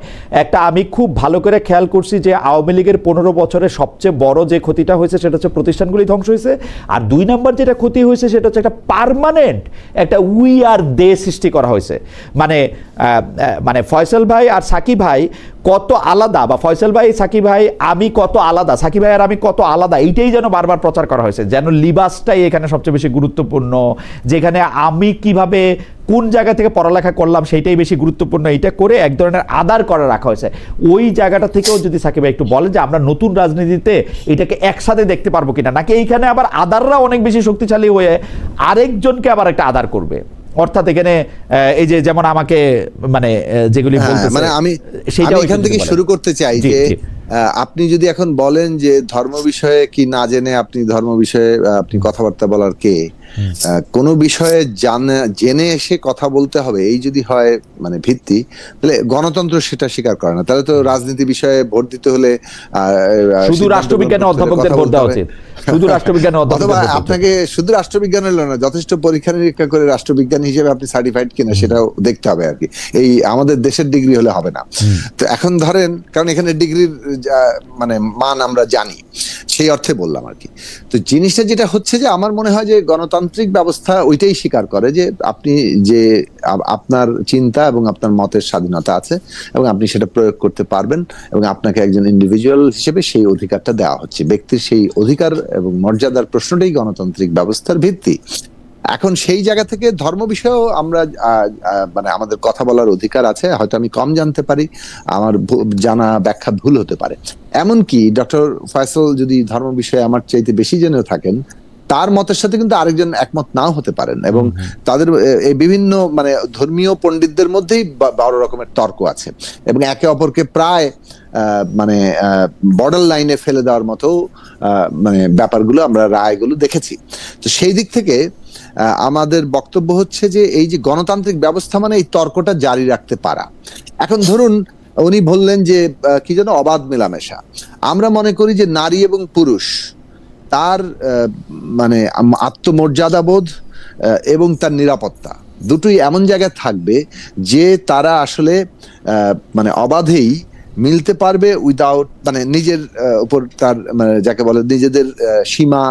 আমি খুব ভালো করে খেয়াল করছি যে আওয়ামী লীগের 15 বছরের সবচেয়ে বড় যে ক্ষতিটা হয়েছে সেটা হচ্ছে প্রতিষ্ঠানগুলি ধ্বংস হয়েছে। আর 2 নম্বর যেটা ক্ষতি হয়েছে সেটা হচ্ছে একটা পার্মানেন্ট একটা উই আর দে সৃষ্টি করা হয়েছে। মানে ফয়সাল ভাই আর সাকিব ভাই কত আলাদা, বা ফয়সাল ভাই সাকিব ভাই আমি কত আলাদা, সাকিব ভাই আর আমি কত আলাদা, এইটাই যেন বারবার প্রচার করা হয়েছে, যেন লিবাসটাই এখানে সবচেয়ে বেশি গুরুত্বপূর্ণ, যেখানে আমি কিভাবে কোন জায়গা থেকে পড়ালেখা করলাম সেইটাই বেশি গুরুত্বপূর্ণ, এইটা করে এক ধরনের আদার করে রাখা হয়েছে। ওই জায়গাটা থেকেও যদি সাকিব ভাই একটু বলেন যে আমরা নতুন রাজনীতিতে এটাকে একসাথে দেখতে পারবো কিনা, নাকি এইখানে আবার আদাররা অনেক বেশি শক্তিশালী হয়ে আরেকজনকে আবার একটা আদার করবে, অর্থাৎ এখানে এই যে যেমন আমাকে মানে যেগুলি বলতেছে মানে আমি এখান থেকে শুরু করতে চাই যে আপনি যদি এখন বলেন যে ধর্ম বিষয়ে কি না জেনে আপনি ধর্ম বিষয়ে আপনি কথাবার্তা বলার কে, কোন বিষয়ে জেনে এসে কথা বলতে হবে, এই যদি হয় মানে ভিত্তি, তাহলে গণতন্ত্র সেটা স্বীকার করে না। তাহলে তো রাজনীতি বিষয়ে ভোট দিতে হলে শুধু রাষ্ট্রবিজ্ঞানে অধ্যাপকদের ভোট দেওয়া উচিত, শুধু রাষ্ট্রবিজ্ঞানে অথবা আপনাকে শুধু রাষ্ট্রবিজ্ঞান হলো না, যথেষ্ট পরীক্ষা নিরীক্ষা করে রাষ্ট্রবিজ্ঞান হিসেবে আপনি সার্টিফাইড কিনা সেটাও দেখতে হবে আর কি। এই আমাদের দেশের ডিগ্রি হলে হবে না। তো এখন ধরেন, কারণ এখানে ডিগ্রির মানে মান আমরা জানি, সেই অর্থে বললাম আর কি। তো জিনিসটা যেটা হচ্ছে যে আমার মনে হয় যে গণতান্ত্রিক ব্যবস্থা ওইটাই স্বীকার করে যে আপনি যে আপনার চিন্তা এবং আপনার মতের স্বাধীনতা আছে এবং আপনি সেটা প্রয়োগ করতে পারবেন এবং আপনাকে একজন ইন্ডিভিজুয়াল হিসেবে সেই অধিকারটা দেওয়া হচ্ছে। ব্যক্তির সেই অধিকার এবং মর্যাদার প্রশ্নটাই গণতান্ত্রিক ব্যবস্থার ভিত্তি। এখন সেই জায়গা থেকে ধর্ম বিষয়েও আমরা মানে আমাদের কথা বলার অধিকার আছে, হয়তো আমি কম জানতে পারি, আমার জানা ব্যাখ্যা ভুল হতে পারে। এমনকি ডক্টর ফয়সাল যদি ধর্ম বিষয়ে আমার চাইতে বেশি জেনে থাকেন, তার মতের সাথে কিন্তু আরেকজন একমত নাও হতে পারেন এবং তাদের এই বিভিন্ন মানে ধর্মীয় পণ্ডিতদের মধ্যেই বড় রকমের তর্ক আছে এবং একে অপরকে প্রায় মানে বর্ডার লাইনে ফেলে দেওয়ার মতো মানে ব্যাপারগুলো আমরা রায়গুলো দেখেছি। তো সেই দিক থেকে আমাদের বক্তব্য হচ্ছে যে এই যে গণতান্ত্রিক ব্যবস্থা মানে এই তর্কটা জারি রাখতে পারা। এখন ধরুন উনি বললেন যে কি যেন অবাধ মেলামেশা, আমরা মনে করি যে নারী এবং পুরুষ তার মানে আত্মমর্যাদাবোধ এবং তার নিরাপত্তা দুটোই এমন জায়গায় থাকবে যে তারা আসলে মানে অবাধেই মিলতে পারবে উইদাউট মানে নিজের উপর তার মানে যাকে বলে নিজেদের সীমা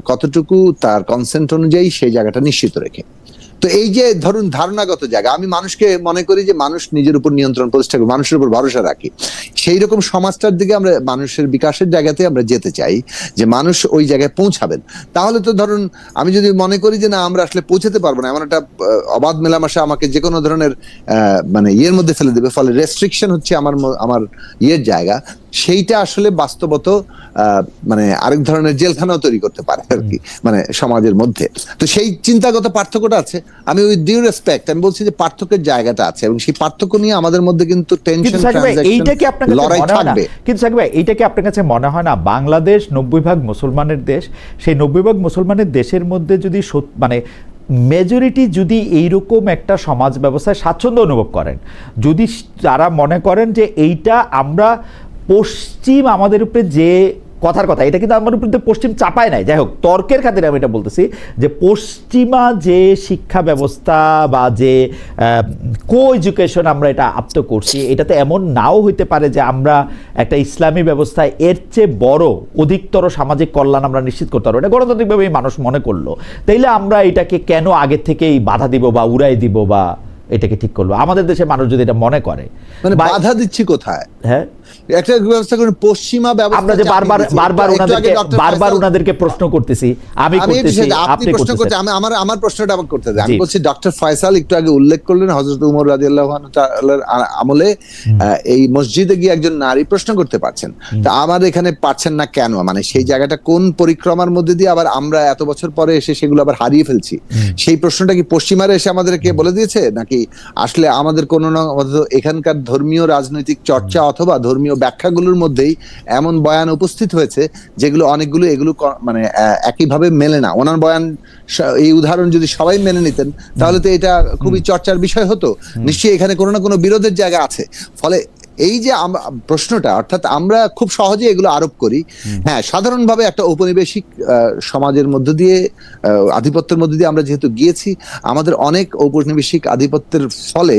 কতটুকু তার কনসেন্ট অনুযায়ী সেই জায়গাটা নিশ্চিত রেখে। তো এই যে ধরুন ধারণাগত জায়গা, আমি মানুষকে মনে করি যে মানুষ নিজের উপর নিয়ন্ত্রণ প্রতিষ্ঠা করে, মানুষের উপর ভরসা রাখি, সেই রকম সমাজটার দিকে আমরা মানুষের বিকাশের জায়গাতে আমরা যেতে চাই, যে মানুষ ওই জায়গায় পৌঁছাবেন। তাহলে তো ধরুন আমি যদি মনে করি যে না আমরা আসলে পৌঁছাতে পারবো না, এমন একটা অবাধ মেলামেশা আমাকে যে কোনো ধরনের মানে ইয়ের মধ্যে ফেলে দেবে, ফলে রেস্ট্রিকশন হচ্ছে আমার ইয়ের জায়গা, সেইটা আসলে বাস্তবত মানে আরেক ধরনের জেলখানাও তৈরি করতে পারে আর কি, মানে সমাজের মধ্যে। তো সেই চিন্তাগত পার্থক্যটা আছে। আমি উইথ ডিউ রেসপেক্ট আমি বলছি যে পার্থক্যের জায়গাটা আছে, এবং সেই পার্থক্য নিয়ে আমাদের মধ্যে কিন্তু টেনশন, লড়াই থাকবে। কিন্তু সাকিব ভাই, এইটা কি আপনার কাছে মনে হয় না বাংলাদেশ 90% মুসলমানের দেশ, সেই 90% মুসলমানের দেশের মধ্যে যদি মানে মেজরিটি যদি এইরকম একটা সমাজ ব্যবস্থায় স্বাচ্ছন্দ্য অনুভব করেন, যদি তারা মনে করেন যে এইটা আমরা পশ্চিম আমাদের উপরে যে কথার কথা, এটা কিন্তু আমার উপরে পশ্চিম চাপায় নাই, যাই হোক তর্কের খাতিরে আমি এটা বলতেছি যে পশ্চিমা যে শিক্ষা ব্যবস্থা বা যে কো এডুকেশন আমরা এটা আপ্ত করছি, এটাতে এমন নাও হইতে পারে যে আমরা একটা ইসলামী ব্যবস্থায় এর চেয়ে বড় অধিকতর সামাজিক কল্যাণ আমরা নিশ্চিত করতে পারবো, এটা গণতান্ত্রিকভাবে মানুষ মনে করলো, তাইলে আমরা এটাকে কেন আগে থেকেই বাধা দিব বা উড়াই দিব বা এটাকে ঠিক করলো? আমাদের দেশের মানুষ যদি এটা মনে করে, মানে বাধা দিচ্ছি কোথায়? হ্যাঁ, একটা ব্যবস্থা করে পশ্চিমা ব্যবস্থা, আমরা যে বারবার ওনাদেরকে প্রশ্ন করতেছি, আমি করতেছি, আপনি প্রশ্ন করতে, আমার প্রশ্নটা আমাকে করতে দেন। আমি বলছি ডক্টর ফয়সাল একটু আগে উল্লেখ করলেন হযরত উমর রাদিয়াল্লাহু আনহু তাআলার আমলে এই মসজিদে গিয়ে একজন নারী প্রশ্ন করতে পারছেন, তা আমাদের এখানে পারছেন না কেন? মানে সেই জায়গাটা কোন পরিক্রমার মধ্যে দিয়ে আবার আমরা এত বছর পরে এসে সেগুলো আবার হারিয়ে ফেলছি? সেই প্রশ্নটা কি পশ্চিমারা এসে আমাদেরকে বলে দিয়েছে, নাকি আসলে আমাদের কোনো না এখানকার ধর্মীয় রাজনৈতিক চর্চা অথবা ধর্মীয় ব্যাখ্যাগুলোর মধ্যেই এমন বয়ান উপস্থিত হয়েছে যেগুলো অনেকগুলো এগুলো মানে একইভাবে মেলে না? ওনার বয়ান এই উদাহরণ যদি সবাই মেনে নিতেন তাহলে তো এটা খুবই চর্চার বিষয় হতো। নিশ্চয়ই এখানে কোনো না কোনো বিরোধের জায়গা আছে। ফলে এই যে প্রশ্নটা, অর্থাৎ আমরা খুব সহজে এগুলো আরোপ করি। হ্যাঁ, সাধারণভাবে একটা ঔপনিবেশিক সমাজের মধ্য দিয়ে, আধিপত্যের মধ্যে দিয়ে আমরা যেহেতু গিয়েছি, আমাদের অনেক ঔপনিবেশিক আধিপত্যের ফলে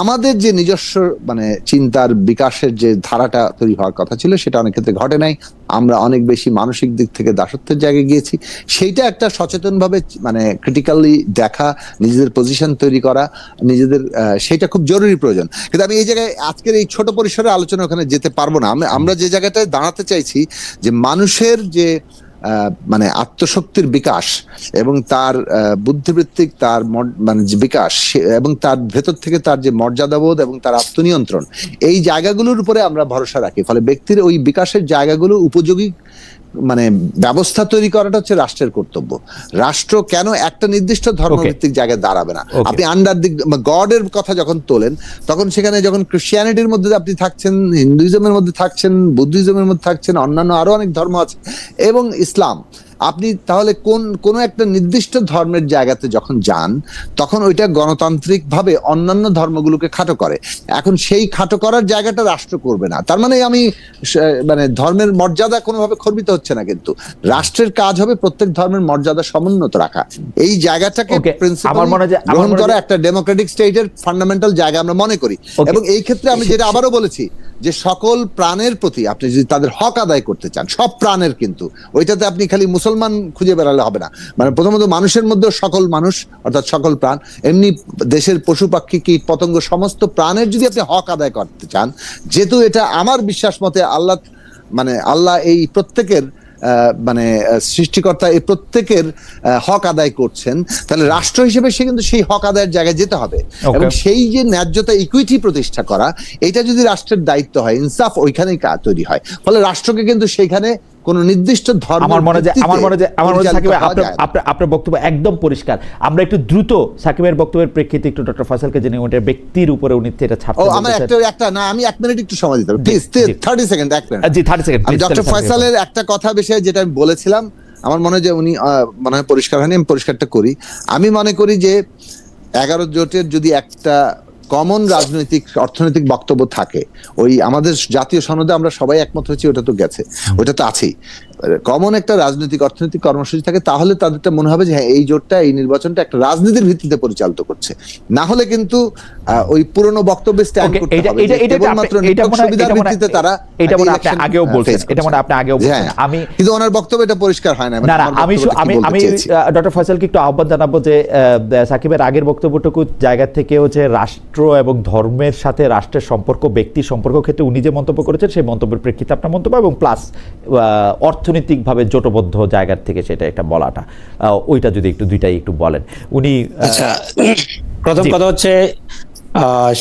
আমাদের যে নিজস্ব মানে চিন্তার বিকাশের যে ধারাটা তৈরি হওয়ার কথা ছিল সেটা অনেক ক্ষেত্রে ঘটে নাই। আমরা অনেক বেশি মানসিক দিক থেকে দাসত্বের জায়গায় গিয়েছি। সেইটা একটা সচেতনভাবে মানে ক্রিটিক্যালি দেখা, নিজেদের পজিশন তৈরি করা, নিজেদের সেইটা খুব জরুরি প্রয়োজন। কিন্তু আমি এই জায়গায় আজকের এই ছোট পরিসরে আলোচনা ওখানে যেতে পারবো না। আমরা যে জায়গাটায় দাঁড়াতে চাইছি যে মানুষের যে মানে আত্মশক্তির বিকাশ এবং তার বুদ্ধিবৃত্তিক তার মানে বিকাশ এবং তার ভেতর থেকে তার যে মর্যাদাবোধ এবং তার আত্মনিয়ন্ত্রণ, এই জায়গাগুলোর উপরে আমরা ভরসা রাখি। ফলে ব্যক্তির ওই বিকাশের জায়গাগুলো উপযোগী মানে ব্যবস্থা তৈরি করাটা হচ্ছে রাষ্ট্রের কর্তব্য। রাষ্ট্র কেন একটা নির্দিষ্ট ধর্মভিত্তিক জায়গায় দাঁড়াবে না? আপনি আন্ডার দি গডের কথা যখন তোলেন, তখন সেখানে যখন ক্রিশ্চিয়ানিটির মধ্যে আপনি থাকছেন, হিন্দুইজমের মধ্যে থাকছেন, বুদ্ধিজমের মধ্যে থাকছেন, অন্যান্য আরো অনেক ধর্ম আছে এবং ইসলাম, আপনি তাহলে কোন একটা নির্দিষ্ট ধর্মের জায়গাতে যখন যান তখন ওইটা গণতান্ত্রিক ভাবে অন্যান্য ধর্মগুলোকে খাটো করে। এখন সেই খাটো করার জায়গাটা রাষ্ট্র করবে না, তার মানে আমি মানে ধর্মের মর্যাদা কোনোভাবে খর্বিত হচ্ছে না, কিন্তু রাষ্ট্রের কাজ হবে প্রত্যেক ধর্মের মর্যাদা সমুন্নত রাখা। এই জায়গাটাকে গ্রহণ করা একটা ডেমোক্রেটিক স্টেটের ফান্ডামেন্টাল জায়গা আমরা মনে করি। এবং এই ক্ষেত্রে আমি যেটা আবারও বলেছি যে সকল প্রাণের প্রতি আপনি যদি তাদের হক আদায় করতে চান, সব প্রাণের, কিন্তু ওইটাতে আপনি খালি মুসলমান খুঁজে বেড়ালে হবে না। মানে প্রথমত মানুষের মধ্যে সকল মানুষ অর্থাৎ সকল প্রাণ, এমনি দেশের পশু পাখি কীট পতঙ্গ সমস্ত প্রাণের যদি আপনি হক আদায় করতে চান, যেহেতু এটা আমার বিশ্বাস মতে আল্লাহ এই প্রত্যেকের মানে সৃষ্টিকর্তা এই প্রত্যেকের হক আদায় করছেন, তাহলে রাষ্ট্র হিসেবে সে কিন্তু সেই হক আদায়ের জায়গায় যেতে হবে। এবং সেই যে ন্যায্যতা, ইকুইটি প্রতিষ্ঠা করা, এটা যদি রাষ্ট্রের দায়িত্ব হয়, ইনসাফ ওইখানেই তৈরি হয়। ফলে রাষ্ট্রকে কিন্তু সেইখানে কোন নির্দিষ্ট ধর্ম, আমার মনে আপনার বক্তব্য একদম পরিষ্কার। আমরা একটু দ্রুত সাকিবের বক্তব্যের প্রেক্ষিতে একটু ডক্টর ফয়সালকে জেনে ওটা ব্যক্তির উপরে উনি এটা ছাপতে আমার একটা না, আমি 1 মিনিট একটু সময় দিতে হবে প্লিজ, 30 সেকেন্ড, 1 মিনিট। জি 30 সেকেন্ড। ডক্টর ফয়সালের একটা কথা বিষয়ে যেটা আমি বলেছিলাম, আমার মনে হয় যে উনি মনে হয় পরিষ্কার হয়নি, আমি পরিষ্কারটা করি। আমি মনে করি যে 11 জোটের যদি একটা কমন রাজনৈতিক অর্থনৈতিক বক্তব্য থাকে, ওই আমাদের জাতীয় সনদে আমরা সবাই একমত হয়েছি, ওটা তো গেছে, ওটা তো আছেই। কমন একটা রাজনৈতিক অর্থনৈতিক কর্মসূচি থাকে, তাহলে তাদেরটা মনে হবে যে হ্যাঁ এই জোটটা, এই নির্বাচনটা একটা রাজনীতির ভিত্তিতে পরিচালিত করছে। না হলে কিন্তু ওই পুরনো বক্তব্যে স্ট্যান্ড Okay, করতে এটা- হবে, এটা- যে এটা কেবলমাত্র আপনি- এটা নিছক মনে হয়- সুবিধার এটা মনে হয়- ভিত্তিতে তারা এটা মনে হয় আপনি election আগেও বলছেন, face এটা মনে হয় আপনি আগেও করছে। বলছেন। হ্যাঁ, আমি- কিন্তু ওনার বক্তব্য এটা পরিষ্কার হয় না। মানে না না, আমার আমি বক্তব্যটা কি আমি বলতে আমি চেয়েছি। ডক্টর ফয়সালকে একটু আহ্বান জানাবো যে সাকিবের আগের বক্তব্যটুকু জায়গা থেকে হচ্ছে রাষ্ট্র এবং ধর্মের সাথে রাষ্ট্রের সম্পর্ক, ব্যক্তির সম্পর্ক ক্ষেত্রে উনি যে মন্তব্য করেছেন সেই মন্তব্যের প্রেক্ষিতে আপনার মন্তব্য, এবং প্লাস অর্থনৈতিকভাবে জোটবদ্ধ জায়গার থেকে সেটা একটা বলাটা, ওইটা যদি একটু দুইটাই একটু বলেন উনি। আচ্ছা, প্রথম জি। কথা হচ্ছে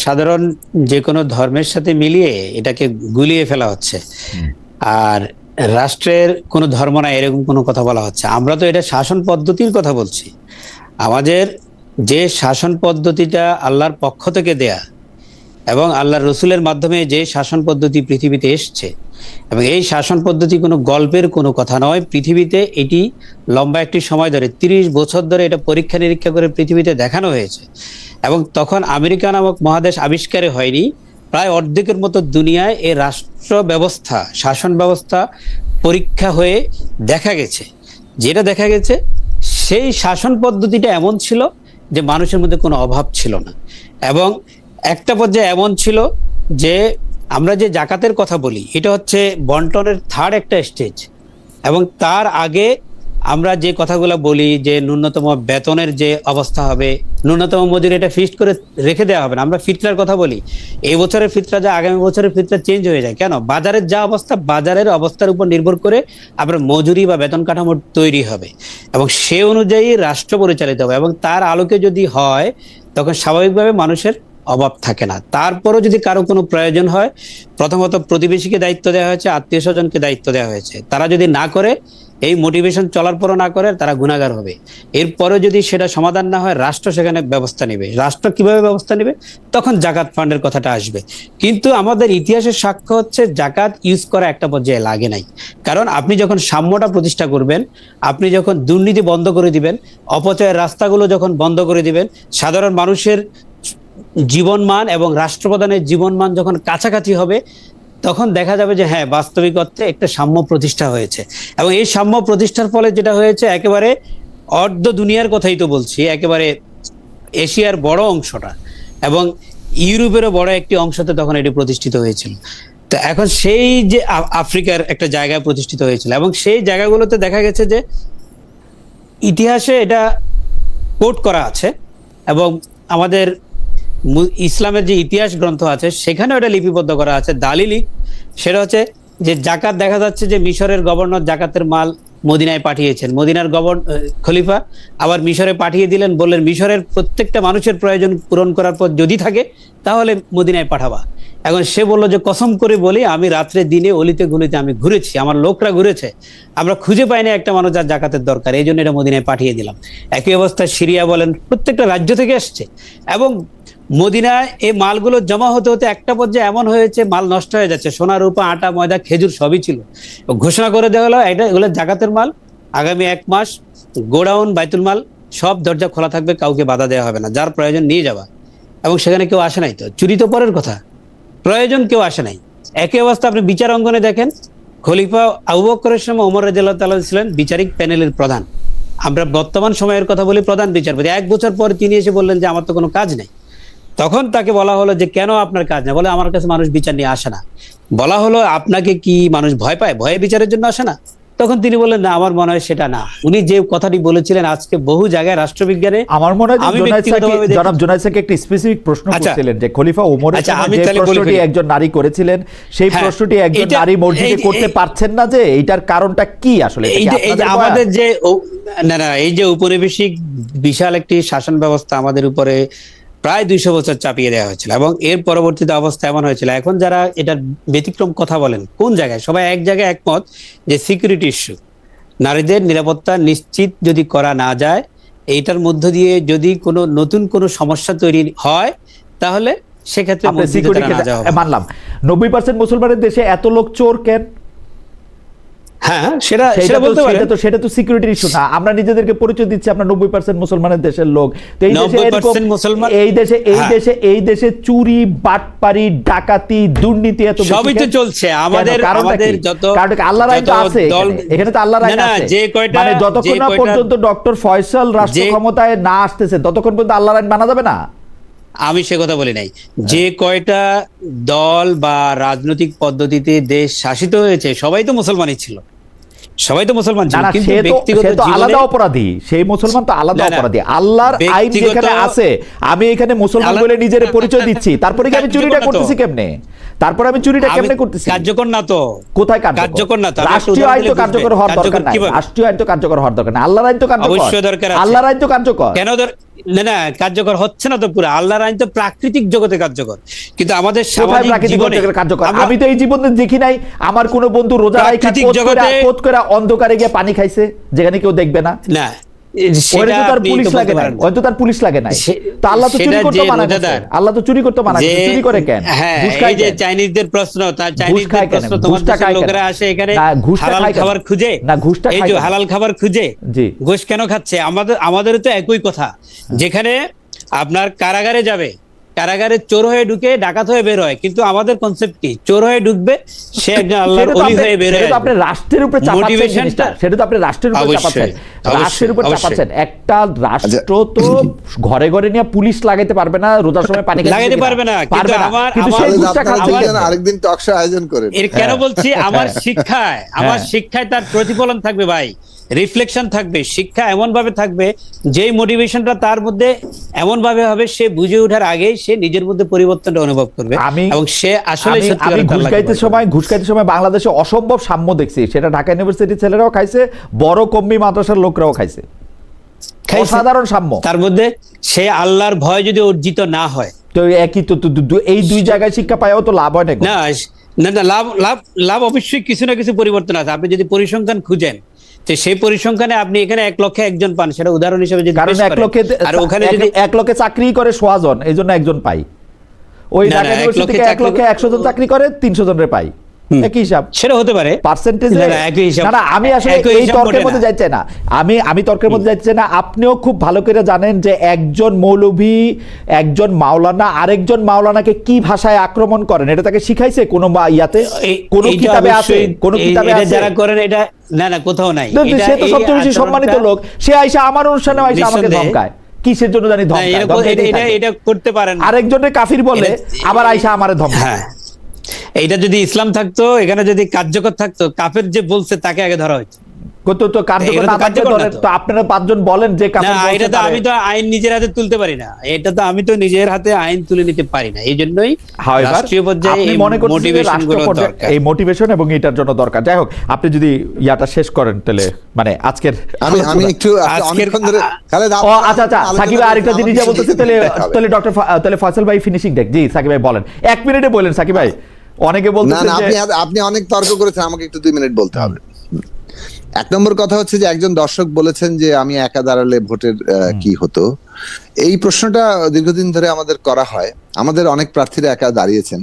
সাধারণ যে কোনো ধর্মের সাথে মিলিয়ে এটাকে গুলিয়ে ফেলা হচ্ছে, আর রাষ্ট্রের কোনো ধর্ম না এরকম কোনো কথা বলা হচ্ছে। আমরা তো এটা শাসন পদ্ধতির কথা বলছি। আমাদের যে শাসন পদ্ধতিটা আল্লাহর পক্ষ থেকে দেয়া এবং আল্লাহর রসুলের মাধ্যমে যে শাসন পদ্ধতি পৃথিবীতে এসছে, এবং এই শাসন পদ্ধতি কোনো গল্পের কোনো কথা নয়। পৃথিবীতে এটি লম্বা একটি সময় ধরে 30 বছর ধরে এটা পরীক্ষা নিরীক্ষা করে পৃথিবীতে দেখানো হয়েছে, এবং তখন আমেরিকা নামক মহাদেশ আবিষ্কারে হয়নি। প্রায় অর্ধেকের মতো দুনিয়ায় এই রাষ্ট্র ব্যবস্থা, শাসন ব্যবস্থা পরীক্ষা হয়ে দেখা গেছে। যেটা দেখা গেছে সেই শাসন পদ্ধতিটা এমন ছিল যে মানুষের মধ্যে কোনো অভাব ছিল না, এবং একটা পর্যায়ে এমন ছিল যে আমরা যে জাকাতের কথা বলি এটা হচ্ছে বন্টনের থার্ড একটা স্টেজ, এবং তার আগে আমরা যে কথাগুলো বলি যে ন্যূনতম বেতনের যে অবস্থা হবে, ন্যূনতম মজুরি, এটা ফিক্সড করে রেখে দেওয়া হবে না। আমরা ফিতরার কথা বলি, এই বছরের ফিতরা যা আগামী বছরের ফিতরা চেঞ্জ হয়ে যায় কেন? বাজারের যা অবস্থা, বাজারের অবস্থার উপর নির্ভর করে আপনার মজুরি বা বেতন কাঠামো তৈরি হবে, এবং সে অনুযায়ী রাষ্ট্র পরিচালিত হবে, এবং তার আলোকে যদি হয় তখন স্বাভাবিকভাবে মানুষের অভাব থাকে না। তারপরও যদি কারো কোনো প্রয়োজন হয়, প্রথমত প্রতিবেশীকে দায়িত্ব দেওয়া হয়েছে, আত্মীয় স্বজনকে দায়িত্ব দেওয়া হয়েছে। তারা যদি না করে, এই মোটিভেশন চলার পরও না করে, তারা গুনাহগার হবে। এরপরেও যদি সেটা সমাধান না হয়, রাষ্ট্র সেখানে ব্যবস্থা নেবে। রাষ্ট্র কিভাবে ব্যবস্থা নেবে? তখন জাকাত ফান্ডের কথাটা আসবে। কিন্তু আমাদের ইতিহাসের সাক্ষ্য হচ্ছে জাকাত ইউজ করা একটা পর্যায়ে লাগে নাই। কারণ আপনি যখন সাম্যটা প্রতিষ্ঠা করবেন, আপনি যখন দুর্নীতি বন্ধ করে দিবেন, অপচয়ের রাস্তাগুলো যখন বন্ধ করে দিবেন, সাধারণ মানুষের জীবনমান এবং রাষ্ট্রপ্রধানের জীবনমান যখন কাছাকাছি হবে, তখন দেখা যাবে যে হ্যাঁ, বাস্তবিক অর্থে একটা সাম্য প্রতিষ্ঠা হয়েছে। এবং এই সাম্য প্রতিষ্ঠার ফলে যেটা হয়েছে, একেবারে অর্ধ দুনিয়ার কথাই তো বলছি, একেবারে এশিয়ার বড় অংশটা এবং ইউরোপেরও বড় একটি অংশতে তখন এটি প্রতিষ্ঠিত হয়েছিল। তো এখন সেই যে আফ্রিকার একটা জায়গায় প্রতিষ্ঠিত হয়েছিল, এবং সেই জায়গাগুলোতে দেখা গেছে যে ইতিহাসে এটা কোট করা আছে, এবং আমাদের ইসলামের যে ইতিহাস গ্রন্থ আছে সেখানেও এটা লিপিবদ্ধ করা আছে দালিলিক। সেটা হচ্ছে যে জাকাত, দেখা যাচ্ছে যে মিশরের গভর্নর জাকাতের মাল মদিনায় পাঠিয়েছেন, মদিনার খলিফা আবার মিশরে পাঠিয়ে দিলেন, বললেন মিশরের প্রত্যেকটা মানুষের প্রয়োজন পূরণ করার পর যদি থাকে তাহলে মদিনায় পাঠাবা। এখন সে বললো যে কসম করে বলি, আমি রাত্রে দিনে অলিতে গলিতে আমি ঘুরেছি, আমার লোকরা ঘুরেছে, আমরা খুঁজে পাইনি একটা মানুষ যার জাকাতের দরকার, এই জন্য এটা মদিনায় পাঠিয়ে দিলাম। একই অবস্থা সিরিয়া বলেন, প্রত্যেকটা রাজ্য থেকে আসছে, এবং মদিনায় এই মালগুলো জমা হতে হতে একটা পর্যায়ে এমন হয়েছে মাল নষ্ট হয়ে যাচ্ছে, সোনা রূপা আটা ময়দা খেজুর সবই ছিল। ঘোষণা করে দেওয়া হলো এগুলো জাকাতের মাল, আগামী 1 মাস গোডাউন বাইতুল মাল সব দরজা খোলা থাকবে, কাউকে বাধা দেওয়া হবে না, যার প্রয়োজন নিয়ে যাবা। এবং সেখানে কেউ আসে নাই, তো চুরি তো পরের কথা, প্রয়োজন কেউ আসে নাই। একই অবস্থা আপনি বিচার অঙ্গনে দেখেন, খলিফা আবু বকরের সময় ওমর রাদিয়াল্লাহু তাআলা ছিলেন বিচারিক প্যানেলের প্রধান। আমরা বর্তমান সময়ের কথা বলি, প্রধান বিচারপতি। 1 বছর পর তিনি এসে বললেন যে আমার তো কোনো কাজ নেই। তখন তাকে বলা হলো যে কেন আপনার কাজ না? বলে আমার কাছে মানুষ বিচার নিয়ে আসে না। বলা হলো আপনাকে কি মানুষ ভয় পায়, ভয়ে বিচারের জন্য আসে না? তখন তিনি বললেন না, আমার মনে হয় সেটা না। উনি যে কথাটি বলেছিলেন আজকে বহু জায়গায় রাষ্ট্রবিজ্ঞানে, আমার মনে হয় আমি জনাব ব্যক্তিগতভাবে জুনায়েদ সাকি একটা স্পেসিফিক প্রশ্ন আচ্ছা, করছিলেন যে খলিফা ওমরের আচ্ছা, সময় আমি যে তাহলে বলে প্রশ্নটি ফেলি। একজন নারী করেছিলেন, সেই হ্যাঁ, প্রশ্নটি একজন এটা- নারী মসজিদে এই- করতে এই- পারছেন না, যে এইটার কারণটা কি আসলে? এটা কি এই যে আপনাদের বয়ান? আমাদের যে না এই যে উপনিবেশিক বিশাল একটি শাসন ব্যবস্থা আমাদের উপরে প্রায় 200 বছর চাপিয়ে দেওয়া হয়েছিল, এবং এর পরবর্তীতে অবস্থা এমন হয়েছিল। এখন যারা এটার ব্যতিক্রম কথা বলেন, কোন জায়গায় সবাই এক জায়গায় একমত যে সিকিউরিটি ইস্যু, নারীদের নিরাপত্তা নিশ্চিত যদি করা না যায়, এইটার মধ্য দিয়ে যদি কোনো নতুন কোনো সমস্যা তৈরি হয়, তাহলে সেক্ষেত্রে আপনি মসজিদে তারা সিকিউরিটি না যাওয়া হবে। মানলাম। 90% মুসলমানের দেশে এত লোক চোর কেন? হ্যাঁ, সেটা বলতে পারেন। সেটা তো সিকিউরিটি ইস্যু না। আমরা নিজেদেরকে পরিচয় দিচ্ছি আমরা 90% মুসলমানের দেশের লোক। তো এই দেশে 90% মুসলমান, এই দেশে চুরি, বাটপারি, ডাকাতি, দুর্নীতি এত বেশি সবই তো চলছে। আমাদের যত আল্লাহর আইন তো আছে এখানে, তো আল্লাহর আইন আছে। যে কয়টা, মানে যতক্ষণ না পর্যন্ত ডক্টর ফয়সাল রাষ্ট্র ক্ষমতায় না আসতেছেন ততক্ষণ পর্যন্ত আল্লাহর আইন মানা যাবে না। আমি সে কথা বলি নাই। যে কয়টা দল বা রাজনৈতিক পদ্ধতিতে দেশ শাসিত হয়েছে সবাই তো মুসলমানই ছিল, সবাই তো মুসলমান ছিল, কিন্তু ব্যক্তিগত জীবনে আলাদা অপরাধী। সেই মুসলমান তো আলাদা অপরাধী। আল্লাহর আইন যেখানে আছে, আমি এখানে মুসলমান বলে নিজের পরিচয় দিচ্ছি, তারপরে কি আমি চুরিটা করতেছি কেমনে? তারপরে আমি চুরিটা কেমনে করতেছি? কার্যকর না তো। কোথায় কার্যকর না? রাষ্ট্রীয় আইন তো কার্যকর হওয়ার দরকার নাই। রাষ্ট্রীয় আইন তো কার্যকর হওয়ার দরকার নাই। আল্লাহর আইন তো কার্যকর, অবশ্যই দরকার আছে। আল্লাহর আইন তো কার্যকর কেন না কার্যকর হচ্ছে না তো পুরো। আল্লাহর আইন তো প্রাকৃতিক জগতে কার্যকর, কিন্তু আমাদের সামাজিক জীবনে কার্যকর। আমি তো এই জীবনে দেখি নাই আমার কোন বন্ধু রোজা রাখা পোত করে অন্ধকারে গিয়ে পানি খাইছে যেখানে কেউ দেখবে না। না, তার পুলিশ লাগে না, হয়তো তার পুলিশ লাগে না। তো আল্লাহ তো চুরি করতে মানা করছে, আল্লাহ তো চুরি করতে মানা করছে। চুরি করে কেন? এই যে চাইনিজদের প্রশ্ন, তার চাইনিজদের প্রশ্ন, তোমাদের লোকেরা আসে এখানে হালাল খাবার খুঁজে, না ঘুষটা এই যে হালাল খাবার খুঁজে ঘুষ কেন খাচ্ছে? আমাদের তো একই কথা। যেখানে আপনার কারাগারে যাবে, কারাগারে চোর হয়ে ঢুকে ডাকাত হয়ে বের হয়, কিন্তু আমাদের কনসেপ্ট কি? চোর হয়ে ঢুকবে, সে একজন আল্লাহর ওলি হয়ে বের হয়। আপনি রাষ্ট্রের উপরে চাপাচ্ছেন, সেটা তো আপনি রাষ্ট্রের উপরে চাপাচ্ছেন, রাষ্ট্রের উপরে চাপাচ্ছেন। একটা রাষ্ট্র তো ঘরে ঘরে নিয়ে পুলিশ লাগাইতে পারবে না, রোজার সময় পানি লাগাইতে পারবে না, কিন্তু আরেকদিন টক শো আয়োজন করেন। এর কেন বলছি? আমার শিক্ষায় তার প্রতিফলন থাকবে ভাই, রিফ্লেকশন থাকবে। শিক্ষা এমন ভাবে থাকবে, যে মোটিভেশনটা তার মধ্যে এমন ভাবে হবে, সে বুঝে ওঠার আগেই সে নিজের মধ্যে পরিবর্তনটা অনুভব করবে, এবং সে আসলে ঘুষ খাইতে সময় বাংলাদেশে অসম্ভব সাম্য দেখছি। সেটা ঢাকা ইউনিভার্সিটির ছেলেরাও খাইছে, বড় কম্বি মাদ্রাসার লোকরাও খাইছে, অসাধারণ সাম্য। তার মধ্যে সে আল্লাহর ভয় যদি অর্জিত না হয়, তো একই তো এই দুই জায়গায় শিক্ষা পায়ও তো লাভ হয় না। না, লাভ অবশ্যই কিছু না কিছু পরিবর্তন আছে। আপনি যদি পরিসংখ্যান খুঁজেন, তো সেই পরিসংখ্যানে আপনি এখানে 1 লক্ষে একজন পান, সেটা উদাহরণ হিসেবে যদি, কারণ 1 লক্ষে চাকরি করে 100 জন, এই জন্য একজন পাই। ওই ঢাকা ইউনিভার্সিটি থেকে 1 লক্ষে 100 জন চাকরি করে 300 জনের পাই, একই হিসাব। সেটা হতে পারে পার্সেন্টেজ। না, আমি আসলে এই তর্কের মধ্যে যাইতে না, আমি তর্কের মধ্যে যাইতে না। আপনিও খুব ভালো করে জানেন যে একজন মৌলভী, একজন মাওলানা আরেকজন মাওলানাকে কি ভাষায় আক্রমণ করেন, এটা তাকে শিখাইছে কোন ইয়াতে? কোন কিতাবে আছে? কোন কিতাবে আছে? যারা করেন এটা না, কোথাও নাই। সে তো সবচেয়ে বেশি সম্মানিত লোক, সে আইসা আমার অনুষ্ঠানে আইসা আমাকে ধমকায়, কিসের জন্য জানি ধমকায়। এটা করতে পারেন। আরেকজনের কাফির বলে, আবার আইসা আমারে ধমকায়। এইটা যদি ইসলাম থাকতো, এখানে যদি কার্যকর থাকতো, কাফের যে বলছে তাকে আগে ধরা হইতো। আপনারা 5 জন বলেন যে এটা তো আমি তো আইন নিজের হাতে তুলতে পারি না, এটা তো আমি তো নিজের হাতে আইন তুলে নিতে পারি না। এই জন্যই রাষ্ট্রীয় পর্যায়ে এই মোটিভেশন এবং এটার জন্য দরকার। যাই হোক, আপনি যদি ইয়াটা শেষ করেন তাহলে, মানে আজকের আমি একটু আচ্ছা সাকিব ভাই আরেকটা জিনিস বলতেছি, তাহলে ডক্টর তাহলে ফয়সাল ভাই ফিনিশিং দেখ। জি সাকিব ভাই বলেন, 1 মিনিটে বলেন সাকিব ভাই। অনেকে বলতেছেন আপনি অনেক তর্ক করেছেন, আমাকে একটু 2 মিনিট বলতে হবে। 1 নম্বর কথা হচ্ছে যে একজন দর্শক বলেছেন যে আমি একা দাঁড়ালে ভোটের কি হতো। এই প্রশ্নটা দীর্ঘদিন ধরে আমাদের করা হয়, আমাদের অনেক প্রার্থীরা একা দাঁড়িয়েছেন,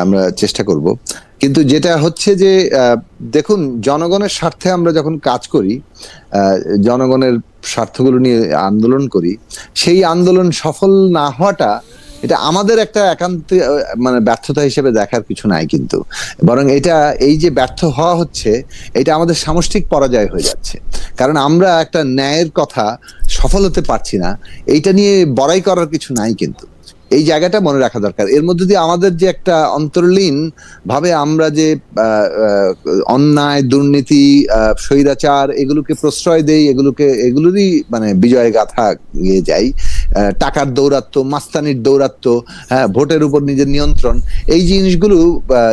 আমরা চেষ্টা করব। কিন্তু যেটা হচ্ছে যে দেখুন, জনগণের স্বার্থে আমরা যখন কাজ করি, জনগণের স্বার্থগুলো নিয়ে আন্দোলন করি, সেই আন্দোলন সফল না হওয়াটা এটা আমাদের একটা একান্ত মানে ব্যর্থতা হিসেবে দেখার কিছু নাই, কিন্তু বরং এটা এই যে ব্যর্থ হওয়া হচ্ছে, এটা আমাদের সামষ্টিক পরাজয় হয়ে যাচ্ছে। কারণ আমরা একটা ন্যায়ের কথা সফল হতে পারছি না, এইটা নিয়ে বড়াই করার কিছু নাই, কিন্তু এই জায়গাটা মনে রাখা দরকার। এর মধ্যে দিয়ে আমাদের যে একটা অন্তর্লীন ভাবে আমরা যে অন্যায়, দুর্নীতি, স্বৈরাচার এগুলোকে প্রশ্রয় দেই, এগুলোরই মানে বিজয় গাথা গিয়ে যাই। টাকার দৌরাত্ম্য, মাস্তানির দৌরাত্ম্য, ভোটের উপর নিজের নিয়ন্ত্রণ, এই জিনিসগুলো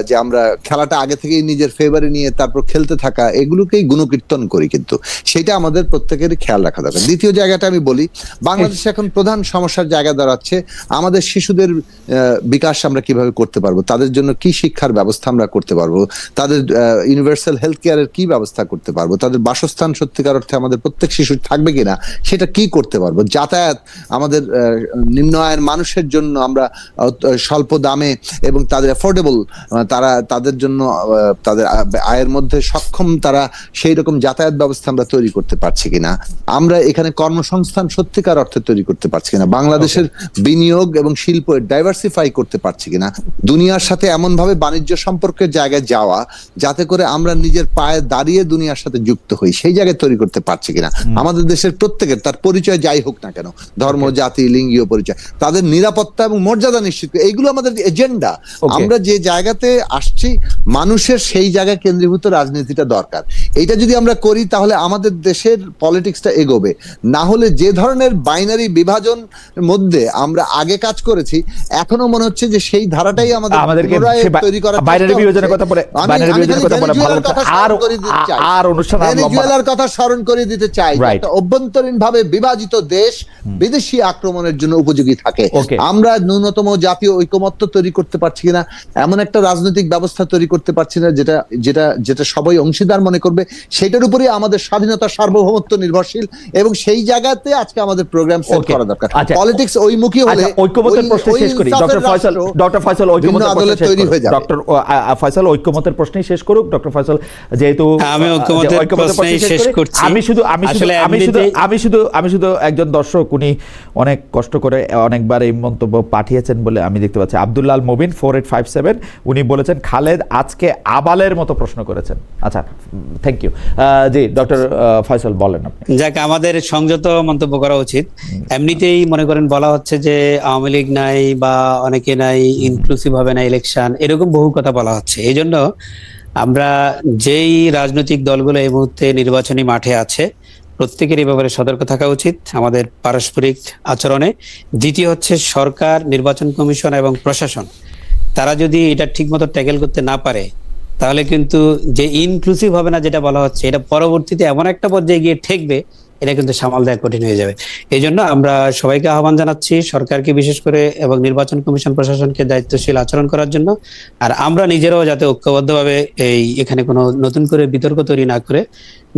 যে আমরা খেলাটা আগে থেকেই নিজের ফেভারে নিয়ে তারপর খেলতে থাকা, এগুলোকেই গুণকীর্তন করি, কিন্তু সেটা আমাদের প্রত্যেকেরই খেয়াল রাখা দরকার। দ্বিতীয় জায়গাটা আমি বলি, বাংলাদেশে এখন প্রধান সমস্যার জায়গা দাঁড়াচ্ছে আমাদের শিশুদের বিকাশ আমরা কিভাবে করতে পারবো, তাদের জন্য কি শিক্ষার ব্যবস্থা আমরা করতে পারবো, তাদের ইউনিভার্সাল হেলথ কেয়ারের কি ব্যবস্থা করতে পারবো, তাদের বাসস্থান সত্যিকার অর্থে আমাদের প্রত্যেক শিশুর থাকবে কিনা সেটা কি করতে পারবো, যাতায়াত আমাদের নিম্ন আয়ের মানুষের জন্য আমরা স্বল্প দামে এবং তাদের অ্যাফোর্ডেবল, তাদের জন্য তাদের আয়ের মধ্যে সক্ষম তারা সেই রকম যাতায়াত ব্যবস্থা আমরা তৈরি করতে পারছি কিনা, আমরা এখানে কর্মসংস্থান সত্যিকার অর্থে তৈরি করতে পারছি কিনা, বাংলাদেশের বিনিয়োগ এবং শিল্প ডাইভার্সিফাই করতে পারছি কিনা, দুনিয়ার সাথে এমন ভাবে বাণিজ্য সম্পর্কের জায়গায় যাওয়া যাতে করে আমরা নিজের পায়ে দাঁড়িয়ে দুনিয়ার সাথে যুক্ত হই সেই জায়গায় তৈরি করতে পারছি কিনা, আমাদের দেশের প্রত্যেকের তার পরিচয় যাই হোক না কেন, ধর্ম, জাতি, লিঙ্গীয় পরিচয়, তাদের নিরাপত্তা এবং মর্যাদা নিশ্চিত, এইগুলো আমাদের এজেন্ডা। আমরা যে জায়গাতে আসছি মানুষের সেই জায়গায় কেন্দ্রীভূত রাজনীতিটা দরকার। এইটা যদি আমরা করি তাহলে আমাদের দেশের পলিটিক্সটা এগোবে। না হলে যে ধরনের বাইনারি বিভাজন মধ্যে আমরা আগে কাজ করেছি, এখনো মনে হচ্ছে যে সেই ধারাটাই আমাদেরকে তৈরি করা। বাইনারি বিভাজনের কথা বলে আর অনুষ্ঠান ভেনেজুয়েলার কথা স্মরণ করে দিতে চাই। একটা অভ্যন্তরীণ ভাবে বিভাজিত দেশ বিদেশি আক্রমণের জন্য উপযোগী থাকে। আমরা ন্যূনতম জাতীয় ঐকমত্য তৈরি করতে পারছি কিনা, এমন একটা রাজনৈতিক ব্যবস্থা তৈরি করতে পারছি না যেটা যেটা যেটা সবাই অংশীদার মনে করবে, সেটার উপরে আমাদের স্বাধীনতা সার্বভৌমত্ব নির্ভরশীল, এবং সেই জায়গাতে আজকে আমাদের প্রোগ্রাম সেট করা দরকার। পলিটিক্স ওইমুখী হলে ঐক্যমতের প্রশ্ন শেষ করি। ডক্টর ফয়সাল ঐক্যমতের প্রশ্নই শেষ করুক। ডক্টর ফয়সাল, যেহেতু আমি ঐক্যমতের প্রশ্নই শেষ করছি, আমি শুধু একজন দর্শক, উনি অনেক কষ্ট করে অনেকবার এই মন্তব্য পাঠিয়েছেন বলে আমি দেখতে পাচ্ছি। আব্দুল্লাহ মুবিন 4857 উনি বলেছেন খালেদ আজকে আবালের মতো প্রশ্ন করেছেন। আচ্ছা, থ্যাংক ইউ। জি ডক্টর ফয়সাল বলেন আপনি। যাক, আমাদের সংযত মন্তব্য করা উচিত। এমনিতেই মনে করেন বলা হচ্ছে যে আওয়ামী লীগ নাই বা অনেকে নাই, ইনক্লুসিভ হবে না ইলেকশন, এরকম বহু কথা বলা হচ্ছে। এই জন্য আমরা যেই রাজনৈতিক দলগুলো এই মুহূর্তে নির্বাচনী মাঠে আছে প্রত্যেকের এই ব্যাপারে সতর্ক থাকা উচিত আমাদের পারস্পরিক আচরণে। দ্বিতীয় হচ্ছে সরকার, নির্বাচন কমিশন এবং প্রশাসন, তারা যদি এটা ঠিকমতো ট্যাকেল করতে না পারে তাহলে কিন্তু যে ইনক্লুসিভ হবে না যেটা বলা হচ্ছে, এটা পরবর্তীতে এমন একটা পর্যায়ে গিয়ে ঠেকবে, এটা কিন্তু সামাল দেওয়া কঠিন হয়ে যাবে। এই জন্য আমরা সবাইকে আহ্বান জানাচ্ছি, সরকারকে বিশেষ করে এবং নির্বাচন কমিশন প্রশাসনকে দায়িত্বশীল আচরণ করার জন্য। আর আমরা নিজেরাও যাতে ঐক্যবদ্ধভাবে এখানে কোনো নতুন করে বিতর্ক তৈরি না করে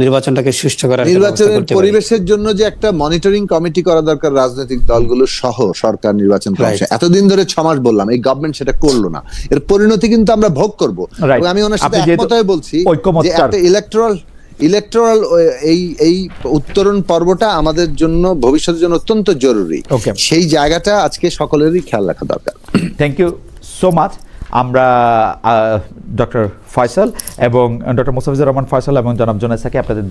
নির্বাচনটাকে সুষ্ঠু করার, নির্বাচনের পরিবেশের জন্য যে একটা মনিটরিং কমিটি করা দরকার রাজনৈতিক দলগুলো সহ সরকার, নির্বাচন কমিশন। এতদিন ধরে 6 মাস বললাম, এই গভর্নমেন্ট সেটা করলো না, এর পরিণতি কিন্তু আমরা ভোগ করব। এবং আমি ওনার সাথে একমত হয়ে বলছি যে একটা ইলেকট্রাল এই উত্তরণ পর্বটা আমাদের জন্য ভবিষ্যতের জন্য অত্যন্ত জরুরি। সেই জায়গাটা আজকে সকলেরই খেয়াল রাখা দরকার। Thank you so much. আমরা ডক্টর ফয়সাল এবং ডক্টর মোস্তাফিজুর রহমান ফয়সাল এবং জনাব জোনায়েদ সাকি আপনাদের